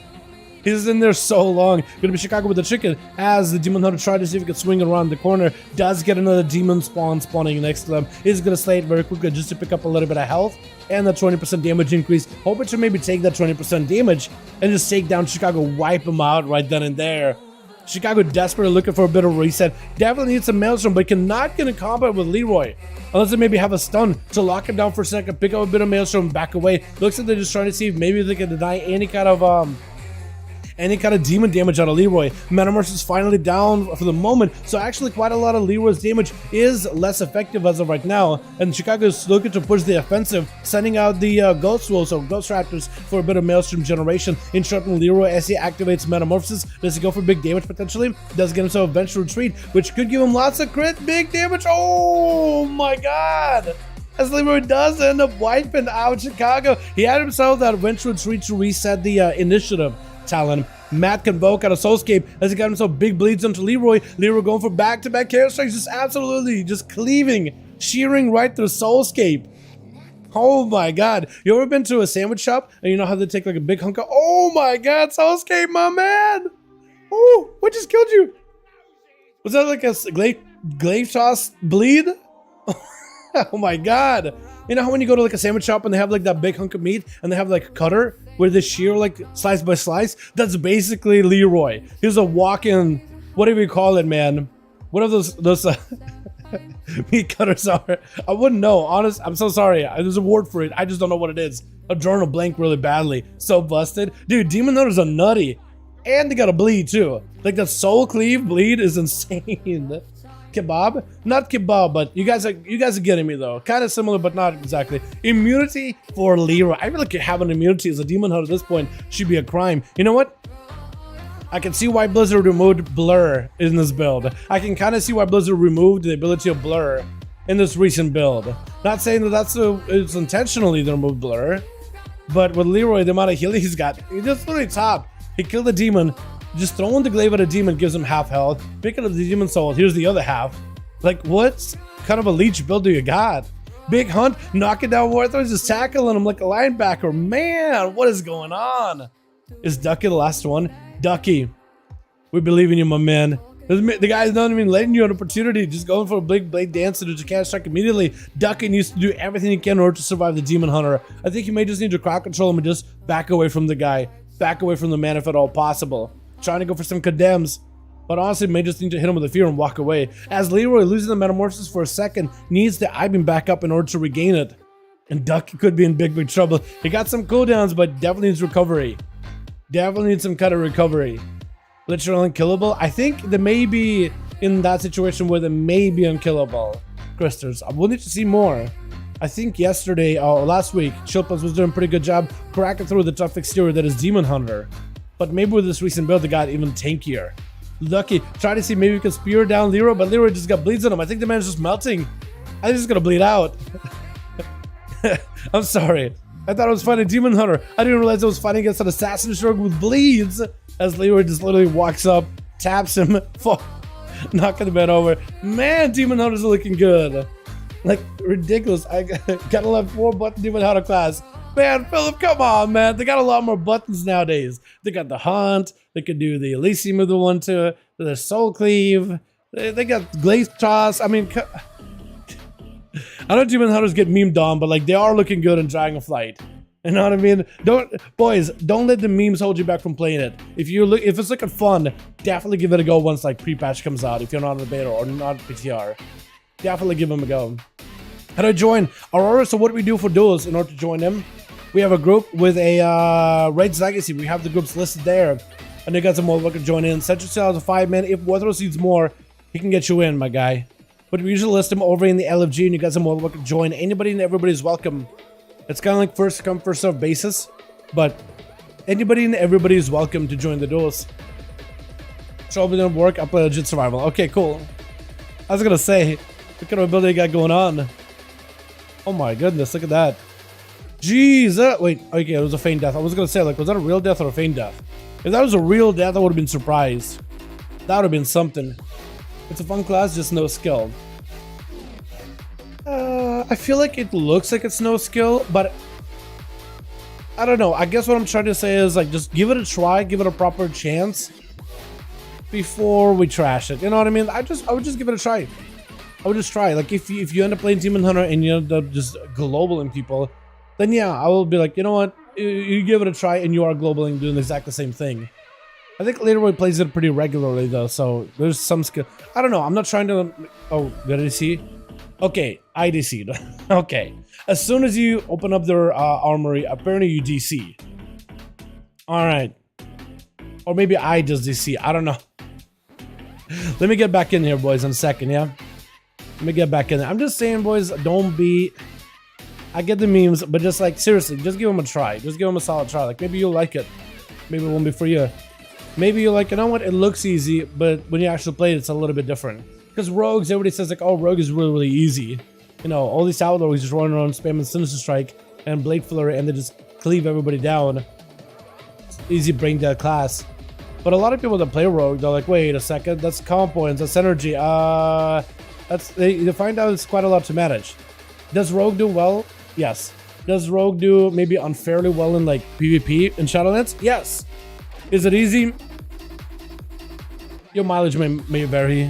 He's in there so long. Gonna be Chicago with the chicken as the Demon Hunter tried to see if he could swing around the corner. Does get another demon spawning next to them. He's gonna slay it very quickly just to pick up a little bit of health and the 20% damage increase. Hoping to maybe take that 20% damage and just take down Chicago, wipe him out right then and there. Chicago desperately looking for a bit of a reset. Definitely needs some Maelstrom, but cannot get in combat with Leroy. Unless they maybe have a stun to lock him down for a second, pick up a bit of Maelstrom, back away. Looks like they're just trying to see if maybe they can deny any kind of demon damage out of Leroy. Metamorphosis is finally down for the moment, so actually quite a lot of Leroy's damage is less effective as of right now, and Chicago is looking to push the offensive, sending out the Ghost Wolves or Ghost Raptors for a bit of Maelstrom generation. In short, Leroy, as he activates Metamorphosis, does he go for big damage potentially? Does get himself a Venture Retreat, which could give him lots of crit, big damage. Oh my god! As Leroy does end up wiping out Chicago, he had himself that Venture Retreat to reset the initiative. Talon. Matt Convoke out of Soulscape as he got himself big bleeds onto Leroy. Leroy going for back-to-back Chaos Strikes, just absolutely just cleaving, shearing right through Soulscape. Oh my god. You ever been to a sandwich shop and you know how they take like a big hunk of... Oh my god, Soulscape, my man! Oh, what just killed you? Was that like a glaive toss bleed? Oh my god. You know how when you go to like a sandwich shop and they have like that big hunk of meat and they have like a cutter where they shear like slice by slice? That's basically Leroy. He's a walk-in, whatever you call it, man. What are those meat cutters are? I wouldn't know, honest. I'm so sorry. There's a word for it. I just don't know what it is. A journal blank really badly. So busted. Dude, Demon Hunters are nutty. And they got a bleed too. Like that soul cleave bleed is insane. Kebab? Not kebab, but you guys are getting me though. Kind of similar, but not exactly. Immunity for Leroy. I feel like having immunity as a Demon Hunter at this point should be a crime. You know what? I can see why Blizzard removed blur in this build. I can kind of see why Blizzard removed the ability of blur in this recent build. Not saying that it's intentionally they removed blur, but with Leroy, the amount of healing he's got, he's just literally top. He killed the demon. Just throwing the glaive at a demon gives him half health. Picking up the demon soul, here's the other half. Like, what kind of a leech build do you got? Big hunt, knocking down Warthog, just tackling him like a linebacker. Man, what is going on? Is Ducky the last one? Ducky, we believe in you, my man. The guy's not even letting you an opportunity, just going for a big blade dance and just can't strike immediately. Ducking needs to do everything he can in order to survive the Demon Hunter. I think you may just need to crowd control him and just back away from the guy. Back away from the man if at all possible. Trying to go for some condemns. But honestly, may just need to hit him with a fear and walk away. As Leroy, losing the Metamorphosis for a second, needs the I-beam back up in order to regain it. And Duck could be in big trouble. He got some cooldowns, but definitely needs recovery. Definitely needs some kind of recovery. Literally unkillable. I think they may be in that situation where they may be unkillable. Crystals. I will need to see more. I think yesterday, last week, Chilpas was doing a pretty good job cracking through the tough exterior that is Demon Hunter. But maybe with this recent build, they got even tankier. Lucky. Try to see maybe we can spear down Leroy, but Leroy just got bleeds on him. I think the man's just melting. I think he's gonna bleed out. I'm sorry. I thought I was fighting Demon Hunter. I didn't realize I was fighting against an assassin stroke with bleeds. As Leroy just literally walks up, taps him, knocking the man over. Man, Demon Hunters are looking good. Like, ridiculous. I gotta love 4-button Demon Hunter class. Man, Philip, come on, man. They got a lot more buttons nowadays. They got the Hunt. They could do the Elysium with the one too. The Soul Cleave. They got Glaze Toss. I mean, I know Demon Hunters get memed on, but like they are looking good in Dragonflight. You know what I mean? Don't let the memes hold you back from playing it. If it's looking fun, definitely give it a go once like pre-patch comes out. If you're not in the beta or not PTR, definitely give them a go. How do I join Aurora? So what do we do for duels in order to join them? We have a group with a Raids Legacy. We have the groups listed there, and they got some more looking to join in. Set yourself as a 5-man. If Wathros needs more, he can get you in, my guy. But we usually list them over in the LFG, and you got some more looking to join. Anybody and everybody's welcome. It's kind of like first come, first serve basis, but anybody and everybody is welcome to join the duels. Trouble didn't work, I play legit survival. Okay, cool. I was gonna say, look at what build they got going on. Oh my goodness, look at that. Jeez, wait, okay, it was a feign death. I was gonna say, like, was that a real death or a feign death? If that was a real death, I would have been surprised. That would have been something. It's a fun class, just no skill. I feel like it looks like it's no skill, but I don't know. I guess what I'm trying to say is like just give it a try, give it a proper chance before we trash it. You know what I mean? I would just give it a try. I would just try. Like if you end up playing Demon Hunter and you end up just globaling people, then yeah, I will be like, you know what? You give it a try and you are globaling, doing exactly the same thing. I think Leroy plays it pretty regularly though, so there's some skill. I don't know. I'm not trying to. Oh, did I see? Okay, I DC'd. Okay. As soon as you open up their armory, apparently you DC. Alright. Or maybe I just DC. I don't know. Let me get back in here, boys, in a second, yeah? Let me get back in there. I'm just saying, boys, don't be... I get the memes, but just like, seriously, just give them a try. Just give them a solid try. Like, maybe you'll like it. Maybe it won't be for you. Maybe you're like, you know what? It looks easy, but when you actually play it, it's a little bit different. Because rogues, everybody says like, oh, rogue is really, really easy. You know, all these outlaws just running around spamming Sinister Strike and Blade Flurry, and they just cleave everybody down. It's easy brain dead class. But a lot of people that play rogue, they're like, wait a second, that's comp points, that's energy. They find out it's quite a lot to manage. Does rogue do well? Yes. Does rogue do maybe unfairly well in like PvP in Shadowlands? Yes. Is it easy? Your mileage may vary.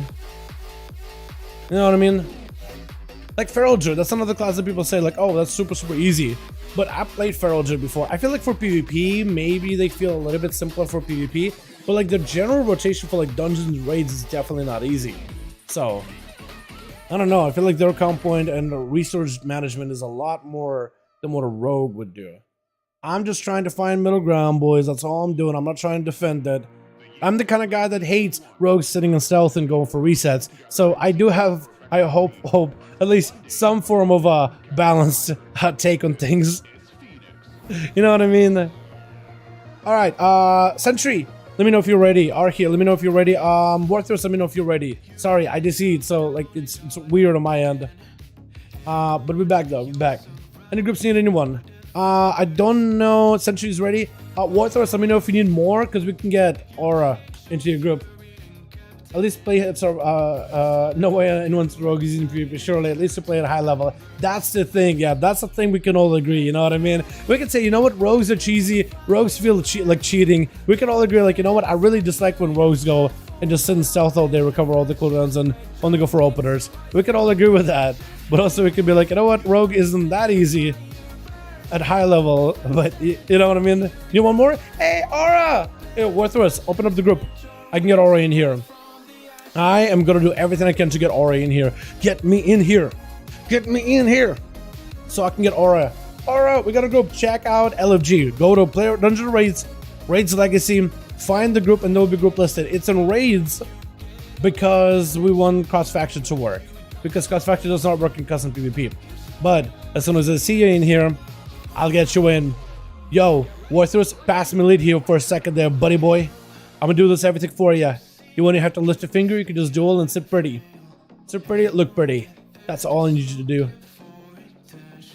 You know what I mean? Like Feral Druid, that's another class that people say like, oh, that's super, super easy. But I played Feral Druid before. I feel like for PvP, maybe they feel a little bit simpler for PvP. But like the general rotation for like dungeons and raids is definitely not easy. So, I don't know. I feel like their comp point and resource management is a lot more than what a rogue would do. I'm just trying to find middle ground, boys. That's all I'm doing. I'm not trying to defend it. I'm the kind of guy that hates rogues sitting in stealth and going for resets. So I do have, I hope at least some form of a balanced take on things. You know what I mean? All right, Sentry, let me know if you're ready. Archie, let me know if you're ready. Warcraft, let me know if you're ready. Sorry, I DC'd, so like it's weird on my end. But we're back though. We're back. Any groups need anyone? I don't know. Sentry's ready. Warthros, let me know if you need more, because we can get Aura into your group. At least play hits are, no way anyone's rogue is in PvP, surely, at least to play at a high level. That's the thing, yeah, that's the thing we can all agree, you know what I mean? We can say, you know what, rogues are cheesy, rogues feel like cheating. We can all agree, like, you know what, I really dislike when rogues go and just sit in stealth all day, recover all the cooldowns, and only go for openers. We could all agree with that, but also we could be like, you know what, Rogue isn't that easy at high level, but you know what I mean? You want more? Hey, Aura! Hey, Worthless, open up the group. I can get Aura in here. I am gonna do everything I can to get Aura in here. Get me in here. Get me in here. So I can get Aura. Aura, we got a group. Check out LFG. Go to Player Dungeon Raids, Raids Legacy. Find the group and they'll be group listed. It's in Raids because we want cross-faction to work. Because cross-faction does not work in custom PvP. But as soon as I see you in here, I'll get you in. Yo, Worthless, pass me lead here for a second there, buddy boy. I'm gonna do this everything for you. You only have to lift a finger, you can just duel and sit pretty. Sit pretty, look pretty. That's all I need you to do.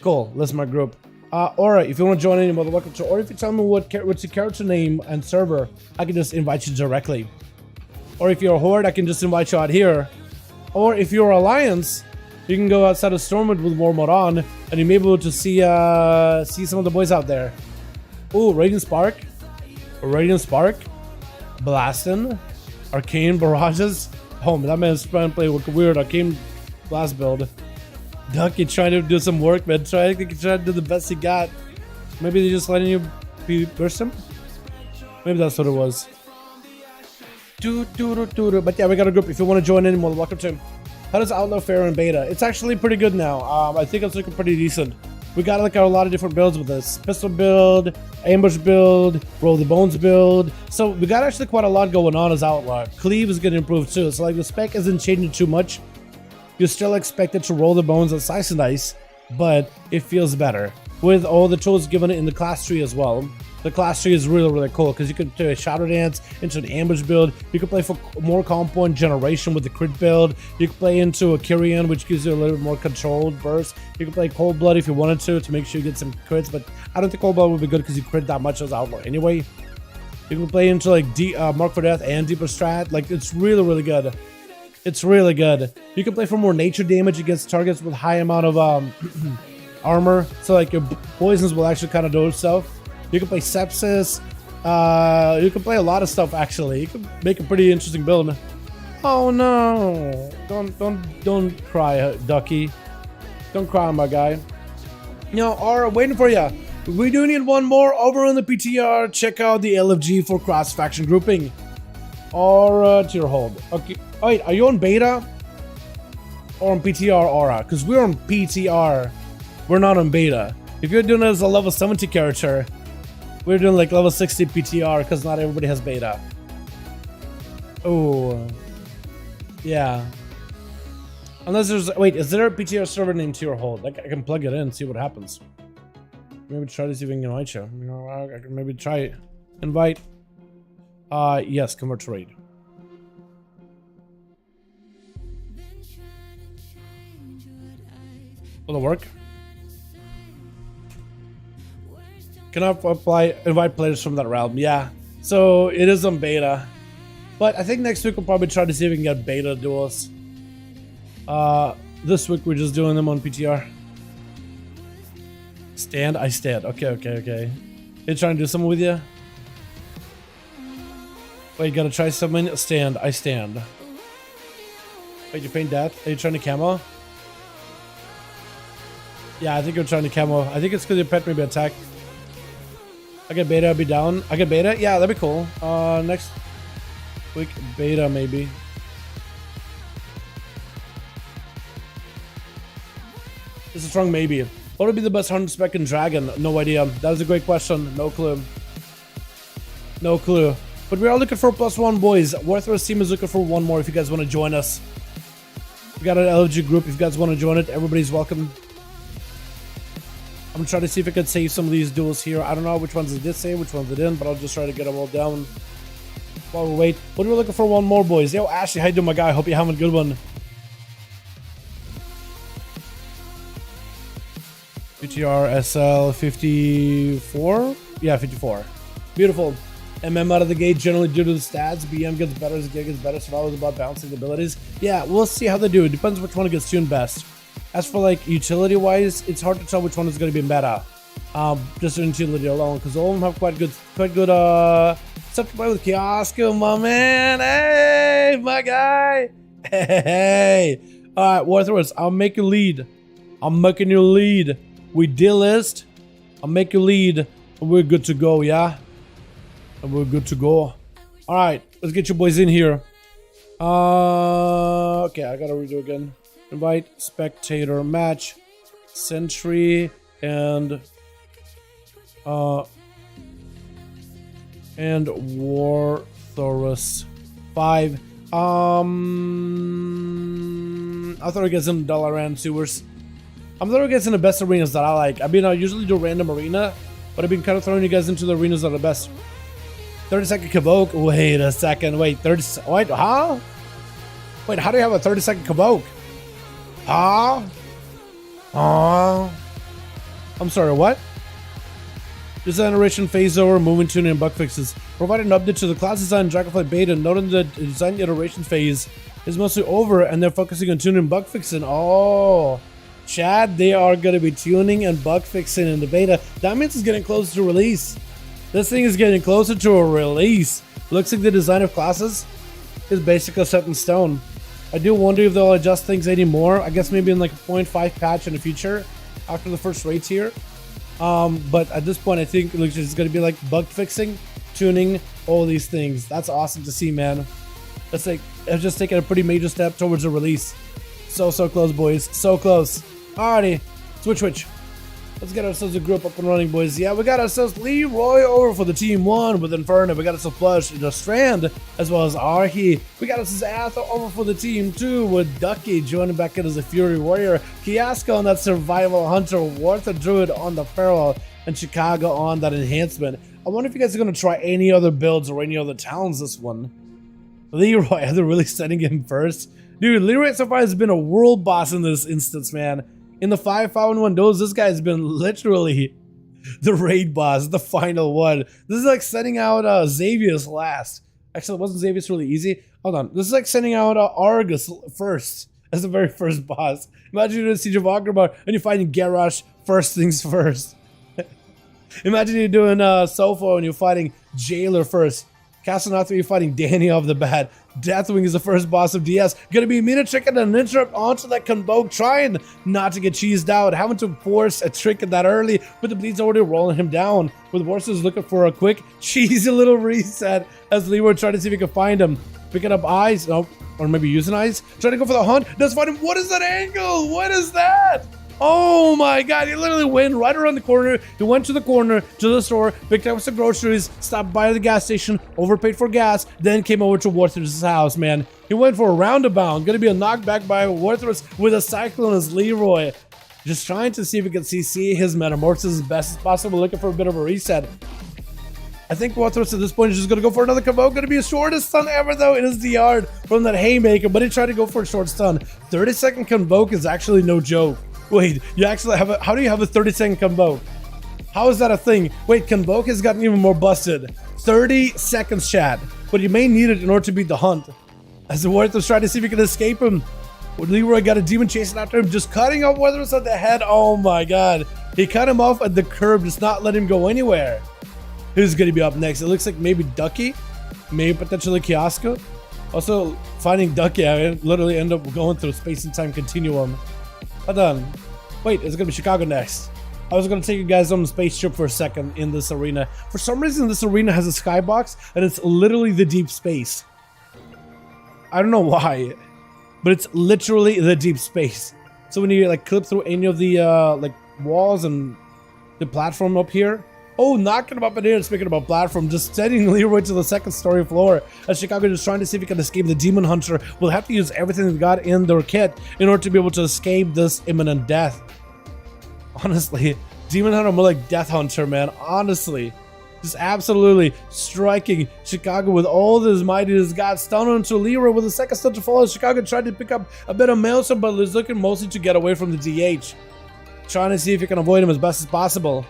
Cool, listen my group. Aura, if you want to join any mother welcome to, or if you tell me what's your character name and server, I can just invite you directly. Or if you're a Horde, I can just invite you out here. Or if you're Alliance, you can go outside of Stormwood with War Mode on, and you may be able to see some of the boys out there. Ooh, Radiant Spark. Radiant Spark. Blastin'. Arcane Barrages. Oh, that man's trying to play with a weird Arcane Blast build. Ducky trying to do some work, man. Trying to do the best he got. Maybe they're just letting you burst him? Maybe that's what it was. But yeah, we got a group. If you want to join in, well, welcome to. How does Outlaw fare in beta? It's actually pretty good now. I think it's looking pretty decent. We got like a lot of different builds with this. Pistol build, ambush build, roll the bones build. So we got actually quite a lot going on as Outlaw. Cleave is getting improved too. So like the spec isn't changing too much. You're still expected to roll the bones and slice and dice, but it feels better. With all the tools given in the class tree as well. The class tree is really, really cool because you can do a Shadow Dance into an ambush build. You can play for more combo and generation with the crit build. You can play into a Kyrian, which gives you a little bit more controlled burst. You can play Cold Blood if you wanted to make sure you get some crits, but I don't think Cold Blood would be good because you crit that much as Outlaw anyway. You can play into like Mark for Death and Deeper Strat. Like, it's really, really good. It's really good. You can play for more nature damage against targets with high amount of armor. So like your poisons will actually kind of do itself. You can play Sepsis. You can play a lot of stuff actually. You can make a pretty interesting build. Oh no! Don't cry, Ducky. Don't cry, my guy. No, Aura, waiting for you. We do need one more over on the PTR. Check out the LFG for cross-faction grouping. Aura to your hold. Okay. Wait, are you on beta? Or on PTR, Aura? Because we're on PTR. We're not on beta. If you're doing it as a level 70 character, we're doing like level 60 PTR because not everybody has beta. Oh. Yeah. Unless there's... Wait, is there a PTR server named to your hold? Like, I can plug it in and see what happens. Maybe try to see if we can invite you. You know, I can maybe try it. Invite. Yes, convert to raid. Will it work? Can I invite players from that realm? Yeah. So it is on beta. But I think next week we'll probably try to see if we can get beta duels. This week we're just doing them on PTR. Stand? I stand. Okay. You trying to do something with you? Wait, you gotta try something? Stand. I stand. Wait, you paint death? Are you trying to camo? Yeah, I think you're trying to camo. I think it's because your pet may be attacked. I get beta, I'll be down. I get beta? Yeah, that'd be cool. Next week, beta maybe. It's a strong maybe. What would be the best 100 spec in Dragon? No idea. That was a great question. No clue. No clue. But we are looking for +1 boys. Worthless team is looking for one more if you guys want to join us. We got an LG group. If you guys want to join it, everybody's welcome. I'm trying to see if I could save some of these duels here. I don't know which ones it did save, which ones it didn't, but I'll just try to get them all down while we wait. But we're looking for one more, boys. Yo, Ashley, how you doing, my guy? Hope you're having a good one. PTR SL 54? Yeah, 54. Beautiful. MM out of the gate, generally due to the stats. BM gets better as the game gets better. Survival is about balancing the abilities. Yeah, we'll see how they do. It depends which one gets tuned best. As for like utility wise, it's hard to tell which one is going to be meta. Just in utility alone, because all of them have quite good What's up to play with Kiosko, my man? Hey, my guy. Hey. All right, Warthros, I'll make you lead. I'm making you lead. We deal list. I'll make you lead. And we're good to go, yeah? And we're good to go. All right, let's get you boys in here. Okay, I gotta redo again. Invite, spectator, match, sentry, and Warthorus 5. I thought it gets in Dalaran sewers. I'm throwing you guys in the best arenas that I like. I mean, I usually do random arena, but I've been kind of throwing you guys into the arenas that are the best. 30-second Kaboke. Wait a second. Wait, wait, huh? Wait, how do you have a 30-second Kaboke? Huh? I'm sorry, what? Design iteration phase over, moving, tuning, and bug fixes. Provide an update to the class design Dragonflight beta, noting the design iteration phase is mostly over and they're focusing on tuning and bug fixing. Oh, Chad, they are going to be tuning and bug fixing in the beta. That means it's getting closer to release. This thing is getting closer to a release. Looks like the design of classes is basically set in stone. I do wonder if they'll adjust things anymore. I guess maybe in like a 0.5 patch in the future after the first raid tier. But at this point, I think it's going to be like bug fixing, tuning, all these things. That's awesome to see, man. It's like it's just taking a pretty major step towards a release. So close, boys. So close. Alrighty, switch. Let's get ourselves a group up and running, boys. Yeah, we got ourselves Leroy over for the team 1 with Inferno. We got ourselves Flush, the Strand, as well as Arhi. We got ourselves Atho over for the team 2 with Ducky joining back in as a Fury Warrior. Kiasko on that Survival Hunter, Warther Druid on the Feral, and Chicago on that Enhancement. I wonder if you guys are going to try any other builds or any other talents this one. Leroy, are they really setting him first? Dude, Leroy so far has been a world boss in this instance, man. In the 5V5 1v1 DUELS, this guy has been literally the raid boss, the final one. This is like sending out Xavius last. Actually, wasn't Xavius really easy? Hold on. This is like sending out Argus first as the very first boss. Imagine you're doing Siege of Agrabah and you're fighting Garrosh first things first. Imagine you're doing Sofo and you're fighting Jailer first. Castle you're fighting Danny off the bat. Deathwing is the first boss of DS. Gonna be Mina tricking an interrupt onto that Convoke, trying not to get cheesed out, having to force a trick that early, but the Bleed's already rolling him down. With Warsaws looking for a quick, cheesy little reset as Leroy tried to see if he could find him. Picking up eyes, oh, or maybe using eyes. Trying to go for the hunt, does find him. What is that angle? What is that? Oh my god, he literally went right around the corner. He went to the corner, to the store, picked up some groceries, stopped by the gas station, overpaid for gas, then came over to Warthor's house, man. He went for a roundabout. Gonna be a knockback by Warthor's with a Cyclone as Leroy. Just trying to see if he can CC his Metamorphosis as best as possible, looking for a bit of a reset. I think Warthor's at this point is just gonna go for another Convoke. Gonna be a shortest stun ever though in his DR from that Haymaker, but he tried to go for a short stun. 30-second Convoke is actually no joke. Wait, you actually have a, how do you have a 30-second Convoke? How is that a thing? Wait, Convoke has gotten even more busted. 30 seconds, chat. But you may need it in order to beat the hunt. As the Warthor's trying to see if he can escape him. Leroy got a demon chasing after him, just cutting off Warthor's at the head. Oh my god. He cut him off at the curb, just not let him go anywhere. Who's going to be up next? It looks like maybe Ducky. Maybe potentially Kiosko. Also, finding Ducky, I literally end up going through space and time continuum. Hold on. Wait, it's gonna be Chicago next. I was gonna take you guys on the spaceship for a second in this arena. For some reason, this arena has a skybox, and it's literally the deep space. I don't know why, but it's literally the deep space. So when you like clip through any of the like walls and the platform up here. Oh, knocking him up in here. Speaking about platform, just sending Leroy to the second story floor. As Chicago is trying to see if he can escape the Demon Hunter. Will have to use everything they got in their kit in order to be able to escape this imminent death. Honestly, Demon Hunter more like Death Hunter, man. Honestly. Just absolutely striking Chicago with all his might. He has got stunned onto Leroy with a second stun to follow. Chicago tried to pick up a bit of Maelstrom, but is looking mostly to get away from the DH. Trying to see if he can avoid him as best as possible.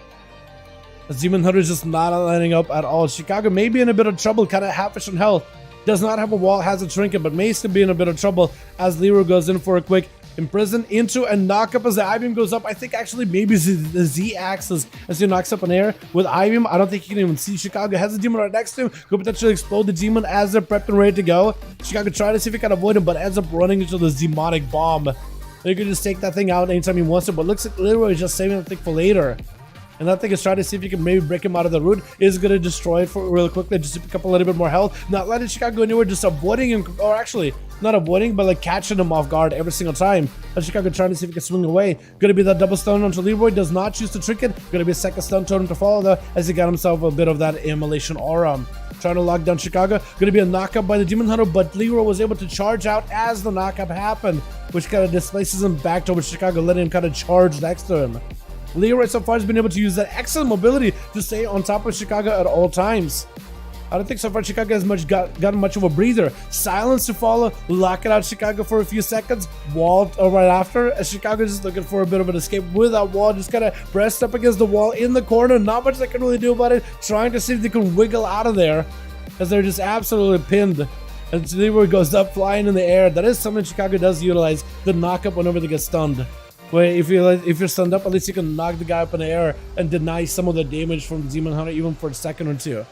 As Demon Hunter is just not lining up at all. Chicago may be in a bit of trouble, kind of halfish on health. Does not have a wall, has a trinket, but may still be in a bit of trouble as Leroy goes in for a quick. imprisoned into a knockup as the I-beam goes up. I think actually maybe the Z-axis as he knocks up an air with I-beam. I don't think you can even see Chicago. Has the demon right next to him. Could potentially explode the demon as they're prepped and ready to go. Chicago trying to see if he can avoid him, but ends up running into this demonic bomb. He could just take that thing out anytime he wants to, but looks like literally just saving the thing for later. And that thing is trying to see if you can maybe break him out of the root. Is going to destroy it for real quickly, just to pick up a little bit more health. Not letting Chicago go anywhere, just avoiding him, or actually, not avoiding, but like catching him off guard every single time. And Chicago trying to see if he can swing away. Going to be that double stun onto Leroy, does not choose to trick it. Going to be a second stun totem to follow though, as he got himself a bit of that immolation aura. Trying to lock down Chicago. Going to be a knockup by the Demon Hunter, but Leroy was able to charge out as the knockup happened, which kind of displaces him back towards Chicago, letting him kind of charge next to him. Leroy so far has been able to use that excellent mobility to stay on top of Chicago at all times. I don't think so far Chicago has gotten much of a breather. Silence to follow, lock it out Chicago for a few seconds, wall right after, as Chicago is just looking for a bit of an escape with that wall, just kind of pressed up against the wall in the corner. Not much they can really do about it, trying to see if they can wiggle out of there, as they're just absolutely pinned. And Leroy goes up flying in the air. That is something Chicago does utilize, the knockup whenever they get stunned. Where if you're stunned up, at least you can knock the guy up in the air and deny some of the damage from the Demon Hunter even for a second or two.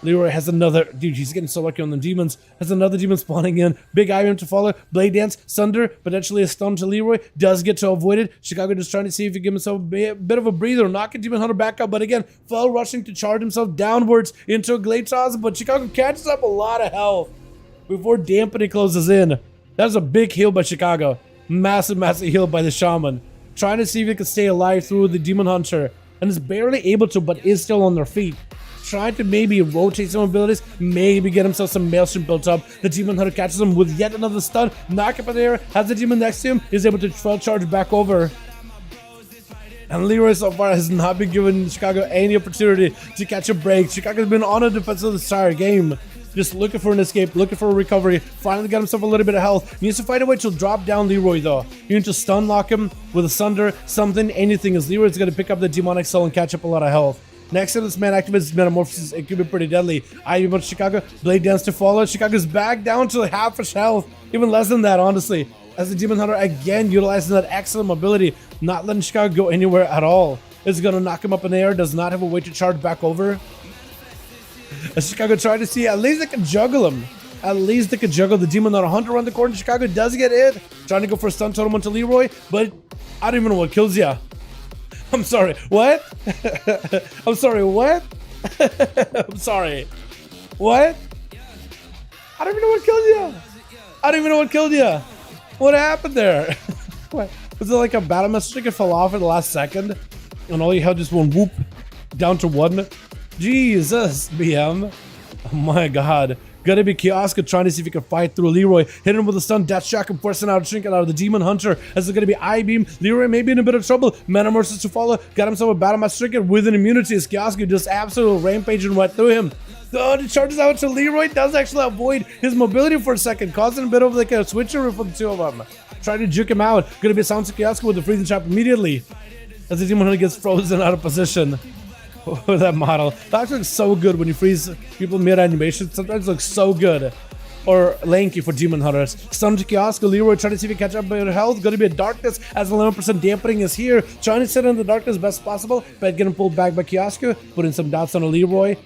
Leroy has another, dude, he's getting so lucky on the demons. Has another demon spawning in. Big I-beam to follow. Blade Dance, Sunder, potentially a stun to Leroy. Does get to avoid it. Chicago just trying to see if he can give himself a bit of a breather. Knocking Demon Hunter back up, but again, fell rushing to charge himself downwards into a Glade Toss, but Chicago catches up a lot of health before dampening closes in. That's a big heal by Chicago. Massive, massive heal by the Shaman. Trying to see if he can stay alive through the Demon Hunter. And is barely able to, but is still on their feet. Trying to maybe rotate some abilities. Maybe get himself some Maelstrom built up. The Demon Hunter catches him with yet another stun. Knock up in the air. Has the Demon next to him. Is able to 12 charge back over. And Leroy so far has not been given Chicago any opportunity to catch a break. Chicago's been on a defensive this entire game. Just looking for an escape, looking for a recovery. Finally got himself a little bit of health. Needs to find a way to drop down Leroy though. You need to stun lock him with a Sunder, something, anything, as Leroy's going to pick up the Demonic Soul and catch up a lot of health. Next to this man activates his Metamorphosis. It could be pretty deadly. I want Chicago. Blade Dance to follow. Chicago's back down to half his health. Even less than that, honestly. As the Demon Hunter again utilizing that excellent mobility. Not letting Chicago go anywhere at all. It's going to knock him up in the air. Does not have a way to charge back over. As Chicago tried to see, at least they can juggle him. At least they can juggle the Demon Hunter around the corner. Chicago does get hit. Trying to go for a stun totem onto Leroy, but I don't even know what kills ya. I'm sorry, what? I'm sorry, what? I'm sorry. What? I don't even know what killed ya. I don't even know what killed ya. What happened there? What? Was it like a battle message that fell off at the last second? And all you had just one whoop down to one? Jesus, BM. Oh my god. Gotta be Kioska trying to see if he can fight through Leroy. Hit him with a stun, Death Shock, and forcing out a trinket out of the Demon Hunter. As it's gonna be I-beam. Leroy may be in a bit of trouble. Metamorphosis to follow. Got himself a Battle Master trinket with an immunity as Kioska just absolutely rampaging right through him. Oh, he charges out to Leroy. Does actually avoid his mobility for a second, causing a bit of like a switcheroo for the two of them. Trying to juke him out. Gonna be a Sound to Kioska with the freezing trap immediately. As the Demon Hunter gets frozen out of position. Oh, that model. That actually looks so good when you freeze people mid-animation. Sometimes it looks so good. Or lanky for Demon Hunters. Stun to Kioska. Leroy trying to see if he can catch up with health. Going to be a darkness as 11% dampening is here. Trying to sit in the darkness best possible, but getting pulled back by Kioska. Putting some dots on a Leroy.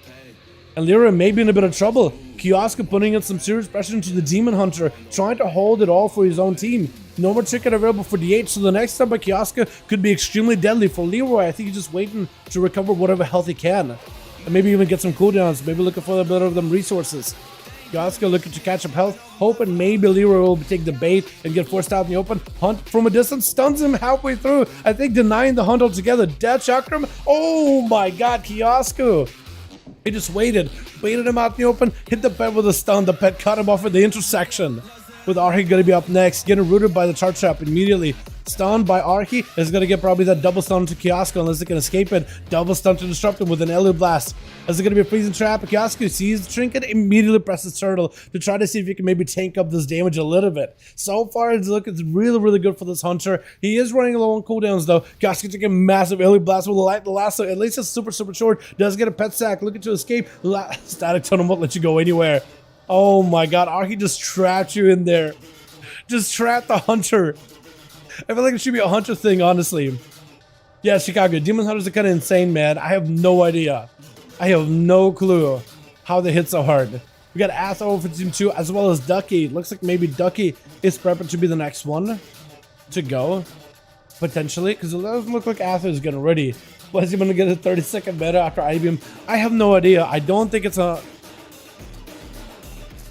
And Leroy may be in a bit of trouble. Kioska putting in some serious pressure into the Demon Hunter. Trying to hold it all for his own team. No more ticket available for DH, so the next time by Kioska could be extremely deadly. For Leroy, I think he's just waiting to recover whatever health he can. And maybe even get some cooldowns, maybe looking for a bit of them resources. Kioska looking to catch up health, hoping maybe Leroy will take the bait and get forced out in the open. Hunt from a distance, stuns him halfway through. I think denying the hunt altogether. Death Chakram, oh my god, Kioska. He just waited him out in the open, hit the pet with a stun. The pet cut him off at the intersection. With Arhi gonna be up next, getting rooted by the charge trap immediately. Stunned by Arhi is gonna get probably that double stun to Kioska unless they can escape it. Double stun to disrupt him with an Elu Blast. As it's gonna be a freezing trap, Kioska sees the trinket, immediately presses turtle to try to see if he can maybe tank up this damage a little bit. So far, it's looking really, really good for this hunter. He is running low on cooldowns though. Kioska taking a massive Elu Blast with a light lasso. At least it's super, super short. Does get a pet sack, looking to escape. Static Tunnel won't let you go anywhere. Oh my god, Arhi just trapped you in there. Just trapped the hunter. I feel like it should be a Hunter thing, honestly. Yeah, Chicago. Demon Hunters are kind of insane, man. I have no idea. I have no clue how they hit so hard. We got Ath over for Team 2 as well as Ducky. Looks like maybe Ducky is prepping to be the next one to go. Potentially. Because it doesn't look like Ath is getting ready. Was he going to get a 30-second meta after IBM? I have no idea. I don't think it's a...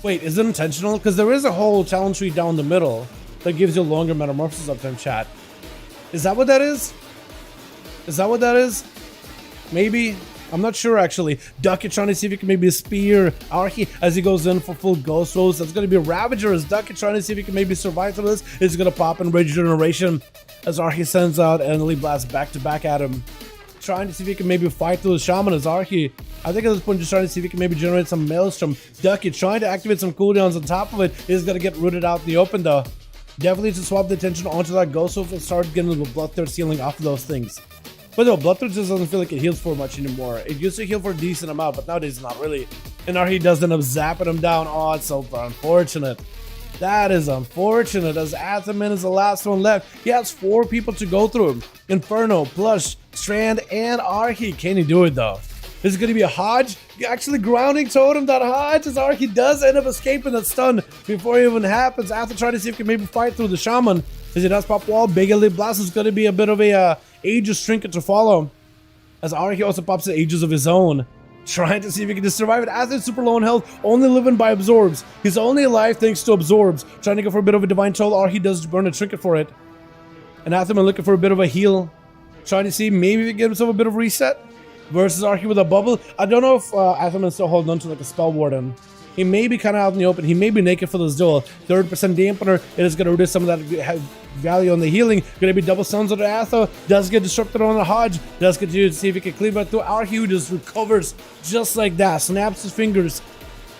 Wait, is it intentional? Because there is a whole talent tree down the middle that gives you longer metamorphosis uptime, chat. Is that what that is? Is that what that is? Maybe. I'm not sure, actually. Ducky trying to see if he can maybe spear Archie as he goes in for full ghost rolls. That's going to be Ravager as Ducky trying to see if he can maybe survive through this. It's going to pop in Regeneration as Archie sends out and Elite Blast back to back at him. Trying to see if he can maybe fight through the Shaman as Archie. I think at this point just trying to see if he can maybe generate some Maelstrom. Ducky trying to activate some cooldowns on top of it. Is going to get rooted out in the open though. Definitely to swap the attention onto that Ghost Wolf and start getting the Bloodthirst healing off of those things. But no, Bloodthirst just doesn't feel like it heals for much anymore. It used to heal for a decent amount, but nowadays not really. And Archie does end up zapping him down. Oh, it's so unfortunate. That is unfortunate as Athaman is the last one left. He has 4 people to go through him. Inferno, Plush, Strand, and Archie. Can he do it though? This is going to be a Hodge. Actually grounding Totem that Hodge as Archie does end up escaping that stun before it even happens. After trying to see if he can maybe fight through the Shaman. As he does pop wall, Big Elite Blast is going to be a bit of a Aegis trinket to follow. As Archie also pops the Aegis of his own. Trying to see if he can just survive it. As he's super low in health, only living by absorbs. He's only alive thanks to absorbs. Trying to go for a bit of a divine toll. Archie does burn a trinket for it. And Athaman looking for a bit of a heal. Trying to see maybe he can get himself a bit of reset. Versus Archie with a bubble. I don't know if Athaman's still holding on to like a spell warden. He may be kind of out in the open. He may be naked for this duel. 30% dampener. It is going to reduce some of that value on the healing. Going to be double stuns on the Atho. Does get disrupted on the Hodge. Does continue to see if he can clean back through. Archie just recovers just like that. Snaps his fingers.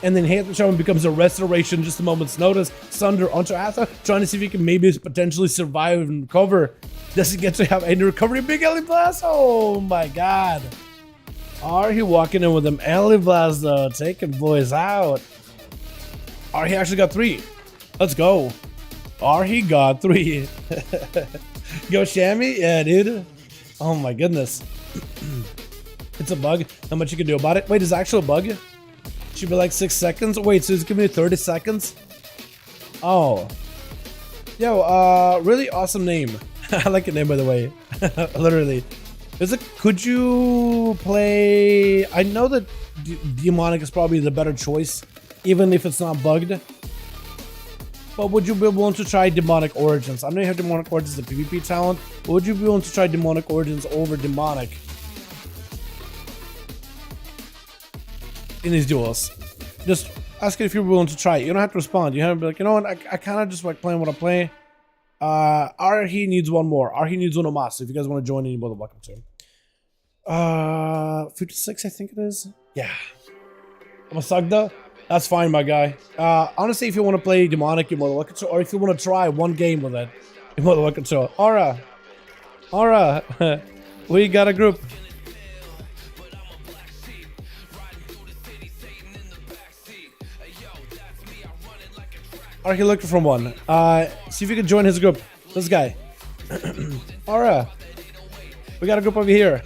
And then Handsome Shaman becomes a restoration just a moment's notice. Sunder onto Atho. Trying to see if he can maybe potentially survive and recover. Does he get to have any recovery? Big Ellie Blast. Oh my god. Archie walking in with them Ellie Blast though, taking boys out. Archie actually got 3. Let's go. Archie got 3. Go Shammy? Yeah, dude. Oh my goodness. It's a bug. Not much you can do about it. Wait, is it actually a bug? Should be like 6 seconds. Wait, so it's giving me 30 seconds? Oh. Yo, really awesome name. I like your name, by the way. Literally. Is it? Could you play? I know that Demonic is probably the better choice, even if it's not bugged. But would you be willing to try Demonic Origins? I know you have Demonic Origins, the PvP talent. But would you be willing to try Demonic Origins over Demonic in these duels? Just ask if you're willing to try it. You don't have to respond. You have to be like, you know what? I kind of just like playing what I play. Archie needs one more. Archie needs one more. So if you guys want to join in, you're more than welcome to. 56, I think it is. Yeah. I'm a Sugda. That's fine, my guy. Honestly, if you want to play Demonic, you're more than welcome to. Or if you want to try one game with it, you're more than welcome to. Aura. We got a group. Archie looking for one. See if you can join his group. This guy. Aura. We got a group over here.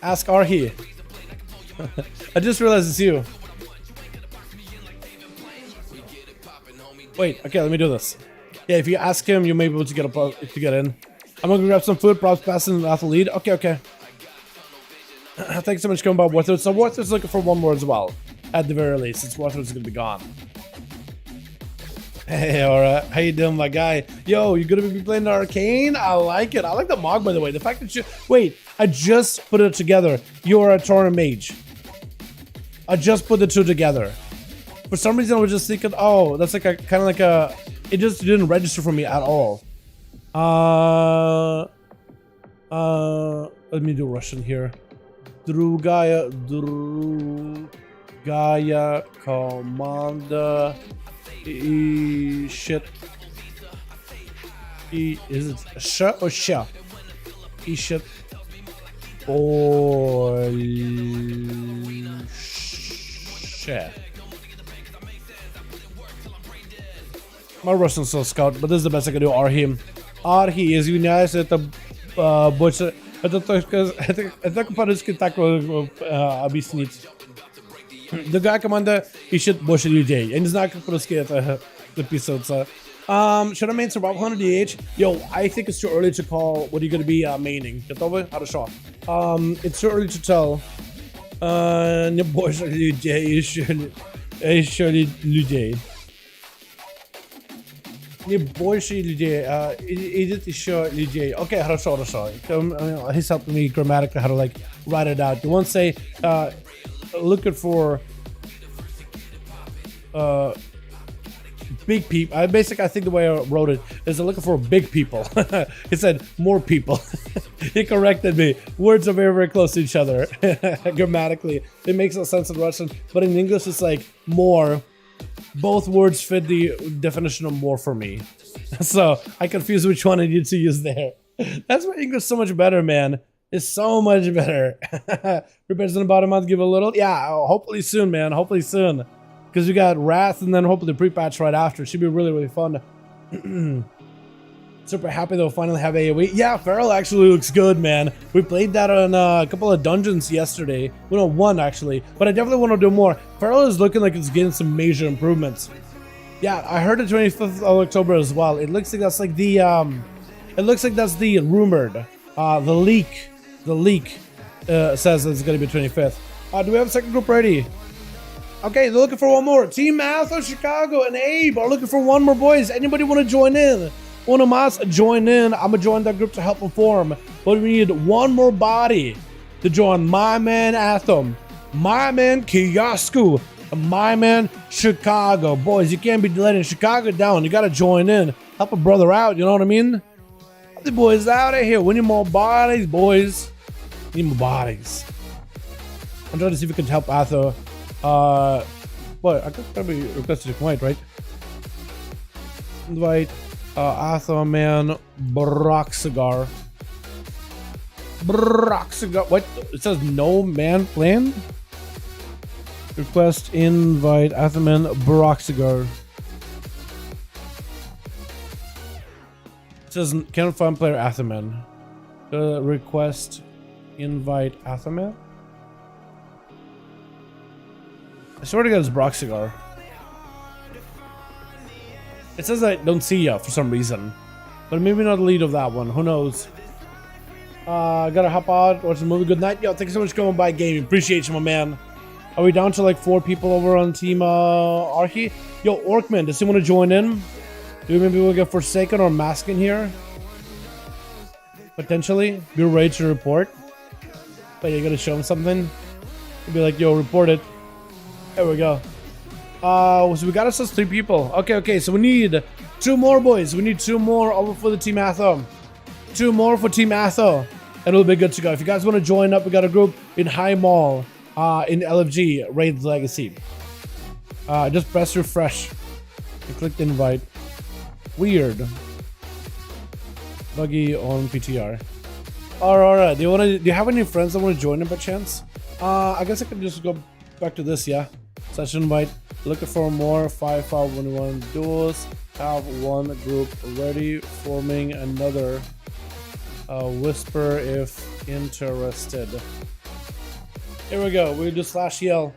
Ask Archie. I just realized it's you. Wait, okay, let me do this. Yeah, if you ask him, you may be able to get in. I'm gonna grab some food, props passing the lead. Okay. Thanks so much for coming by Warthog. So Warthog's looking for one more as well. At the very least, since Warthog's gonna be gone. Hey, alright. How you doing, my guy? Yo, you gonna be playing the Arcane? I like it. I like the Mog, by the way. The fact that you... Wait, I just put it together. You're a Tauren Mage. I just put the two together. For some reason, I was just thinking, oh, that's like a... Kind of like a... It just didn't register for me at all. Let me do Russian here. Drugaya Commander... Shit. Is it sh or sha? Shit. Or sh. My Russian's still scout, but this is the best I can do. Архи, извиняюсь, это больше... Это только по-русски так объяснить. Другая команда ищет больше людей. Я не знаю, как по-русски это записывается. Should I main survival 100 DH? Yo, I think it's too early to call what you're going to be maining. Готовы? Хорошо. It's too early to tell. Не больше людей, еще людей. Не больше людей, идет еще людей. Okay, хорошо. He's helping me grammatically how to like write it out. You won't say, looking for big people. I think the way I wrote it is looking for big people. He said more people. He corrected me. Words are very, very close to each other. Grammatically, it makes no sense in Russian, but in English it's like more. Both words fit the definition of more for me. So I confuse which one I need to use there. That's why English is so much better, man. It's so much better. Repairs in about a month, give a little. Yeah, hopefully soon, man. Hopefully soon. Because we got Wrath and then hopefully the pre-patch right after. It should be really, really fun. Super happy that we'll finally have AoE. Yeah, Feral actually looks good, man. We played that on a couple of dungeons yesterday. Well, no, one actually. But I definitely want to do more. Feral is looking like it's getting some major improvements. Yeah, I heard the 25th of October as well. It looks like that's like the it looks like that's the rumored the leak says it's gonna be 25th. Do we have a second group ready? Okay, they're looking for one more. Team Atho, Chicago, and Abe are looking for one more, boys. Anybody want to join in? One of us join in. I'm gonna join that group to help perform. But we need one more body to join my man Athom, my man Kiyosku, and my man Chicago. Boys, you can't be letting Chicago down. You gotta join in. Help a brother out, you know what I mean? Help the boys out of here. We need more bodies, boys. We need more bodies. I'm trying to see if we can help Atho. What? I could probably request to invite, right? Invite. Atho man Broxigar. What? It says no man plan? Request invite Atho man Broxigar. It says cannot find player Atho man. Request invite Atho man. I swear to God it's Broxigar. It says I don't see ya for some reason. But maybe not the lead of that one. Who knows? Gotta hop out, watch the movie. Good night. Yo, thank you so much for coming by gaming. Appreciate you, my man. Are we down to like 4 people over on Team Archie? Yo, Orkman, does he want to join in? Do maybe we'll get Forsaken or Mask in here? Potentially. Be ready to report. But you're gonna show him something? He'll be like, yo, report it. There we go. So we got ourselves 3 people. Okay, so we need 2 more, boys. We need 2 more over for the Team Atho. 2 more for Team Atho. And it'll be good to go. If you guys want to join up, we got a group in High Mall, in LFG, Raid Legacy. Just press refresh and click the invite. Weird. Buggy on PTR. Alright, do you have any friends that want to join in by chance? I guess I could just go back to this, yeah. Session invite. Looking for more 5V5 1v1 duels. Have one group ready. Forming another. Whisper if interested. Here we go. We'll do /yell.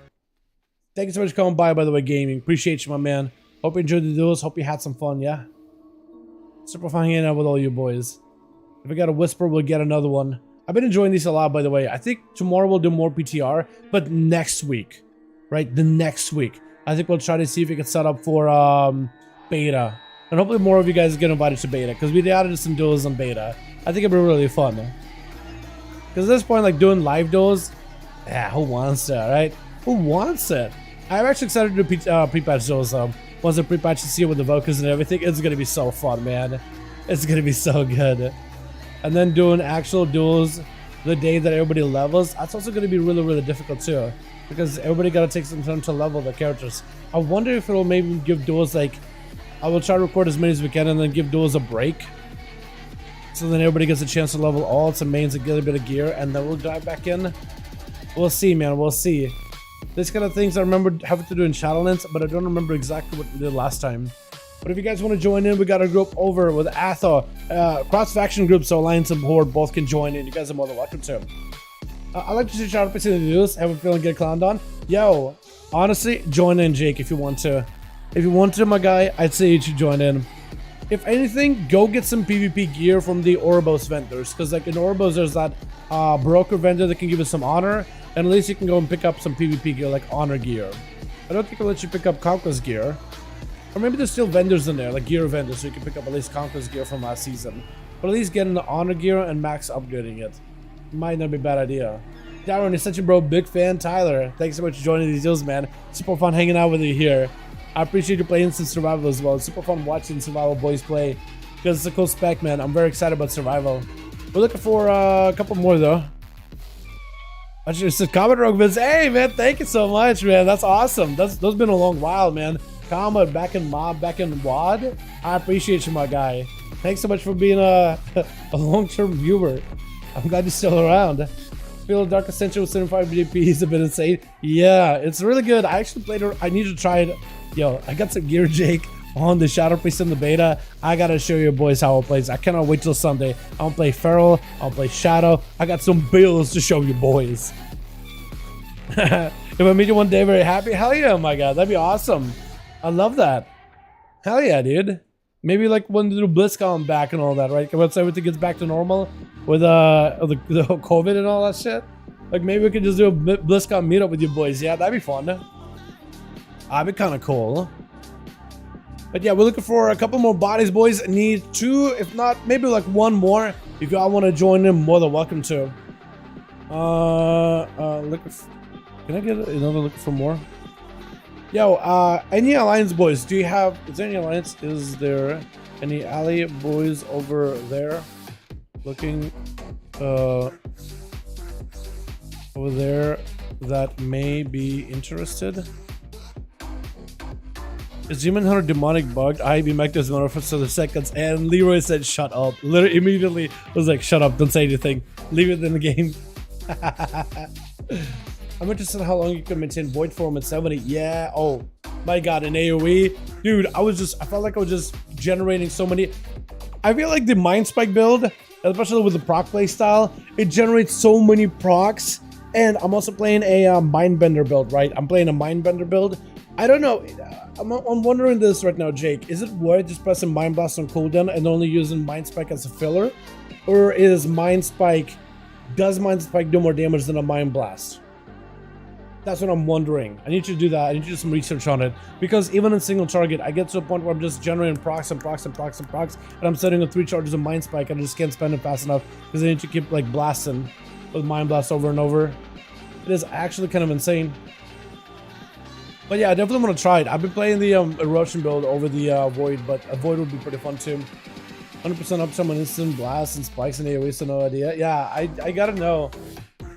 Thank you so much for coming by the way, gaming. Appreciate you, my man. Hope you enjoyed the duels. Hope you had some fun, yeah? Super fun hanging out with all you boys. If we got a whisper, we'll get another one. I've been enjoying these a lot, by the way. I think tomorrow we'll do more PTR, but next week. Right? The next week. I think we'll try to see if we can set up for beta. And hopefully more of you guys get invited to beta. Because we added some duels on beta. I think it'll be really fun. Because at this point, like doing live duels, yeah, who wants it, right? Who wants it? I'm actually excited to do pre-patch duels. Once the pre-patch is here with the vocals and everything, it's going to be so fun, man. It's going to be so good. And then doing actual duels the day that everybody levels, that's also going to be really, really difficult too. Because everybody got to take some time to level their characters. I wonder if it'll maybe give duels like... I will try to record as many as we can and then give duels a break. So then everybody gets a chance to level all its mains and get a bit of gear. And then we'll dive back in. We'll see, man. We'll see. This kind of things I remember having to do in Shadowlands, but I don't remember exactly what we did last time. But if you guys want to join in, we got a group over with Atho, cross-faction group, so Alliance and Horde both can join in. You guys are more than welcome to. I like to see shout out to the news. Have a feeling get clowned on. Yo, honestly, join in, Jake, if you want to. If you want to, my guy, I'd say you should join in. If anything, go get some PvP gear from the Orbos vendors, because like in Orbos, there's that broker vendor that can give you some honor, and at least you can go and pick up some PvP gear, like honor gear. I don't think I'll let you pick up Conquest gear. Or maybe there's still vendors in there, like gear vendors, so you can pick up at least Conquest gear from last season. But at least getting the honor gear and max upgrading it. Might not be a bad idea. Dalaran is such a bro, big fan. Tyler, thanks so much for joining these deals, man. Super fun hanging out with you here. I appreciate you playing some Survival as well. It's super fun watching Survival boys play because it's a cool spec, man. I'm very excited about Survival. We're looking for a couple more though. I should have said Comet Rogue Vince. Hey man, thank you so much, man. That's awesome. That's been a long while, man. Comet back in Mob, back in WAD. I appreciate you, my guy. Thanks so much for being a long-term viewer. I'm glad you're still around. Feel Dark Ascension with 75 GP is a bit insane. Yeah, it's really good. I actually played it. I need to try it. Yo, I got some gear, Jake, on the Shadow Priest in the beta. I gotta show you boys how it plays. I cannot wait till Sunday. I'll play Feral. I'll play Shadow. I got some builds to show you boys. If I meet you one day, very happy. Hell yeah, my god, that'd be awesome. I love that. Hell yeah, dude. Maybe like when the BlizzCon back and all that, right? Once everything gets back to normal with the COVID and all that shit. Like maybe we could just do a BlizzCon meetup with you boys. Yeah, that'd be fun. That'd be kind of cool. But yeah, we're looking for a couple more bodies, boys. Need 2, if not, maybe like 1 more. If y'all want to join in, more than welcome to. Can I get another look for more? Yo, any alliance boys? Do you have? Is there any alliance? Is there any ally boys over there? Looking, over there that may be interested. Is Demon Hunter demonic bugged? I be mech does for 7 seconds, and Leroy said, "Shut up!" Literally immediately was like, "Shut up! Don't say anything. Leave it in the game." I'm interested in how long you can maintain void form at 70. Yeah. Oh my god, in AoE, dude. I felt like I was just generating so many. I feel like the Mind Spike build, especially with the proc play style, it generates so many procs. And I'm also playing a Mindbender build, right? I'm playing a Mindbender build. I don't know. I'm wondering this right now, Jake. Is it worth just pressing Mind Blast on cooldown and only using Mind Spike as a filler? Or does Mind Spike do more damage than a Mind Blast? That's what I'm wondering. I need you to do that. I need you to do some research on it. Because even in single target, I get to a point where I'm just generating procs and procs and procs and procs, and I'm setting up 3 charges of Mind Spike, and I just can't spend it fast enough because I need to keep like blasting with Mind Blast over and over. It is actually kind of insane. But yeah, I definitely want to try it. I've been playing the Erosion build over the Void, but a Void would be pretty fun too. 100% uptime on instant blasts and spikes and AoE, so no idea. Yeah, I gotta know.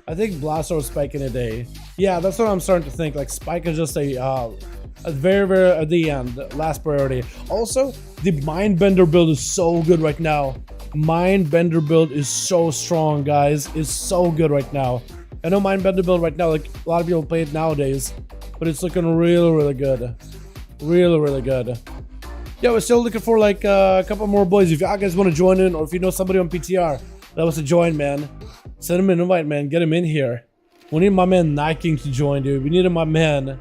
I think blast or spike in a day. Yeah, that's what I'm starting to think. Like spike is just a very, very at the end, last priority. Also, the Mindbender build is so good right now. Mindbender build is so strong, guys. It's so good right now. I know Mindbender build right now, like a lot of people play it nowadays, but it's looking really, really good. Really, really good. Yeah, we're still looking for like a couple more boys. If y'all guys want to join in, or if you know somebody on PTR that wants to join, man, send him an invite, man. Get him in here. We need my man Night King to join, dude. We need my man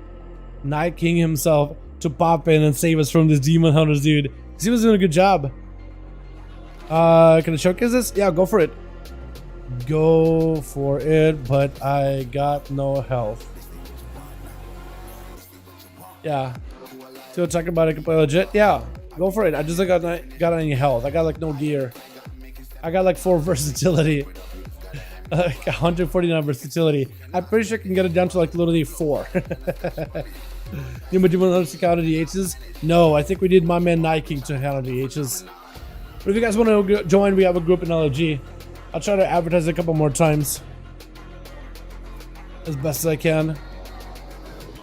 Night King himself to pop in and save us from this Demon Hunters, dude. He was doing a good job. Can I showcase this? Yeah, go for it. Go for it, but I got no health. Yeah. So talk about it, can play legit. Yeah, go for it. I just got any health. I got like no gear. I got like 4 versatility. 149 versatility. I'm pretty sure I can get it down to like literally 4. You want to counter the H's? No, I think we need my man Night King to counter the H's. But if you guys want to join, we have a group in LG. I'll try to advertise a couple more times. As best as I can.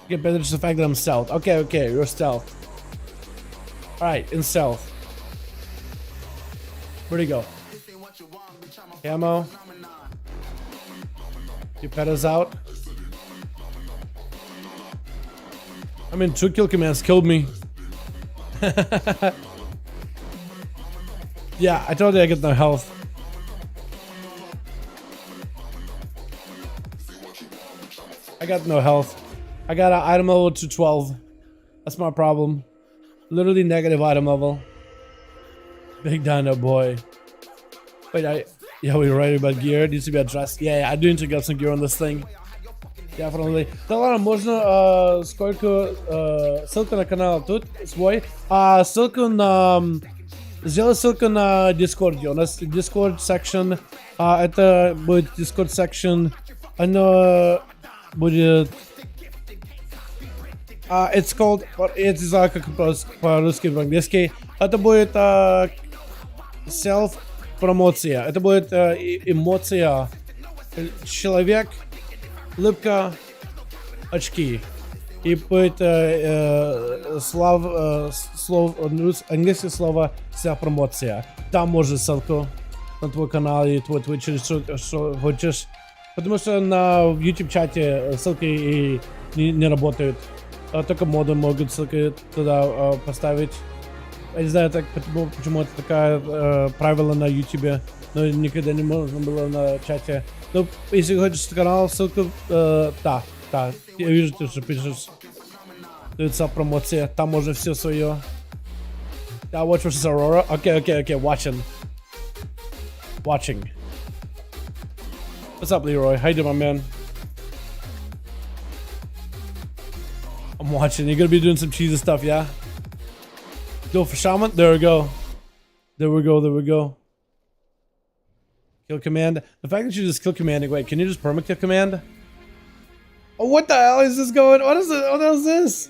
Get better just the fact that I'm stealth. Okay, you're stealth. Alright, in stealth. Where'd he go? Camo. Your pedals out. I mean, 2 kill commands killed me. Yeah, I told you I get no health. I got no health. I got an item level to 12. That's my problem. Literally negative item level. Big dino boy. Wait, yeah, we were right about gear. It needs to be addressed. Yeah, I do need to get some gear on this thing. Definitely. Dalaran, можно сколько ссылка на канал тут свой. Ссылку на сделай ссылку на Discord. У нас Discord section. Это будет Discord section. Оно будет. It's called. Я не знаю как по-русски, по-английски. Это будет self промоция. Это будет эмоция. Человек. Липка, очки. И будет английское слово промоция. Там можно ссылку на твой канал и твой Twitch, что хочешь. Потому что на YouTube чате ссылки не работают. Только моды могут ссылки туда поставить. Я не знаю, почему это такое правило на YouTube, но никогда не можно было на чате. Ну, если хочешь канал, ссылку, да, я вижу, ты что пишешь. Дается промоция, там можно все свое. Да, watch versus Aurora. Okay, watching. What's up, Leroy? How you doing, my man? I'm watching. You're gonna be doing some cheesy stuff, yeah? Go for Shaman? There we go. Kill command. The fact that you just kill commanding. Wait, can you just perma kill command? Oh, what the hell is this going? What is this?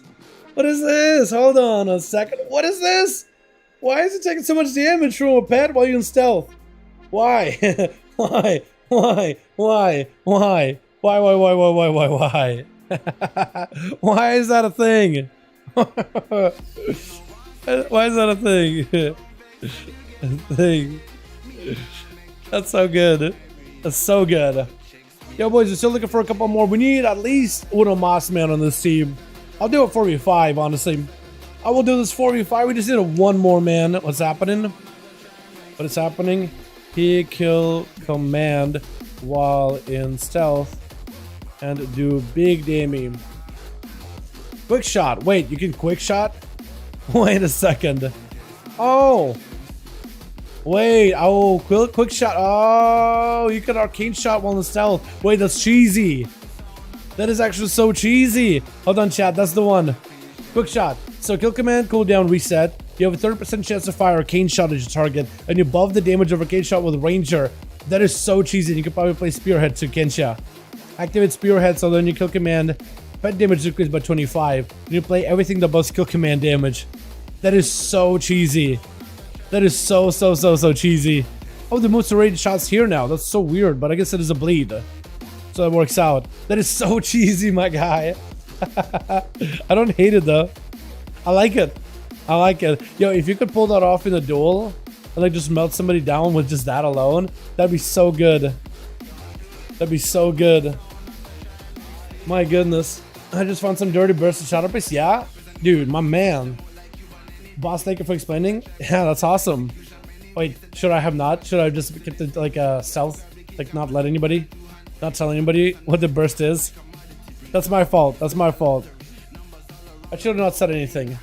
What is this? Hold on a second. What is this? Why is it taking so much damage from a pet while you're in stealth? Why? Why? Why is that a thing? Why is that a thing? That's so good. That's so good. Yo, boys, we're still looking for a couple more. We need at least Uno Moss Man on this team. I'll do it 4v5, honestly. I will do this 4v5. We just need a one more man. What's happening? What is happening? He kill command while in stealth and do big damage. Quick shot. Wait, you can quick shot? Wait a second. Oh. Wait, oh, quick shot. Oh, you can arcane shot while in stealth. Wait, that's cheesy. That is actually so cheesy. Hold on, chat, that's the one. Quick shot. So kill command, cooldown, reset. You have a 30% chance to fire arcane shot at your target, and you buff the damage of arcane shot with ranger. That is so cheesy. You can probably play spearhead to Kensha. Activate spearhead, so then you kill command. Pet damage decreased by 25. And you play everything that buffs kill command damage. That is so cheesy. That is so cheesy. Oh, the moves to range shots here now. That's so weird, but I guess it is a bleed. So that works out. That is so cheesy, my guy. I don't hate it though. I like it. Yo, if you could pull that off in a duel and like just melt somebody down with just that alone, that'd be so good. My goodness. I just found some dirty bursts of shadow priest. Yeah? Dude, my man. Boss, thank you for explaining. Yeah, that's awesome. Wait, should I have not? Should I have just kept it like stealth? Like not tell anybody what the burst is? That's my fault. I should have not said anything.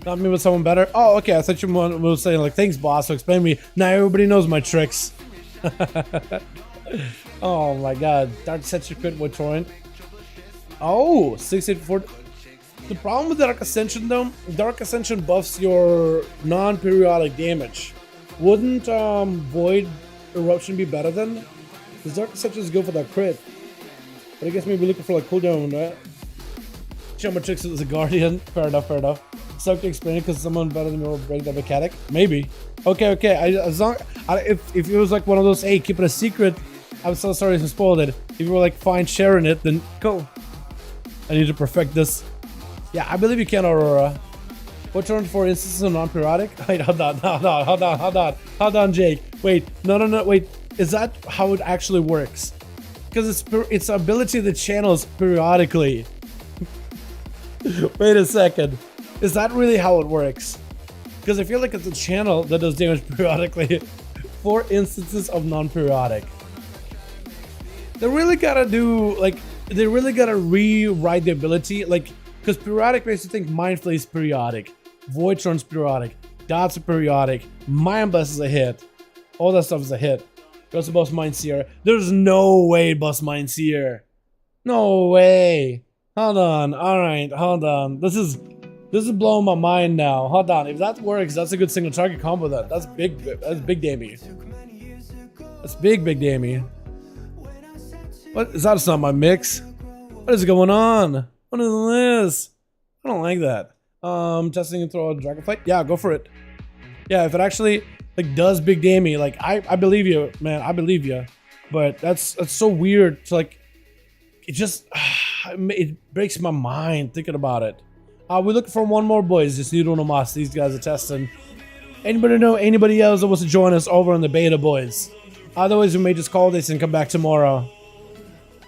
Not me with someone better. Oh, okay. I thought you were saying like, thanks, boss, for explaining me. Now everybody knows my tricks. Oh my god. Dark sets your crit with torrent. Oh, 684. The problem with Dark Ascension though, Dark Ascension buffs your non-periodic damage. Wouldn't Void Eruption be better then? Because Dark Ascension is good for that crit. But I guess maybe looking for like cooldown, right? Show my tricks as a guardian. Fair enough. So to explain it because someone better than me will break that mechanic. Maybe. Okay. If it was like one of those, hey, keep it a secret. I'm so sorry if I spoiled it. If you were like fine sharing it, then cool. I need to perfect this. Yeah, I believe you can, Aurora. What turn for instances of non-periodic? Wait, hold on, Jake. Wait, no, wait. Is that how it actually works? Because its ability that channels periodically. Wait a second. Is that really how it works? Because I feel like it's a channel that does damage periodically. 4 instances of non-periodic. They really gotta do, like, they really gotta rewrite the ability, like, because periodic makes you think Mind Flay's periodic, Void Tron's periodic, Dots are periodic, Mind Blast is a hit, all that stuff is a hit. Goes to Bust Mind Seer. There's no way Bust Mind Seer. No way. Hold on. Alright, hold on. This is blowing my mind now. Hold on. If that works, that's a good single target combo then. That's big damage. That's big damage. What is that? It's not my mix. What is going on? What is this? I don't like that. Testing and throw a Dragonflight? Yeah, go for it. Yeah, if it actually like does big damage, like I believe you, man. I believe you. But that's so weird to like. It just it breaks my mind thinking about it. We're looking for one more, boys. Just need no mas. These guys are testing. Anybody know anybody else that wants to join us over in the beta, boys? Otherwise, we may just call this and come back tomorrow.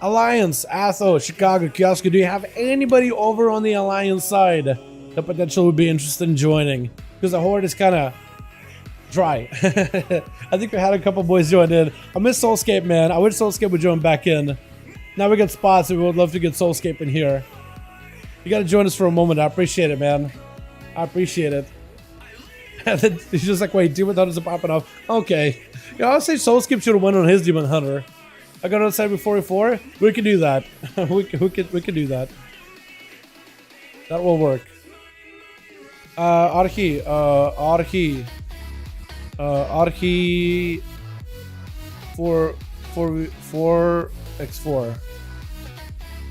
Alliance, Atho, Chicago, Kiosk. Do you have anybody over on the Alliance side that potentially would be interested in joining? Because the Horde is kind of dry. I think we had a couple boys join in. I miss Soulscape, man. I wish Soulscape would join back in. Now we got spots, and we would love to get Soulscape in here. You gotta join us for a moment. I appreciate it, man. I appreciate it. And then he's just like, wait, Demon Hunters are popping off. Okay. Yeah, I'll say Soulscape should have won on his Demon Hunter. I got outside before 44. We can do that. we can do that. That will work. Arhi 4x4.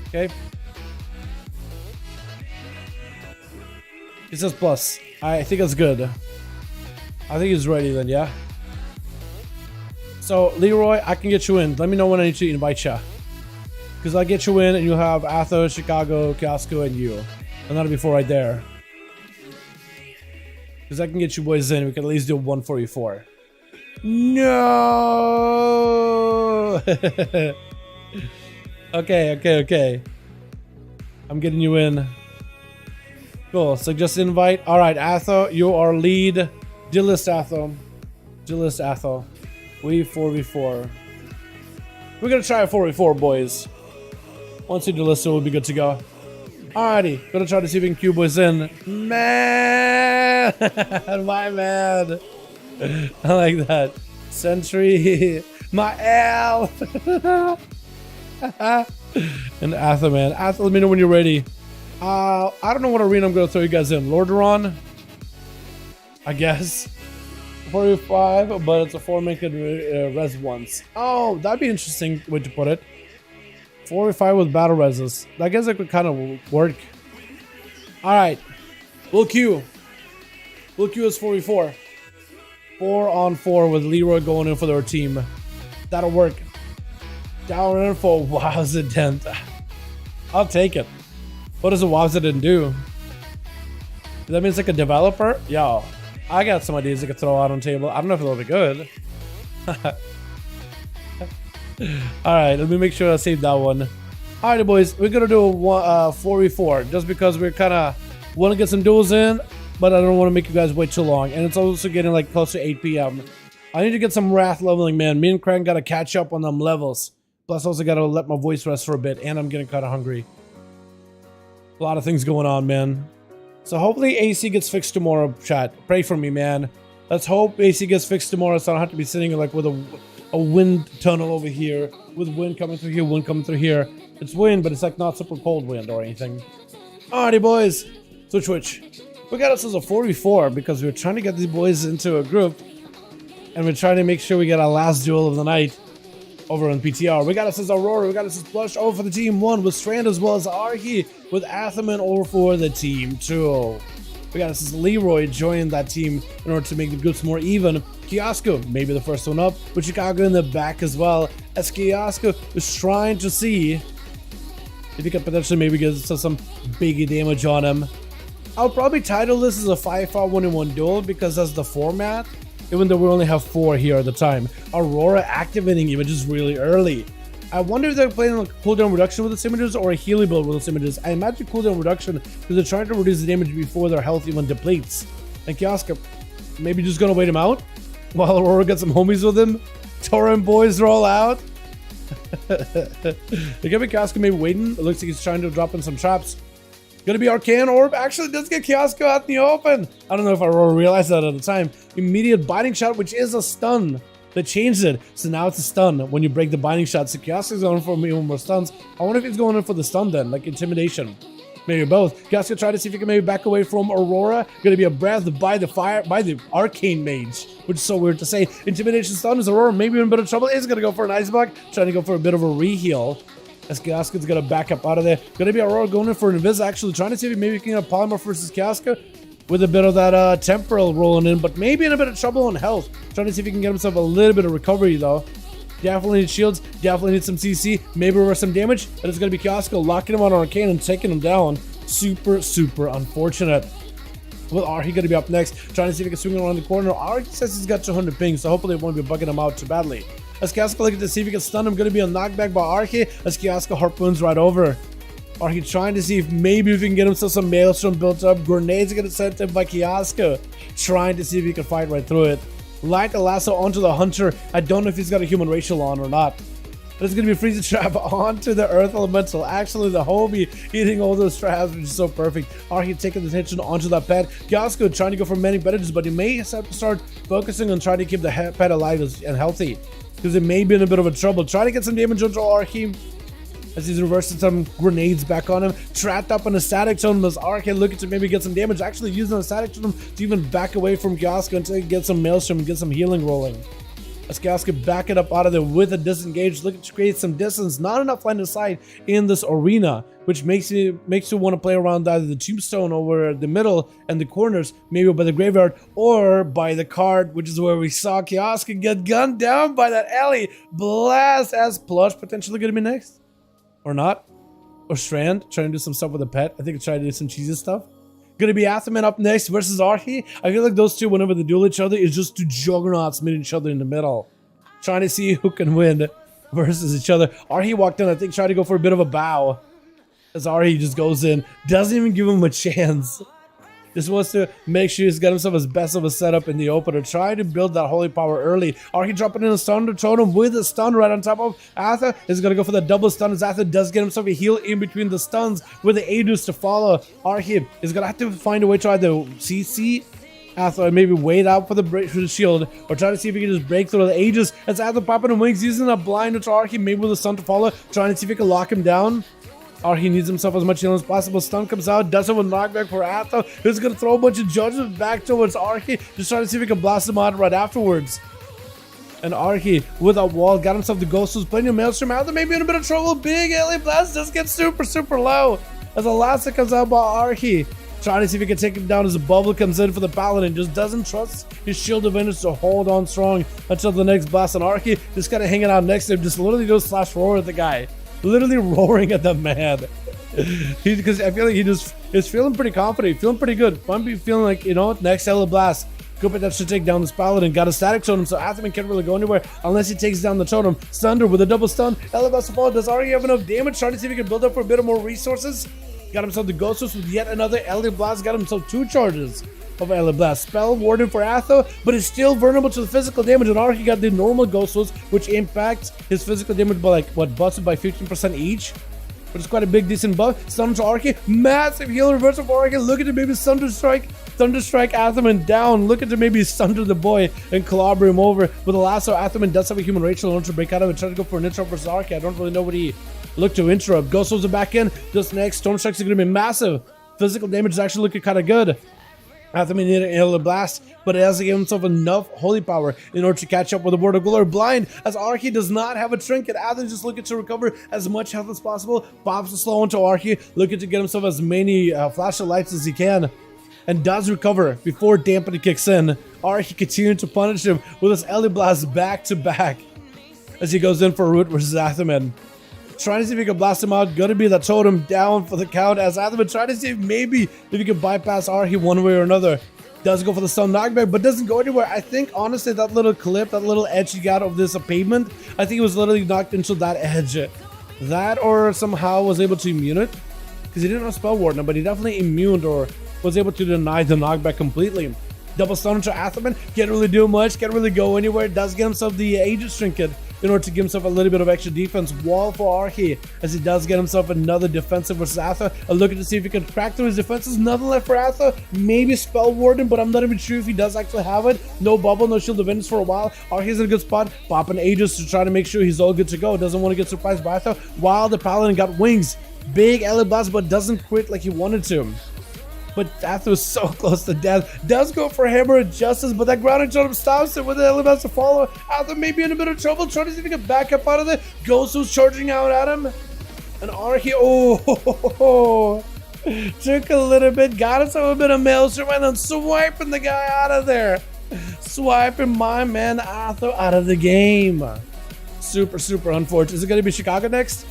Okay. It says plus. I think that's good. I think he's ready then, yeah? So, Leroy, I can get you in. Let me know when I need to invite you. Because I'll get you in and you'll have Atho, Chicago, Kiosco, and you. And that'll be 4 right there. Because I can get you boys in. We can at least do 144. No! Okay. I'm getting you in. Cool. So just invite. Alright, Atho, you are lead. Duelist Atho. We 4v4. We're gonna try a 4v4, boys. Once you delist it, we'll be good to go. Alrighty, gonna try to see if we can cue boys in. Man, my man. I like that. Sentry, my L. And Atho, man. Atho, let me know when you're ready. I don't know what arena I'm gonna throw you guys in. Lordaeron, I guess. 4v5, but it's a 4-man could res once. Oh, that'd be an interesting way to put it. 4v5 with battle reses. I guess that could kind of work. Alright. We'll queue. We'll queue as 4v4. 4-on-4 with Leroy going in for their team. That'll work. Dalaran for Wowza Dent. I'll take it. What does a Wowza Dent do? That means like a developer? Yo. I got some ideas I could throw out on the table. I don't know if it'll be good. Alright, let me make sure I save that one. Alright, boys, we're gonna do a 4v4 just because we're kind of want to get some duels in, but I don't want to make you guys wait too long. And it's also getting like close to 8 p.m. I need to get some wrath leveling, man. Me and Crank gotta catch up on them levels. Plus, also gotta let my voice rest for a bit, and I'm getting kind of hungry. A lot of things going on, man. So hopefully AC gets fixed tomorrow, chat. Pray for me, man. Let's hope AC gets fixed tomorrow so I don't have to be sitting like with a wind tunnel over here. With wind coming through here, wind coming through here. It's wind, but it's like not super cold wind or anything. Alrighty, boys. Switch. We got us as a 4v4 because we're trying to get these boys into a group. And we're trying to make sure we get our last duel of the night over on PTR. We got us as Aurora. We got us as Blush over for the team 1 with Strand as well as Arhi with Athaman over for the team 2. We got us as Leroy joining that team in order to make the groups more even. Kiosco, maybe the first one up, with Chicago in the back as well, as Kiosco is trying to see if he can potentially maybe get some big damage on him. I'll probably title this as a 5v5 1v1 duel because that's the format, even though we only have 4 here at the time. Aurora activating images really early. I wonder if they're playing like cooldown reduction with the images or a healing build with the images. I imagine cooldown reduction because they're trying to reduce the damage before their health even depletes. And Kiosca maybe just gonna wait him out while Aurora gets some homies with him. Torrent boys roll out. They're gonna be Kiosca maybe waiting. It looks like he's trying to drop in some traps. Gonna be Arcane Orb. Actually does get Kiosca out in the open. I don't know if Aurora realized that at the time. Immediate binding shot, which is a stun. They changed it, so now it's a stun when you break the binding shot. So Kiosca's going for even more stuns. I wonder if he's going in for the stun then, like intimidation. Maybe both. Kiosca try to see if he can maybe back away from Aurora. Gonna be a breath by the Arcane Mage, which is so weird to say. Intimidation stun is Aurora maybe in a bit of trouble. Is gonna go for an ice block, trying to go for a bit of a reheal. As Kiosca's gonna back up out of there. Gonna be Aurora going in for an invis, actually trying to see if maybe he can get a polymorph versus Kiosca with a bit of that temporal rolling in, but maybe in a bit of trouble on health. Trying to see if he can get himself a little bit of recovery though. Definitely need shields, definitely need some CC, maybe reverse some damage. And it's gonna be Kiosca locking him on Arcane and taking him down. Super unfortunate. With Arhi gonna be up next, trying to see if he can swing around the corner. Arhi says he's got 200 ping, so hopefully it won't be bugging him out too badly. As Kiosca looking to see if he can stun him, gonna be a knockback by Arhi as Kiosca harpoons right over. Arhi trying to see if maybe we can get himself some Maelstrom built up. Grenades are gonna sent him by Kiosca, trying to see if he can fight right through it. Light a lasso onto the Hunter. I don't know if he's got a human racial on or not. But it's gonna be a freeze trap onto the Earth Elemental. Actually, the homie eating all those traps, which is so perfect. Arhi taking the attention onto that pet. Kiosca trying to go for many bandages, but he may have to start focusing on trying to keep the pet alive and healthy, because it may be in a bit of a trouble. Trying to get some damage onto Arhi as he's reversing some grenades back on him. Trapped up on a static totem as Arhi looking to maybe get some damage. Actually using a static totem to even back away from Kiosca until he gets some Maelstrom and get some healing rolling. As Kiosca back it up out of there with a disengage, looking to create some distance. Not enough line of sight in this arena, which makes you want to play around either the tombstone over the middle and the corners, maybe by the graveyard, or by the card, which is where we saw Kiosca get gunned down by that alley blast. As Plush potentially going to be next, or not, or Strand trying to do some stuff with the pet. I think it's trying to do some cheesy stuff. Gonna be Athaman up next versus Arhi. I feel like those two, whenever they duel each other, is just two juggernauts meeting each other in the middle, trying to see who can win versus each other. Arhi walked in, I think, tried to go for a bit of a bow, as Arhi just goes in, doesn't even give him a chance. Just wants to make sure he's got himself as best of a setup in the opener. Trying to build that holy power early. Arhi dropping in a stun totem with a stun right on top of Atha. Is going to go for the double stun as Atha does get himself a heal in between the stuns with the addons to follow. Arhi is going to have to find a way to either CC Atha or maybe wait out for the break through the shield, or try to see if he can just break through the ages as Atha popping in wings, using a blind to Arhi, maybe with a stun to follow, trying to see if he can lock him down. Arhi needs himself as much healing as possible. Stun comes out, does it with knockback for Atha, who's going to throw a bunch of judgments back towards Arhi, just trying to see if he can blast him out right afterwards. And Arhi, with a wall, got himself the ghost, who's playing a Maelstrom out there, maybe in a bit of trouble. Big alien blast just gets super low as a last that comes out by Arhi, trying to see if he can take him down as a bubble comes in for the Paladin. Just doesn't trust his shield defenders to hold on strong until the next blast. And Arhi just kind of hanging out next to him, just literally goes slash roar at the guy. Literally roaring at the man. Because I feel like he just is feeling pretty confident, feeling pretty good. I'm feeling like, you know, next Hella Blast. Good that should take down this Paladin. Got a static totem, so Athaman can't really go anywhere unless he takes down the totem. Thunder with a double stun. Hella Blast to fall. Does Arhi have enough damage? Trying to see if he can build up for a bit of more resources. Got himself the Ghost with yet another Elite Blast. Got himself 2 charges of Elite Blast. Spell Warden for Atha, but is still vulnerable to the physical damage. And Arhi got the normal Ghost which impacts his physical damage by like, what, busted by 15% each? But it's quite a big decent buff. Stun to Arhi. Massive heal reversal for Arhi. Look at it, maybe Thunderstrike Athaman down. Look at it, maybe Thunder the boy and clobber him over with a lasso. Athaman does have a human Rachel in order to break out of it. Try to go for an interrupt versus Arhi. I don't really know what he looked to interrupt. Ghost are back in. Just next, Storm Strikes are going to be massive. Physical damage is actually looking kind of good. Athaman needed a blast, but it hasn't given himself enough holy power in order to catch up with the Word of Glory. Blind, as Arhi does not have a trinket. Athaman just looking to recover as much health as possible. Pops the slow into Arhi, looking to get himself as many flash of lights as he can, and does recover before dampening kicks in. Arhi continuing to punish him with his Ellie Blast back to back as he goes in for a root versus Athaman. Trying to see if he can blast him out. Gonna be the totem down for the count as Athaman trying to see if maybe he can bypass Arhi one way or another. Does go for the stun knockback, but doesn't go anywhere. I think, honestly, that little clip, that little edge he got of this pavement, I think it was literally knocked into that edge. That or somehow was able to immune it. Because he didn't have Spell Warden, but he definitely immuned or was able to deny the knockback completely. Double stun into Atherman, can't really do much, can't really go anywhere. Does get himself the Aegis Trinket in order to give himself a little bit of extra defense. Wall for Archie, as he does get himself another defensive versus Atha. A look to see if he can crack through his defenses. Nothing left for Atha. Maybe Spell Warden, but I'm not even sure if he does actually have it. No bubble, no Shield of Vengeance for a while. Archie's in a good spot. Popping Aegis to try to make sure he's all good to go. Doesn't want to get surprised by Atha. While the Paladin got wings. Big Ellie Blast, but doesn't quit like he wanted to. But Atha was so close to death. Does go for Hammer of Justice, but that grounding totem stops it with the Ellie Blast to follow. Atha may be in a bit of trouble, trying to see if he can back up out of it. Ghost charging out at him. And Archie, took a little bit, got himself a bit of Maelstrom, and then swiping the guy out of there. Swiping my man Atha out of the game. Super, super unfortunate. Is it going to be Chicago next?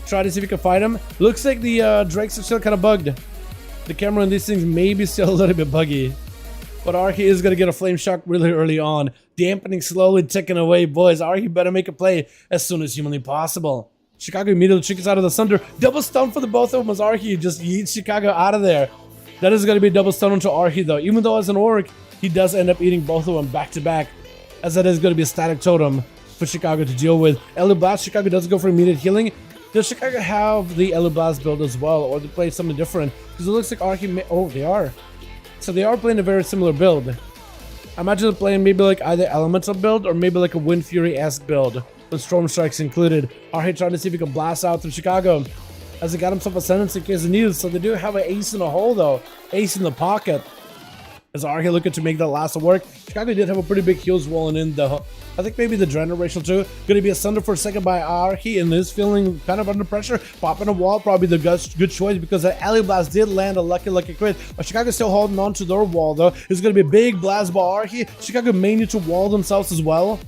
Try to see if we can fight him. Looks like the Drakes are still kind of bugged. The camera on these things may be still a little bit buggy. But Archie is going to get a flame shock really early on. Dampening slowly ticking away, boys. Archie better make a play as soon as humanly possible. Chicago immediately chickens out of the thunder. Double stun for the both of them as Archie just yeets Chicago out of there. That is going to be a double stun onto Archie though. Even though as an orc, he does end up eating both of them back to back. As that is going to be a static totem for Chicago to deal with. Ellie Blast, Chicago does go for immediate healing. Does Chicago have the Ellie Blast build as well, or they play something different? Because it looks like Archie they are. So they are playing a very similar build. I imagine they're playing maybe like either Elemental build or maybe like a Wind Fury-esque build, with Storm Strikes included. Archie trying to see if he can blast out through Chicago, as he got himself Ascendance in case of needs. So they do have an ace in the hole though, ace in the pocket. As Archie looking to make that last work. Chicago did have a pretty big heals rolling in though. I think maybe the Dreadnought Racial too. Gonna be asunder for a second by Archie and is feeling kind of under pressure. Popping a wall, probably the good choice because the Ellie Blast did land a lucky crit. But Chicago's still holding on to their wall though. It's gonna be a big blast by Archie. Chicago may need to wall themselves as well.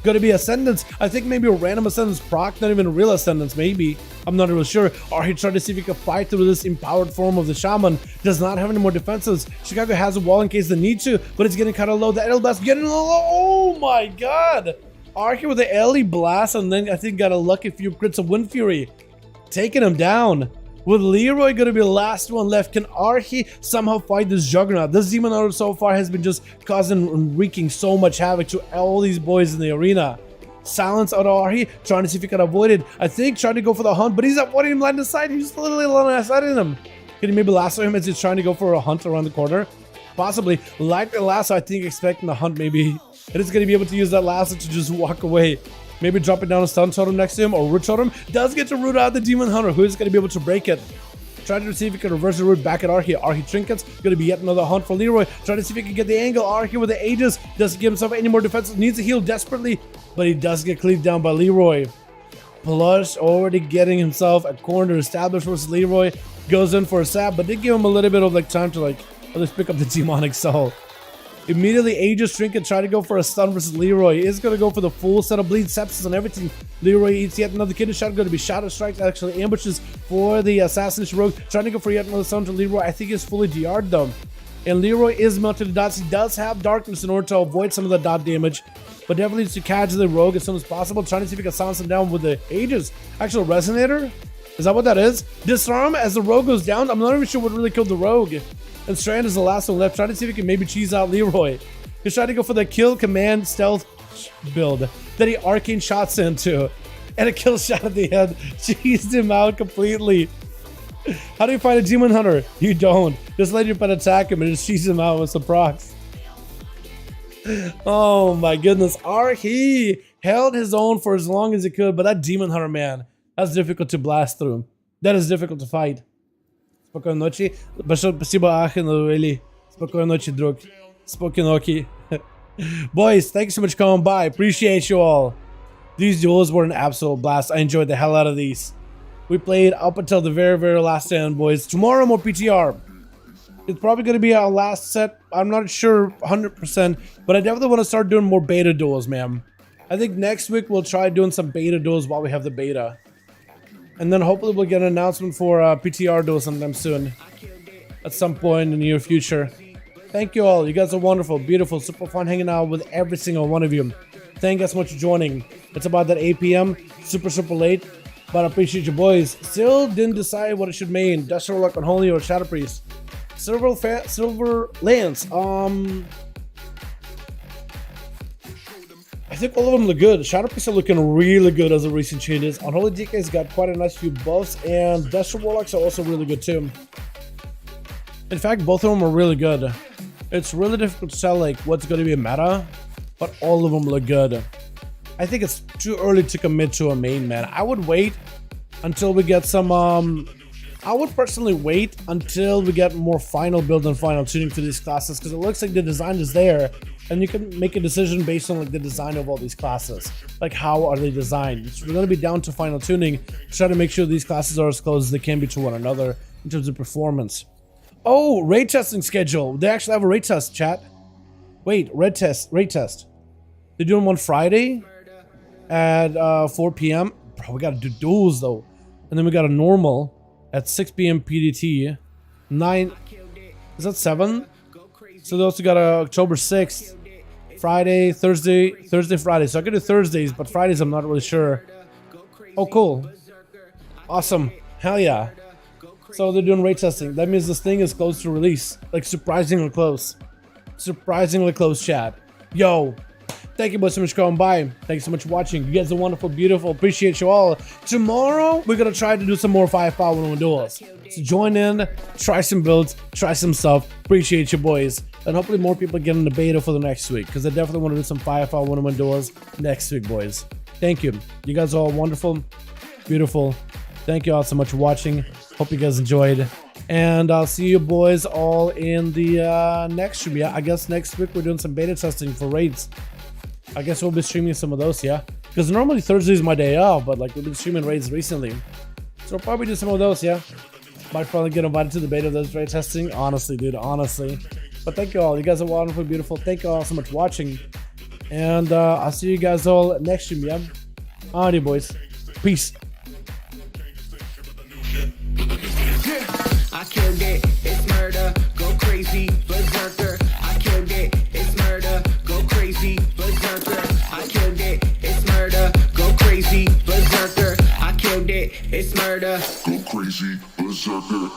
Gonna be Ascendance. I think maybe a random Ascendance proc, not even a real Ascendance, maybe. I'm not really sure. Archie trying to see if he can fight through this empowered form of the Shaman. Does not have any more defenses. Chicago has a wall in case they need to, but it's getting kind of low. The Ellie Blast getting low. Oh my god! Archie with the Ellie Blast, and then I think got a lucky few crits of Wind Fury. Taking him down. With Leroy gonna be the last one left, can Archie somehow fight this Juggernaut? This Demon Hunter so far has been just causing and wreaking so much havoc to all these boys in the arena. Silence out of Archie, trying to see if he can avoid it. I think trying to go for the hunt, but he's not wanting him line of sight. He's literally line of sight in him. Can he maybe lasso him as he's trying to go for a hunt around the corner? Possibly. Like the lasso, I think expecting the hunt maybe. It is gonna be able to use that lasso to just walk away. Maybe dropping down a stun totem next to him or root totem. Does get to root out the Demon Hunter, who is going to be able to break it. Trying to see if he can reverse the root back at Archie. Archie trinkets. Going to be yet another hunt for Leroy. Trying to see if he can get the angle. Archie with the Aegis. Doesn't give himself any more defense. Needs to heal desperately. But he does get cleaved down by Leroy. Plush already getting himself a corner established versus Leroy. Goes in for a sap, but did give him a little bit of like time to like at least pick up the Demonic Soul. Immediately Aegis Trinket try to go for a stun versus Leroy. Is going to go for the full set of bleed, sepsis and everything. Leroy eats yet another kidney shot. Going to be Shadow Strike. Actually ambushes for the Assassination Rogue. Trying to go for yet another stun to Leroy. I think he's fully DR'd though. And Leroy is melted to dots. He does have Darkness in order to avoid some of the dot damage. But definitely needs to catch the Rogue as soon as possible. Trying to see if he can silence him down with the Aegis. Actual Resonator? Is that what that is? Disarm as the Rogue goes down. I'm not even sure what really killed the Rogue. And Strand is the last one left. Trying to see if he can maybe cheese out Leroy. He's trying to go for the kill command stealth build that he arcane shots into. And a kill shot at the end. Cheesed him out completely. How do you fight a Demon Hunter? You don't. Just let your pet attack him and just cheese him out with some procs. Oh my goodness. He held his own for as long as he could. But that Demon Hunter, man, that's difficult to blast through. That is difficult to fight. Spokojnej noci. Спасибо, Ахен, really. Spokojnej noci, друг. Spokojnej. Boys, thanks so much for coming by. Appreciate you all. These duels were an absolute blast. I enjoyed the hell out of these. We played up until the very last end, boys. Tomorrow more PTR. It's probably going to be our last set. I'm not sure 100%, but I definitely want to start doing more beta duels, man. I think next week we'll try doing some beta duels while we have the beta. And then hopefully we'll get an announcement for PTR duels sometime soon. At some point in the near future. Thank you all. You guys are wonderful, beautiful, super fun hanging out with every single one of you. Thank you guys so much for joining. It's about that 8 p.m. Super late, but I appreciate you boys. Still didn't decide what it should mean. Industrial Rock Unholy or Shadow Priest. Silver Lance. I think all of them look good. Shadow Priest are looking really good as of recent changes. Unholy DK's got quite a nice few buffs, and Destro Warlocks are also really good too. In fact, both of them are really good. It's really difficult to tell like what's going to be a meta, but all of them look good. I think it's too early to commit to a main, man. I would wait until we get some. I would personally wait until we get more final build and final tuning for these classes, because it looks like the design is there. And you can make a decision based on like the design of all these classes. Like how are they designed? So we're going to be down to final tuning to try to make sure these classes are as close as they can be to one another in terms of performance. Oh, raid testing schedule. They actually have a raid test, chat. Wait, raid test. They're doing one Friday at 4 p.m. Bro, we got to do duels though. And then we got a normal at 6 p.m. PDT. 9, is that 7? So they also got October 6th, Friday, Thursday, Friday. So I could do Thursdays, but Fridays I'm not really sure. Oh, cool. Awesome. Hell yeah. So they're doing raid testing. That means this thing is close to release. Like surprisingly close. Surprisingly close, chat. Yo. Thank you boys so much for coming by. Thanks so much for watching. You guys are wonderful, beautiful. Appreciate you all. Tomorrow, we're going to try to do some more 5V5 1v1 duels. So join in, try some builds, try some stuff. Appreciate you boys. And hopefully more people get in the beta for the next week, because I definitely want to do some 5V5 1v1 duels next week, boys. Thank you. You guys are all wonderful, beautiful. Thank you all so much for watching. Hope you guys enjoyed. And I'll see you boys all in the next stream. Yeah, I guess next week we're doing some beta testing for raids. I guess we'll be streaming some of those, yeah? Because normally Thursday is my day off, but like we've been streaming raids recently. So we'll probably do some of those, yeah? Might probably get invited to the beta of those raid testing. Honestly, dude, honestly. But thank you all. You guys are wonderful, beautiful. Thank you all so much for watching. And I'll see you guys all next stream, yeah? Alrighty, boys. Peace. I killed it, it's murder, go crazy, berserker. I killed it, it's murder, go crazy, berserker. I killed it, it's murder, go crazy, berserker. I killed it, it's murder, go crazy, berserker.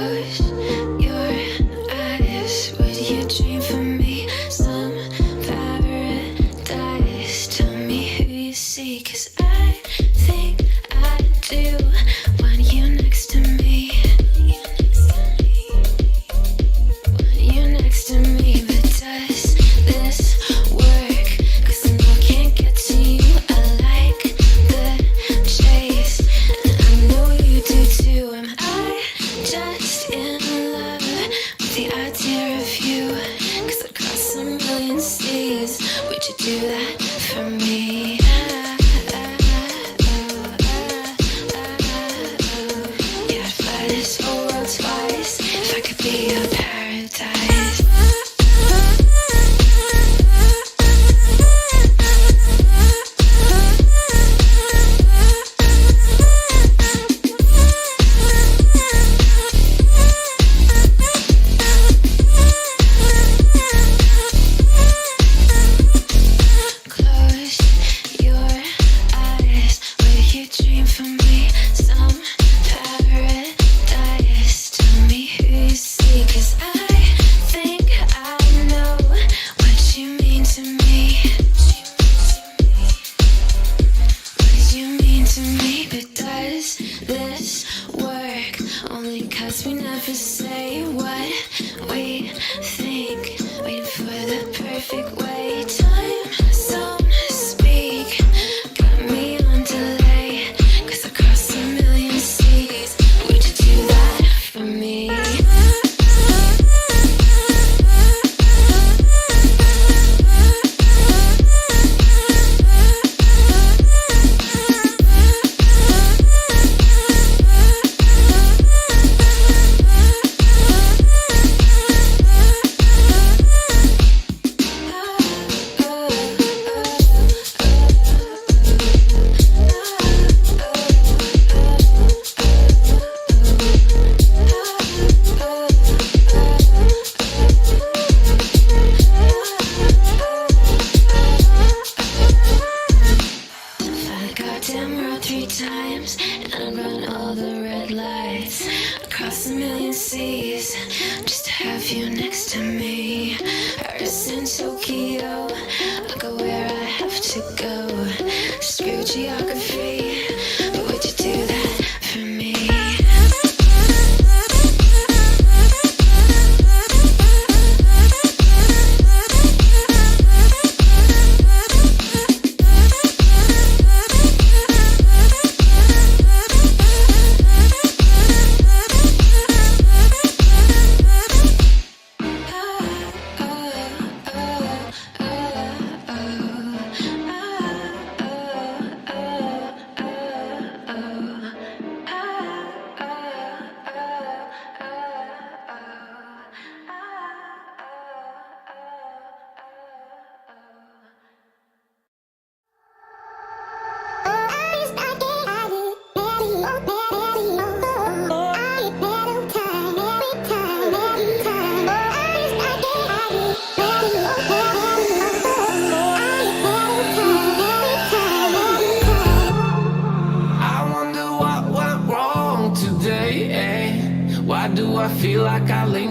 Close your eyes. Would you dream for me? Some paradise. Tell me who you see, 'cause I think I do want you next to me. Want you next to me, but does this work? 'Cause I know I can't get to you. I like the chase, and I know you do too. Am I just in love with the idea of you? 'Cause across a million seas, would you do that for me? Yeah, I'd fly this whole world twice if I could be your paradise. Close your eyes. Will you dream for me? Some paradise. Tell me who you see, 'cause I think I know what you mean to me. What you mean to me, but does this work? Only 'cause we never say what we think. Waiting for the perfect way. Time zone speak. Got me on delay. 'Cause across a million seas, would you do that for me? Fly the goddamn world 3 times, and I'd run all the red lights across a million seas just to have you next to me. Paris and Tokyo, I'll go where I have to go. Screw geography, but would you do that for me? Why do I feel like I lean